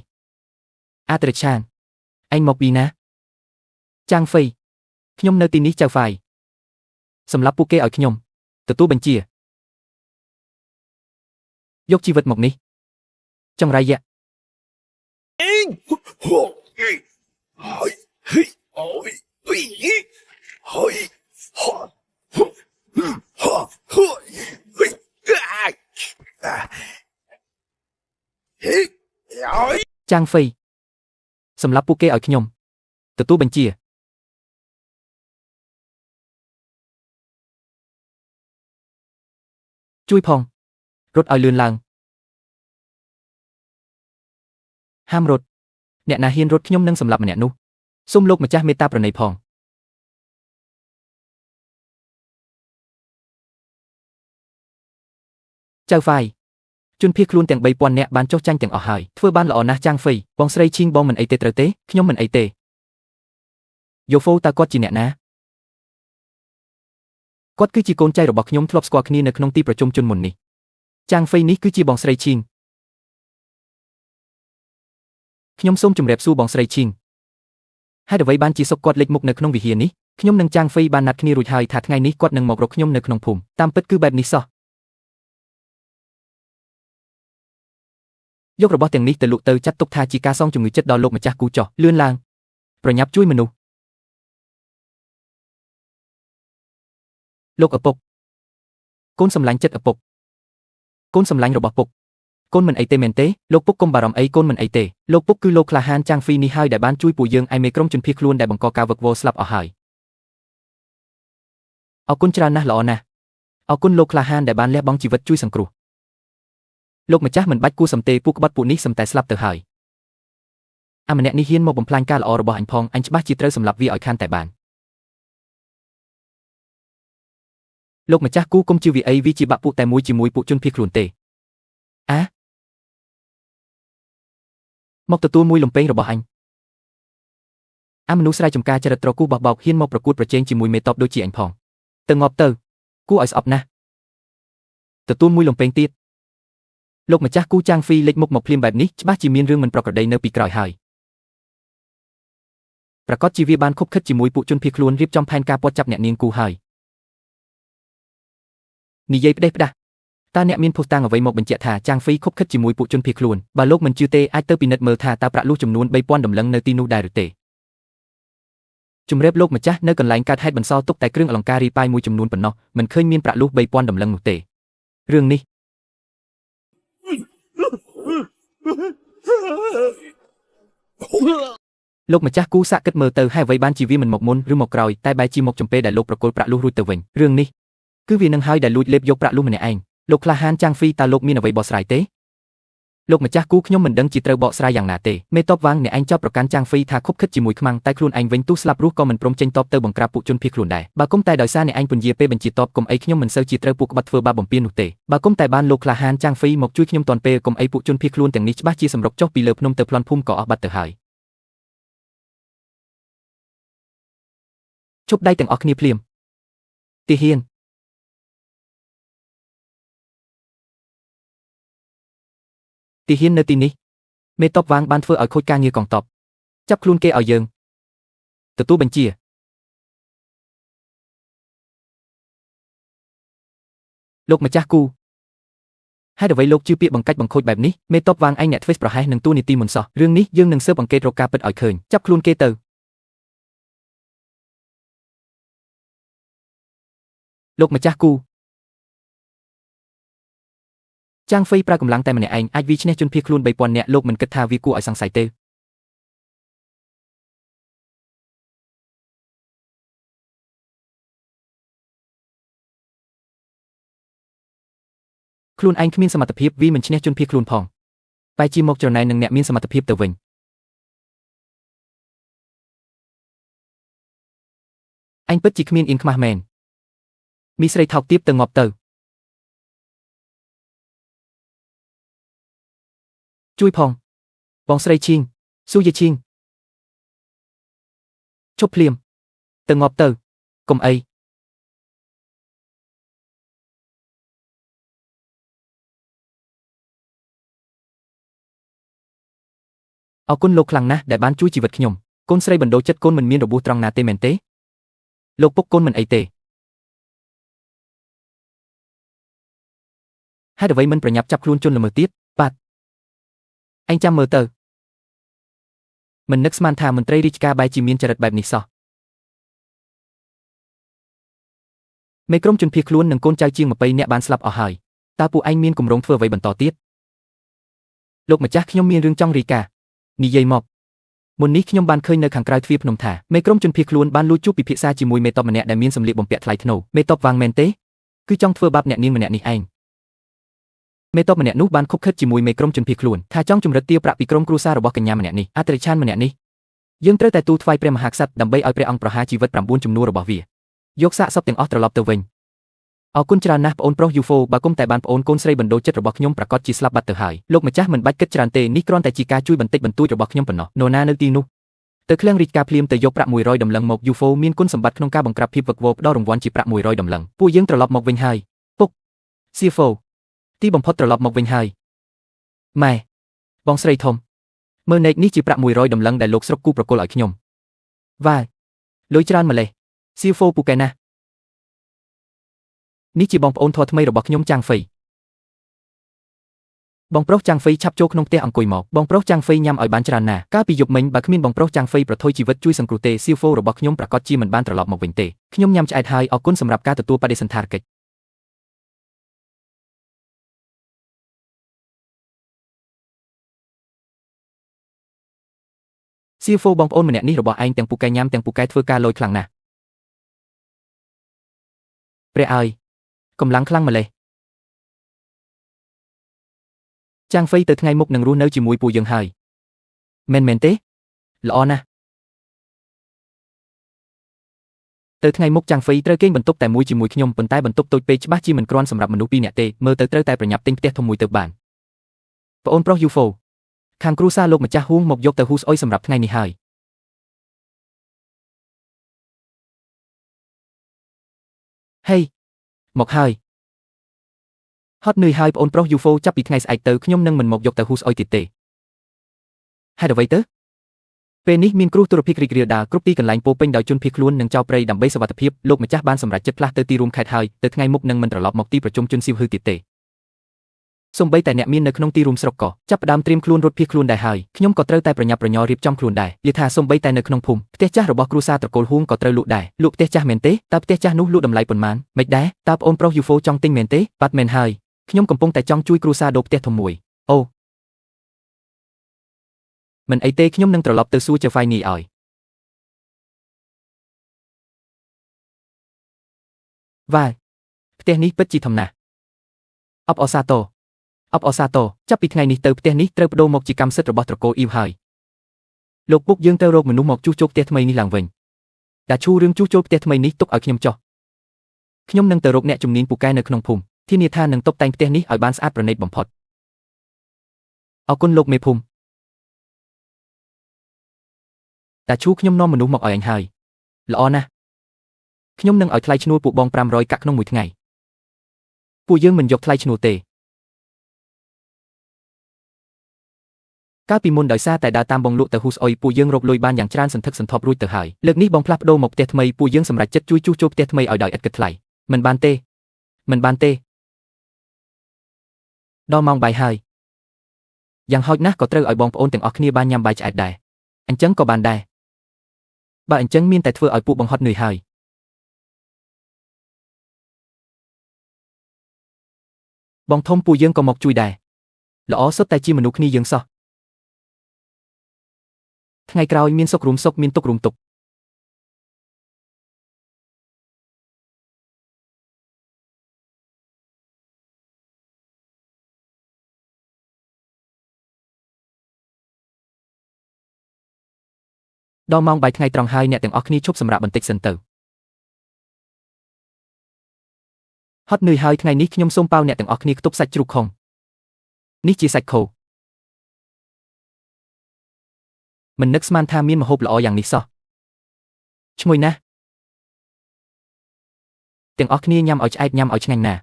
Speaker 1: អាត្រឆានឯងមកពីណាចាងហ្វីខ្ញុំនៅទីនេះចៅហ្វាយសម្រាប់ពួកគេឲ្យខ្ញុំទទួលបញ្ជាយកជីវិតមកនេះចង្រៃយៈចាងហ្វីសម្រាប់ពួកគេឲ្យខ្ញុំទទួលបញ្ជាជួយផងរត់ឲ្យលឿនឡើងហាមរត់អ្នកណាហ៊ានរត់ខ្ញុំនឹងសម្លាប់ម្នាក់នោះសូមលោកម្ចាស់មេត្តាប្រណីផងចៅហ្វាយជនភៀសខ្លួនទាំង3000នាក់បានចុះចាញ់ទាំងអស់ហើយធ្វើបានល្អណាស់ចាងហ្វីបងស្រីឈីងបងមិនអីទេត្រូវទេខ្ញុំមិនអីទេយោហ្វូតើគាត់ជាអ្នកណាគាត់គឺជាកូនចៅរបស់ខ្ញុំធ្លាប់ស្គាល់គ្នានៅក្នុងទីប្រជុំជនមុននេះចាងហ្វៃនេះគឺជាបងស្រីឈីងខ្ញុំសូមជម្រាបសួរបងស្រីឈីងហេតុអ្វីបានជាសុកគាត់លេចមុខនៅក្នុងវិហារនេះខ្ញុំនិងចាងហ្វៃបានណាត់គ្នារួចហើយថាថ្ងៃនេះគាត់នឹងមករកខ្ញុំនៅក្នុងភូមិតាមពិតគឺបែបនេះសោះយករបស់ទាំងនេះទៅលក់ទៅចាត់ទុកថាជាការសងជំងឺចិត្តដល់លោកម្ចាស់គូចោះលឿនឡើងប្រញាប់ជួយមនុស្សលោកឪពុកកូនសម្លាញ់ចិត្តឪពុកកូនសម្លាញ់របស់ពុកកូនមិនអីទេមែនទេលោកពុកកុំបារម្ភអីកូនមិនអីទេលោកពុកគឺលោកក្លាហានចាងហ្វីនេះហើយដែលបានជួយពួកយើងឯមេក្រុមជនភៀសខ្លួនដែលបង្កការវឹកវរស្លាប់អស់ហើយអរគុណច្រើនណាស់ល្អណាស់អរគុណលោកក្លាហានដែលបានលះបង់ជីវិតជួយសង្គ្រោះលោកម្ចាស់មិនបាច់គួរសំទេពួកក្បត់ពួកនេះសំតែស្លាប់ទៅហើយអាម្នាក់នេះហ៊ានមកបំផ្លាញការល្អរបស់អញផងអញច្បាស់ជាត្រូវសម្លាប់វាឲ្យខានតែបានលោកម្ចាស់គូគុំជឿវាអីវាជាបាក់ពួកតែមួយជាមួយពួកជនភៀសខ្លួនទេមកទទួលមួយលំពេងរបស់អញអាមនុស្សស្រែចម្ការចរិតត្រគូបោះបោកហ៊ានមកប្រកួតប្រជែងជាមួយមេតបដូចជាអញផងទៅងាប់ទៅគួរឲ្យស្អប់ណាស់ទទួលមួយលំពេងទៀតលោកម្ចាស់គូចាងហ្វីលេចមុខមកភ្លាមបែបនេះច្បាស់ជាមានរឿងមិនប្រក្រតីនៅពីក្រោយហើយប្រកាសជាវាបានខົບខិតជាមួយពួកជនភៀសខ្លួនរៀបចំផែនការពាត់ចាប់អ្នកនាងគូហើយនិយាយផ្ដេសផ្ដាស់តើអ្នកមានភស្តុតាងអ្វីមកបញ្ជាក់ថាចាងហ្វីខົບខិតជាមួយពួកជនភៀសខ្លួនបើលោកមិនជឿទេអាចទៅពិនិត្យមើលថាតើប្រាក់លុះចំនួន3000ដំឡឹងនៅទីនោះដែរឬទេជំរាបលោកម្ចាស់នៅកន្លែងកើតហេតុបន្សល់ទុកតែគ្រឿងអលង្ការរីប៉ាយមួយចំនួនប៉ុណ្ណោះមិនឃើញមានប្រាក់លុះ3000ដំឡឹងនោះទេរឿងនេះលោកម្ចាស់គូសាក់គិតមើលទៅហើយអ្វីបានជាវាមិនមកមុនឬមកក្រោយតែបែរជាមកចំពេលដែលលោកប្រគល់ប្រាក់លុះរួចទៅវិញរឿងនេះគឺវានឹងហើយដែលលួចលេបយកប្រាក់លុះម្នាក់ឯងលោកក្លាហានចាងហ្វីតើលោកមានអ្វីបោះស្រាយទេ លោកម្ចាស់គូខ្ញុំមិនដឹងជាត្រូវបកស្រាយយ៉ាងណាទេមេតបវ៉ាងអ្នកឯងចោទប្រកាន់ចាងហ្វីថាខុបខិតជាមួយខ្មាំងតែខ្លួនឯងវិញទោះស្លាប់រស់ក៏មិនព្រមចេញតបទៅបង្ក្រាបពួកជនភៀសខ្លួនដែរបើគុំតែដោយសារអ្នកឯងពន្យាពេលបញ្ជាតបគុំអីខ្ញុំមិនសូវជាត្រូវពួកក្បត់ធ្វើបាបបំពាននោះទេបើគុំតែបានលោកក្លាហានចាងហ្វីមកជួយខ្ញុំទាន់ពេលគុំអីពួកជនភៀសខ្លួនទាំងនេះច្បាស់ជាសម្រុកចុះពីលើភ្នំទៅប្លន់ភូមិក៏អស់បាត់ទៅហើយឈប់ដៃទាំងអស់គ្នាភ្លាមទាហាននៅទីនេះមេតបវ៉ាងបានធ្វើឲ្យខូចការងារកងទ័ពចាប់ខ្លួនគេឲ្យយើងទទួលបញ្ជាលោកម្ចាស់គូហេតុអ្វីលោកជឿពាក្យបង្កាច់បង្ខូចបែបនេះមេតបវ៉ាងឯងអ្នកធ្វេសប្រហែសនឹងទូនីតិមុនសោះរឿងនេះយើងនឹងស៊ើបអង្កេតរកការពិតឲ្យឃើញចាប់ខ្លួនគេទៅលោកម្ចាស់គូចាងហ្វៃប្រើកម្លាំងតែម្នាក់ឯងអាចវាឈ្នះជនភៀសខ្លួន 3000 នាក់លោកមិនគិតថាវាគួរឲ្យសង្ស័យទេខ្លួនឯងគ្មានសមត្ថភាពវាមិនឈ្នះជនភៀសខ្លួនផងបែរជាមកច្រណែននឹងអ្នកមានសមត្ថភាពទៅវិញអញពិតជាគ្មានអៀនខ្មាស់មែនមីស្រីថោកទាបទៅងាប់ទៅជួយផងបងស្រីឈៀងស៊ូយាឈៀងឈប់ភ្លាមទៅងាប់ទៅកុំអីអរគុណលោកខ្លាំងណាស់ដែលបានជួយជីវិតខ្ញុំកូនស្រីបណ្ដូលចិត្តកូនមិនមានរបួសត្រង់ណាទេមែនទេលោកពុកកូនមិនអីទេហេតុអ្វីមិនប្រញាប់ចាប់ខ្លួនជនល្មើសទៀតបាទឯងចាំមើលទៅមិននឹកស្មានថាមន្ត្រីរាជការបែរជាមានចរិតបែបនេះសោះមេក្រុមជនភៀសខ្លួននិងកូនចៅជាង20នាក់បានស្លាប់អស់ហើយតើពួកឯងមានគម្រោងធ្វើអ្វីបន្តទៀតលោកម្ចាស់ខ្ញុំមានរឿងចង់រាយការណ៍និយាយមកមុននេះខ្ញុំបានឃើញនៅខាងក្រៅទ្វារភ្នំថាមេក្រុមជនភៀសខ្លួនបានលួចជួបពិភាក្សាជាមួយមេតបម្នាក់ដែលមានសម្លៀកបំពាក់ថ្លៃថ្នូរមេតបវ៉ាងមែនទេគឺចង់ធ្វើបាបអ្នកនាងម្នាក់នេះឯងមេតបម្នាក់នោះបានខុបខិតជាមួយមេក្រុមជនភៀសខ្លួនថាចង់ជំរិតទារប្រាក់ពីក្រុមគ្រួសាររបស់កញ្ញាម្នាក់នេះអត្រិឆានម្នាក់នេះយើងត្រូវតែទូលថ្វាយព្រះមហាក្សត្រដើម្បីឲ្យព្រះអង្គប្រហារជីវិត9ជំនួសរបស់វាយកសាកសពទាំងអស់ត្រឡប់ទៅវិញអរគុណច្រើនណាស់ប្អូនប្រុសយូហ្វូបើគុំតែបានប្អូនកូនស្រីបណ្ដូលចិត្តរបស់ខ្ញុំប្រកាសជាស្លាប់បាត់ទៅហើយលោកម្ចាស់មិនបាច់គិតច្រើនទេនេះគ្រាន់តែជាការជួយបន្តិចបន្តួចរបស់ខ្ញុំប៉ុណ្ណោះនរណានៅទីនោះទៅឃ្លាំងរាជការភ្លាមទៅយកប្រាក់100ដំឡឹងមកយូហ្វូមានគុណសម្បត្តិក្នុងការបង្ក្រាបភាពវឹកវរផ្ដល់រង្វាន់ជាប្រាក់100ដំឡឹងពួកយើងត្រឡប់មកវិញហើយពុកសៀហ្វូទីបំផុតត្រឡប់មកវិញហើយម៉ែបងស្រីធំមើលណែកនេះជាប្រាក់100ដំឡឹងដែលលោកស្រុកគូប្រគល់ឲ្យខ្ញុំវ៉ាលុយច្រើនម្លេះសៀហ្វូពូកែណាស់នេះជាបងប្អូនធម៌ថ្មីរបស់ខ្ញុំចាងហ្វៃបងប្រុសចាងហ្វៃឆាប់ចូលក្នុងផ្ទះអង្គុយមកបងប្រុសចាងហ្វៃញ៉ាំឲ្យបានច្រើនណាស់កាលពីយប់មិញបើគ្មានបងប្រុសចាងហ្វៃប្រថុយជីវិតជួយសង្គ្រោះទេសៀហ្វូរបស់ខ្ញុំប្រកាសជាមិនបានត្រឡប់មកវិញទេខ្ញុំញ៉ាំឆ្អែតហើយអរគុណសម្រាប់ការទទួលបដិសណ្ឋារកិច្ចសៀហ្វូបងប្អូនម្នាក់នេះរបស់ឯងទាំងពូកែញ៉ាំទាំងពូកែធ្វើការលយខ្លាំងណាស់ព្រះអើយកម្លាំងខ្លាំងម្លេះចាងហ្វៃទៅថ្ងៃមុខនឹងរស់នៅជាមួយពួកយើងហើយមែនទេល្អណាស់ទៅថ្ងៃមុខចាងហ្វៃត្រូវគេងបន្ទប់តែមួយជាមួយខ្ញុំប៉ុន្តែបន្ទប់តូចពេកច្បាស់ជាមិនគ្រាន់សម្រាប់មនុស្ស2នាក់ទេមើលទៅត្រូវតែប្រញាប់ទិញផ្ទះធំមួយទៅបានប្អូនប្រុសយូហ្វូខាងគ្រួសារលោកម្ចាស់ហួងមកយកទៅហ៊ូស្អុយសម្រាប់ថ្ងៃនេះហើយហេមកហើយហត់នឿយហើយប្អូនប្រុសយូហ្វូចាប់ពីថ្ងៃស្អែកទៅខ្ញុំនឹងមិនមកយកទៅហ៊ូស្អុយទៀតទេហេតុអ្វីទៅពេលនេះមានគ្រោះទុរភិក្សរីករាលដាលគ្រប់ទីកន្លែងពោពេញដោយជនភៀសខ្លួននិងចោរព្រៃដើម្បីសុវត្ថិភាពលោកម្ចាស់បានសម្រេចចិត្តផ្លាស់ទៅទីរួមខេត្តហើយទៅថ្ងៃមុខនឹងមិនត្រឡប់មកទីប្រជុំជនស៊ីវហ៊ឺទៀតទេសូម្បីតែអ្នកមាននៅក្នុងទីរួមស្រុកក៏ចាប់ផ្ដើមត្រៀមខ្លួនរត់ភៀសខ្លួនដែរហើយខ្ញុំក៏ត្រូវតែប្រញាប់ប្រញ័ររៀបចំខ្លួនដែរនិយាយថាសូម្បីតែនៅក្នុងភូមិផ្ទះចាស់របស់គ្រួសារត្រកូលហួងក៏ត្រូវលក់ដែរលក់ផ្ទះចាស់មែនទេតើផ្ទះចាស់នោះលក់តម្លៃប៉ុន្មានមិនដែរតើប្អូនប្រុសយូហ្វូចង់ទិញមែនទេបាត់មែនហើយខ្ញុំកំពុងតែចង់ជួយគ្រួសារដូរផ្ទះធំមួយអូមិនអីទេខ្ញុំនឹងត្រឡប់ទៅសួរចៅហ្វាយនីឲ្យវ៉ាផ្ទះនេះពិតជាធំណាស់អបអរសាទរ អបអសាទរចាប់ពីថ្ងៃនេះទៅផ្ទះនេះត្រូវបដូរមកជាកម្មសិទ្ធិរបស់ត្រកូលអ៊ីវហើយលោកពុកយើងត្រូវរកមនុស្សមកជួសជុលផ្ទះថ្មីនេះឡើងវិញដាឈូរឿងជួសជុលផ្ទះថ្មីនេះទុកឲ្យខ្ញុំចុះខ្ញុំនឹងទៅរកអ្នកជំនាញពូកែនៅក្នុងភូមិធានាថានឹងតុបតែងផ្ទះនេះឲ្យបានស្អាតប្រណីតបំផុតអរគុណលោកមេភូមិដាឈូខ្ញុំនាំមនុស្សមកឲ្យអញហើយល្អណាស់ខ្ញុំនឹងឲ្យថ្លៃឈ្នួលពួកបង500កាក់ក្នុងមួយថ្ងៃពួកយើងមិនយកថ្លៃឈ្នួលទេកាលពីមុនដោយសារតែដើរតាមបងលក់ទៅហ៊ូស្អុយពួកយើងរកលុយបានយ៉ាងច្រើនសន្ធឹកសន្ធាប់រួចទៅហើយលើកនេះបងផ្លាស់ប្ដូរមកផ្ទះថ្មីពួកយើងសម្រេចចិត្តជួយជួសជុលផ្ទះថ្មីឲ្យដោយឥតគិតថ្លៃមិនបានទេដល់ម៉ោងបាយហើយយ៉ាងហោចណាស់ក៏ត្រូវឲ្យបងប្អូនទាំងអស់គ្នាបានញ៉ាំបាយឆ្អែតដែរអញ្ចឹងក៏បានដែរបើអញ្ចឹងមានតែធ្វើឲ្យពួកបងហត់នឿយហើយបងធំពួកយើងក៏មកជួយដែរល្អសុទ្ធតែជាមនុស្សគ្នាយើងសោះថ្ងៃក្រោយមានសុខរួមសុខមានទុក្ខរួមទុក្ខដល់ម៉ោងបាយថ្ងៃត្រង់ហើយអ្នកទាំងអស់គ្នាឈប់សម្រាកបន្តិចសិនទៅហត់នឿយហើយថ្ងៃនេះខ្ញុំសូមប៉ាវអ្នកទាំងអស់គ្នាខ្ទប់សាច់ជ្រូកខុងនេះជាសាច់ខោមិននឹកស្មានថាមានម្ហូបល្អយ៉ាងនេះសោះឈ្ងុយណាស់ទាំងអស់គ្នាញ៉ាំឲ្យឆ្អែតញ៉ាំឲ្យឆ្ងាញ់ណាស់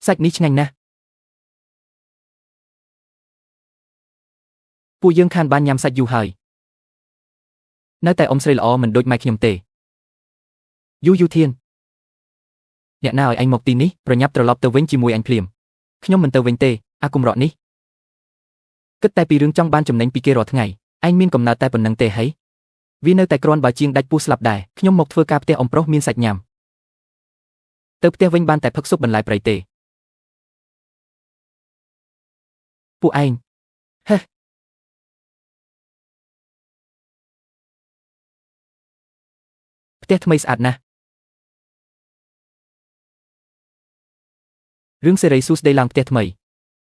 Speaker 1: សាច់នេះឆ្ងាញ់ណាស់ពួកយើងខានបានញ៉ាំសាច់យូរហើយនៅតែអ៊ំស្រីល្អមិនដូចម៉ែខ្ញុំទេយូធានអ្នកណាឲ្យអញមកទីនេះប្រញាប់ត្រឡប់ទៅវិញជាមួយអញភ្លាមខ្ញុំមិនទៅវិញទេអាគំរក់នេះគិតតែពីរឿងចង់បានចំណេញពីគេរាល់ថ្ងៃឯងមានកំណត់តែប៉ុណ្្នឹងទេហីវានៅតែគ្រាន់បើជាងដាច់ពោះស្លាប់ដែរខ្ញុំមកធ្វើការផ្ទះអ៊ំប្រុសមានសាច់ញ៉ាំទៅផ្ទះវិញបានតែផឹកស៊ុបបន្លែព្រៃទេពួកឯងហេផ្ទះថ្មីស្អាតណាស់រឿងសេរីសួស្ដីឡើងផ្ទះថ្មី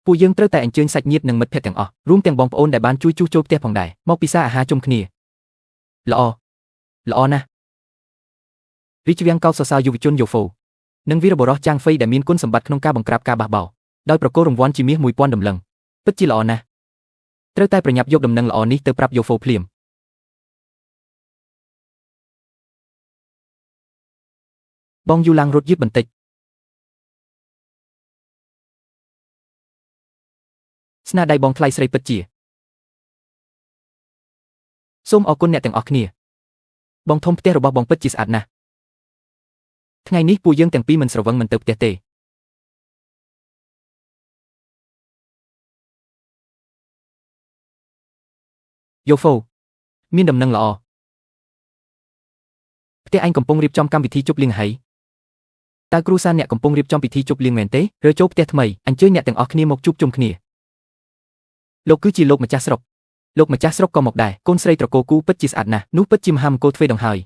Speaker 1: ពួកយើងត្រូវតែអញ្ជើញសាច់ញាតិនិងមិត្តភក្តិទាំងអស់រួមទាំងបងប្អូនដែលបានជួយជួសជុលផ្ទះផងដែរមកពិសាអាហារជុំគ្នាល្អណាស់រាជវាំងកោតសរសើរយុវជនយូហ្វូនិងវីរបុរសចាងហ្វៃដែលមានគុណសម្បត្តិក្នុងការបង្ក្រាបការបះបោរដោយប្រកល់រង្វាន់ជាមាស 1000 ដំឡឹងពិតជាល្អណាស់ត្រូវតែប្រញាប់យកដំណឹងល្អនេះទៅប្រាប់យូហ្វូភ្លាមបងយូឡាំងរត់យឺតបន្តិចស្នាដៃបងថ្លៃស្រីពិតជាសូមអរគុណអ្នកទាំងអស់គ្នាបងធំផ្ទះរបស់បងពិតជាស្អាតណាស់ថ្ងៃនេះពួកយើងទាំងពីរមិនស្រវឹងមិនទៅផ្ទះទេយូហ្វូមានដំណឹងល្អផ្ទះឯងកំពុងរៀបចំកម្មវិធីជប់លៀងហើយតើគ្រូសាអ្នកកំពុងរៀបចំពិធីជប់លៀងមែនទេឬចូលផ្ទះថ្មីអញ្ជើញអ្នកទាំងអស់គ្នាមកជួបជុំគ្នាលោកគឺជាលោកម្ចាស់ស្រុកលោកម្ចាស់ស្រុកក៏មកដែរកូនស្រីត្រកូលគូពិតជាស្អាតណាស់នោះពិតជាមហាមង្គលទ្វេដងហើយ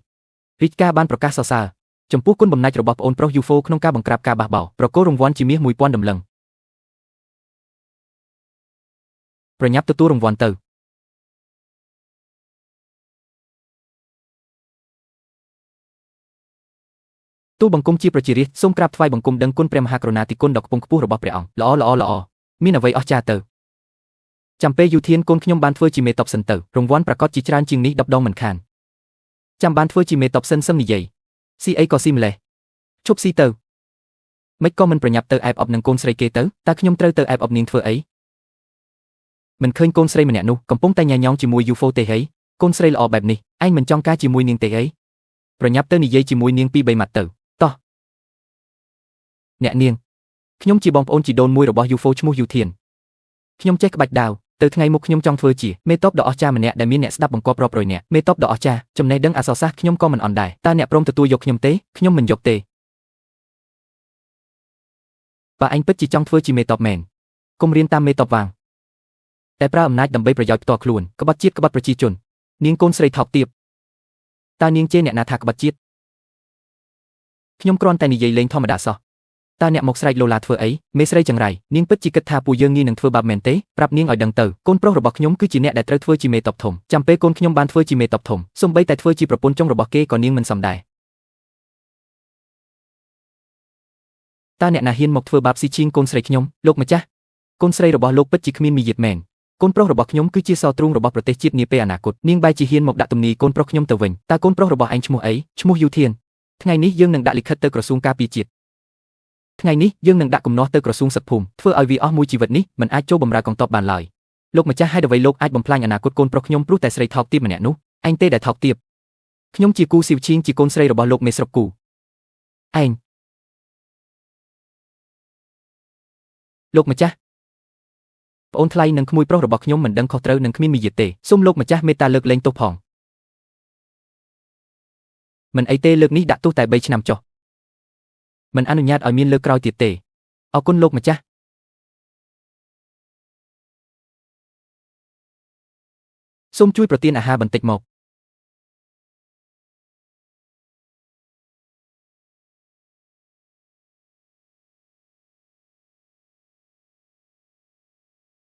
Speaker 1: រាជការបានប្រកាសសរសើរចំពោះគុណបំណាច់របស់ប្អូនប្រុសយូហ្វូក្នុងការបង្ក្រាបការបះបោរប្រកល់រង្វាន់ជាមាស 1000 ដំឡឹងប្រញាប់ទទួលរង្វាន់ទៅទូលបង្គំជាប្រជារាស្ត្រសូមក្រាបថ្វាយបង្គំដឹងគុណព្រះមហាករុណាธิគុណដ៏ខ្ពង់ខ្ពស់របស់ព្រះអង្គល្អមានអ្វីអស្ចារ្យទៅចាំពេលយូធានកូនខ្ញុំបានធ្វើជាមេតបសិនទៅរង្វាន់ប្រកាសជាច្រើនជាងនេះ10 ដងមិនខានចាំបានធ្វើជាមេតបសិនសឹមនិយាយស៊ីអីក៏ស៊ីម្លេះឈប់ស៊ីទៅមិនក៏មិនប្រញាប់ទៅអែបអបនឹងកូនស្រីគេទៅតើខ្ញុំត្រូវទៅអែបអបនាងធ្វើអីមិនឃើញកូនស្រីម្នាក់នោះកំពុងតែញ៉ាញ៉ងជាមួយយូហ្វូទេហីកូនស្រីល្អបែបនេះឯងមិនចង់ការជាមួយនាងទេហីប្រញាប់ទៅនិយាយជាមួយនាង2-3ម៉ាត់ទៅតោះអ្នកនាងខ្ញុំជាបងប្អូនជីដូនមួយរបស់យូហ្វូឈ្មោះយូធានខ្ញុំចេះក្បាច់ដាវទៅថ្ងៃមុខខ្ញុំចង់ធ្វើជាមេតបដ៏អស្ចារ្យម្នាក់ដែលមានអ្នកស្ដាប់បង្គាប់រាប់រយនាក់មេតបដ៏អស្ចារ្យចំណេះដឹងអក្សរសាស្ត្រខ្ញុំក៏មិនអន់ដែរតើអ្នកព្រមទទួលយកខ្ញុំទេខ្ញុំមិនយកទេបើឯងពិតជាចង់ធ្វើជាមេតបមែនកុំរៀនតាមមេតបវាងតែប្រើអំណាចដើម្បីប្រយោជន៍ផ្ទាល់ខ្លួនក្បត់ជាតិក្បត់ប្រជាជននាងកូនស្រីថោកទាបតើនាងជេរអ្នកណាថាក្បត់ជាតិ ខ្ញុំគ្រាន់តែនិយាយលេងធម្មតាសោះតើអ្នកមកស្រែកឡូឡាធ្វើអីមេស្រីចង្រៃនាងពិតជាគិតថាពួកយើងងាយនឹងធ្វើបាបមែនទេប្រាប់នាងឲ្យដឹងទៅកូនប្រុសរបស់ខ្ញុំគឺជាអ្នកដែលត្រូវធ្វើជាមេតបធំចាំពេលកូនខ្ញុំបានធ្វើជាមេតបធំសូម្បីតែធ្វើជាប្រពន្ធចុងរបស់គេក៏នាងមិនសមដែរតើអ្នកណាហ៊ានមកធ្វើបាបស៊ីឈីងកូនស្រីខ្ញុំលោកម្ចាស់កូនស្រីរបស់លោកពិតជាគ្មានមារយាទមែនកូនប្រុសរបស់ខ្ញុំគឺជាសទ្រូងរបស់ប្រទេសជាតិនាពេលអនាគតនាងបែរជាហ៊ានមកដាក់ទំនាយកូនប្រុសខ្ញុំទៅវិញតើកូនប្រុសរបស់ឯងឈ្មោះអីឈ្មោះយូធានថ្ងៃនេះយើងនឹងដាក់លិខិតទៅក្រសួងការពារជាតិថ្ងៃនេះយើងនឹងដាក់គំនាស់ទៅក្រសួងសឹកភូមិធ្វើឲ្យវាអស់មួយជីវិតនេះមិនអាចចូលបម្រើកងទ័ពបានឡើយលោកម្ចាស់ហេតុអ្វីលោកអាចបំផ្លាញអនាគតកូនប្រុសខ្ញុំព្រោះតែស្រីថោកទាបម្នាក់នោះឯងទេដែលថោកទាបខ្ញុំជាគូស៊ីវឈីងជាកូនស្រីរបស់លោកមេស្រុកគូឯងលោកម្ចាស់ប្អូនថ្លៃនិងក្មួយប្រុសរបស់ខ្ញុំមិនដឹងខុសត្រូវនិងគ្មានមារយាទទេសូមលោកម្ចាស់មេត្តាលើកលែងទោសផងមិនអីទេលើកនេះដាក់ទោសតែ3ឆ្នាំចុះមិនអនុញ្ញាតឲ្យមានលើកក្រោយទៀតទេអរគុណលោកម្ចាស់សូមជួយប្រទានអាហារបន្តិចមក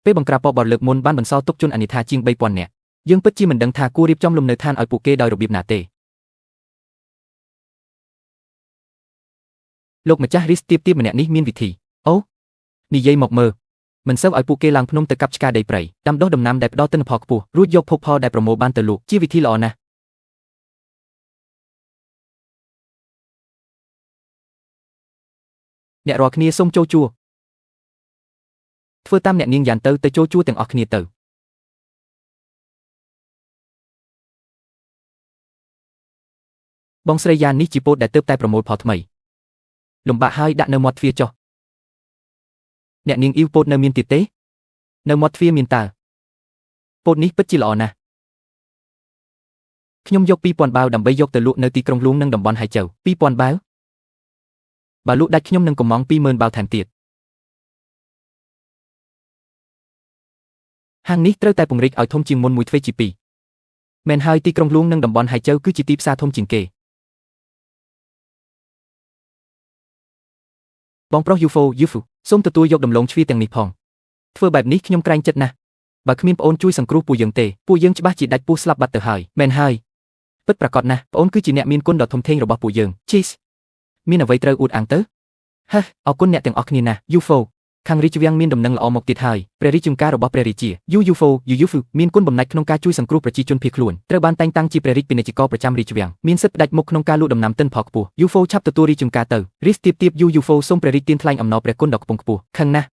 Speaker 1: ពេលបង្ក្រាបបបរលើកមុនបានបន្សល់ទុកជនអនិច្ចាជាង3000នាក់យើងពិតជាមិនដឹងថាគួររៀបចំលំនៅឋានឲ្យពួកគេដោយរបៀបណាទេលោកម្ចាស់រីសទៀបម្នាក់នេះមានវិធីអូនិយាយមកមើលមិនសូវឲ្យពួកគេឡើងភ្នំទៅកាប់ឆ្ការដីព្រៃដាំដុះដំណាំដែលផ្ដល់ទិន្នផលខ្ពស់រួចយកភោគផលដែលប្រមូលបានទៅលក់ជាវិធីល្អណាស់អ្នករាល់គ្នាសូមចូលជួធ្វើតាមអ្នកនាងយ៉ាងទៅចូលជួទាំងអស់គ្នាទៅបងស្រីយ៉ាននេះជាពោតដែលទើបតែប្រមូលផលថ្មីលំបាកហើយដាក់នៅមាត់ទ្វារចុះអ្នកនាងអ៊ីវពោតនៅមានទៀតទេនៅមាត់ទ្វារមានតើពោតនេះពិតជាល្អណាស់ខ្ញុំយក 2000 បាវដើម្បីយកទៅលក់នៅទីក្រុងលួងនិងតំបន់ហៃជើ 2000 បាវបើលក់ដាច់ខ្ញុំនឹងកំង20000 បាវថែមទៀតហាងនេះត្រូវតែពង្រីកឲ្យធំជាងមុនមួយទ្វេជា2មែនហើយទីក្រុងលួងនិងតំបន់ហៃជើគឺជាទីផ្សារធំជាងគេបងប្រុសយូហ្វូសូមទទួលយកដំឡូងជ្វាទាំងនេះផងធ្វើបែបនេះខ្ញុំក្រែងចិត្តណាស់បើគ្មានប្អូនជួយសង្គ្រោះពួកយើងទេពួកយើងច្បាស់ជាដាច់ពោះស្លាប់បាត់ទៅហើយមែនហើយពិតប្រាកដណាស់ប្អូនគឺជាអ្នកមានគុណដ៏ធំធេងរបស់ពួកយើងជីសមានអ្វីត្រូវអួតអាងទៅហេអរគុណអ្នកទាំងអស់គ្នាណាស់យូហ្វូខាងរាជវាំងមានដំណឹងល្អមកទៀតហើយព្រះរាជអង្គការរបស់ព្រះរាជាយូហ្វូមានគុណបំណាច់ក្នុងការជួយសង្គ្រោះប្រជាជនភៀសខ្លួនត្រូវបានតែងតាំងជាព្រះរាជពាណិជ្ជករប្រចាំរាជវាំងមានសិទ្ធិផ្ដាច់មុខក្នុងការលក់ដំណាំទិន្នផលខ្ពស់យូហ្វូឆាប់ទទួលរាជអង្គការទៅរីសទៀបយូហ្វូសូមព្រះរាជទានថ្លែងអំណរព្រះគុណដ៏ខ្ពង់ខ្ពស់ខឹងណាស់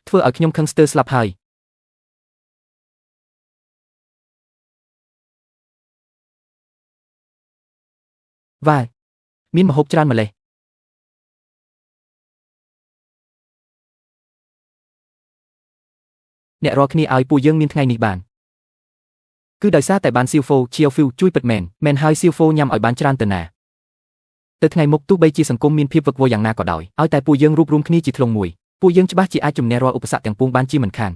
Speaker 1: ធ្វើឲ្យខ្ញុំខឹងស្ទើរស្លាប់ហើយវ៉ាមានម្ហូបច្រើនម្លេះអ្នករាល់គ្នាឲ្យពួកយើងមានថ្ងៃនេះបានគឺដោយសារតែបានសៀវហ្វូជួយពិតមែនហើយសៀវហ្វូញ៉ាំឲ្យបានច្រើនទៅណាទៅថ្ងៃមុខទោះបីជាសង្គមមានភាពវឹកវរយ៉ាងណាក៏ដោយឲ្យតែពួកយើងរួបរวมគ្នាជាធ្លុងមួយពួកយើងច្បាស់ជាអាចជំនះរាល់ឧបសគ្គទាំងពួងបានជាមិនខាន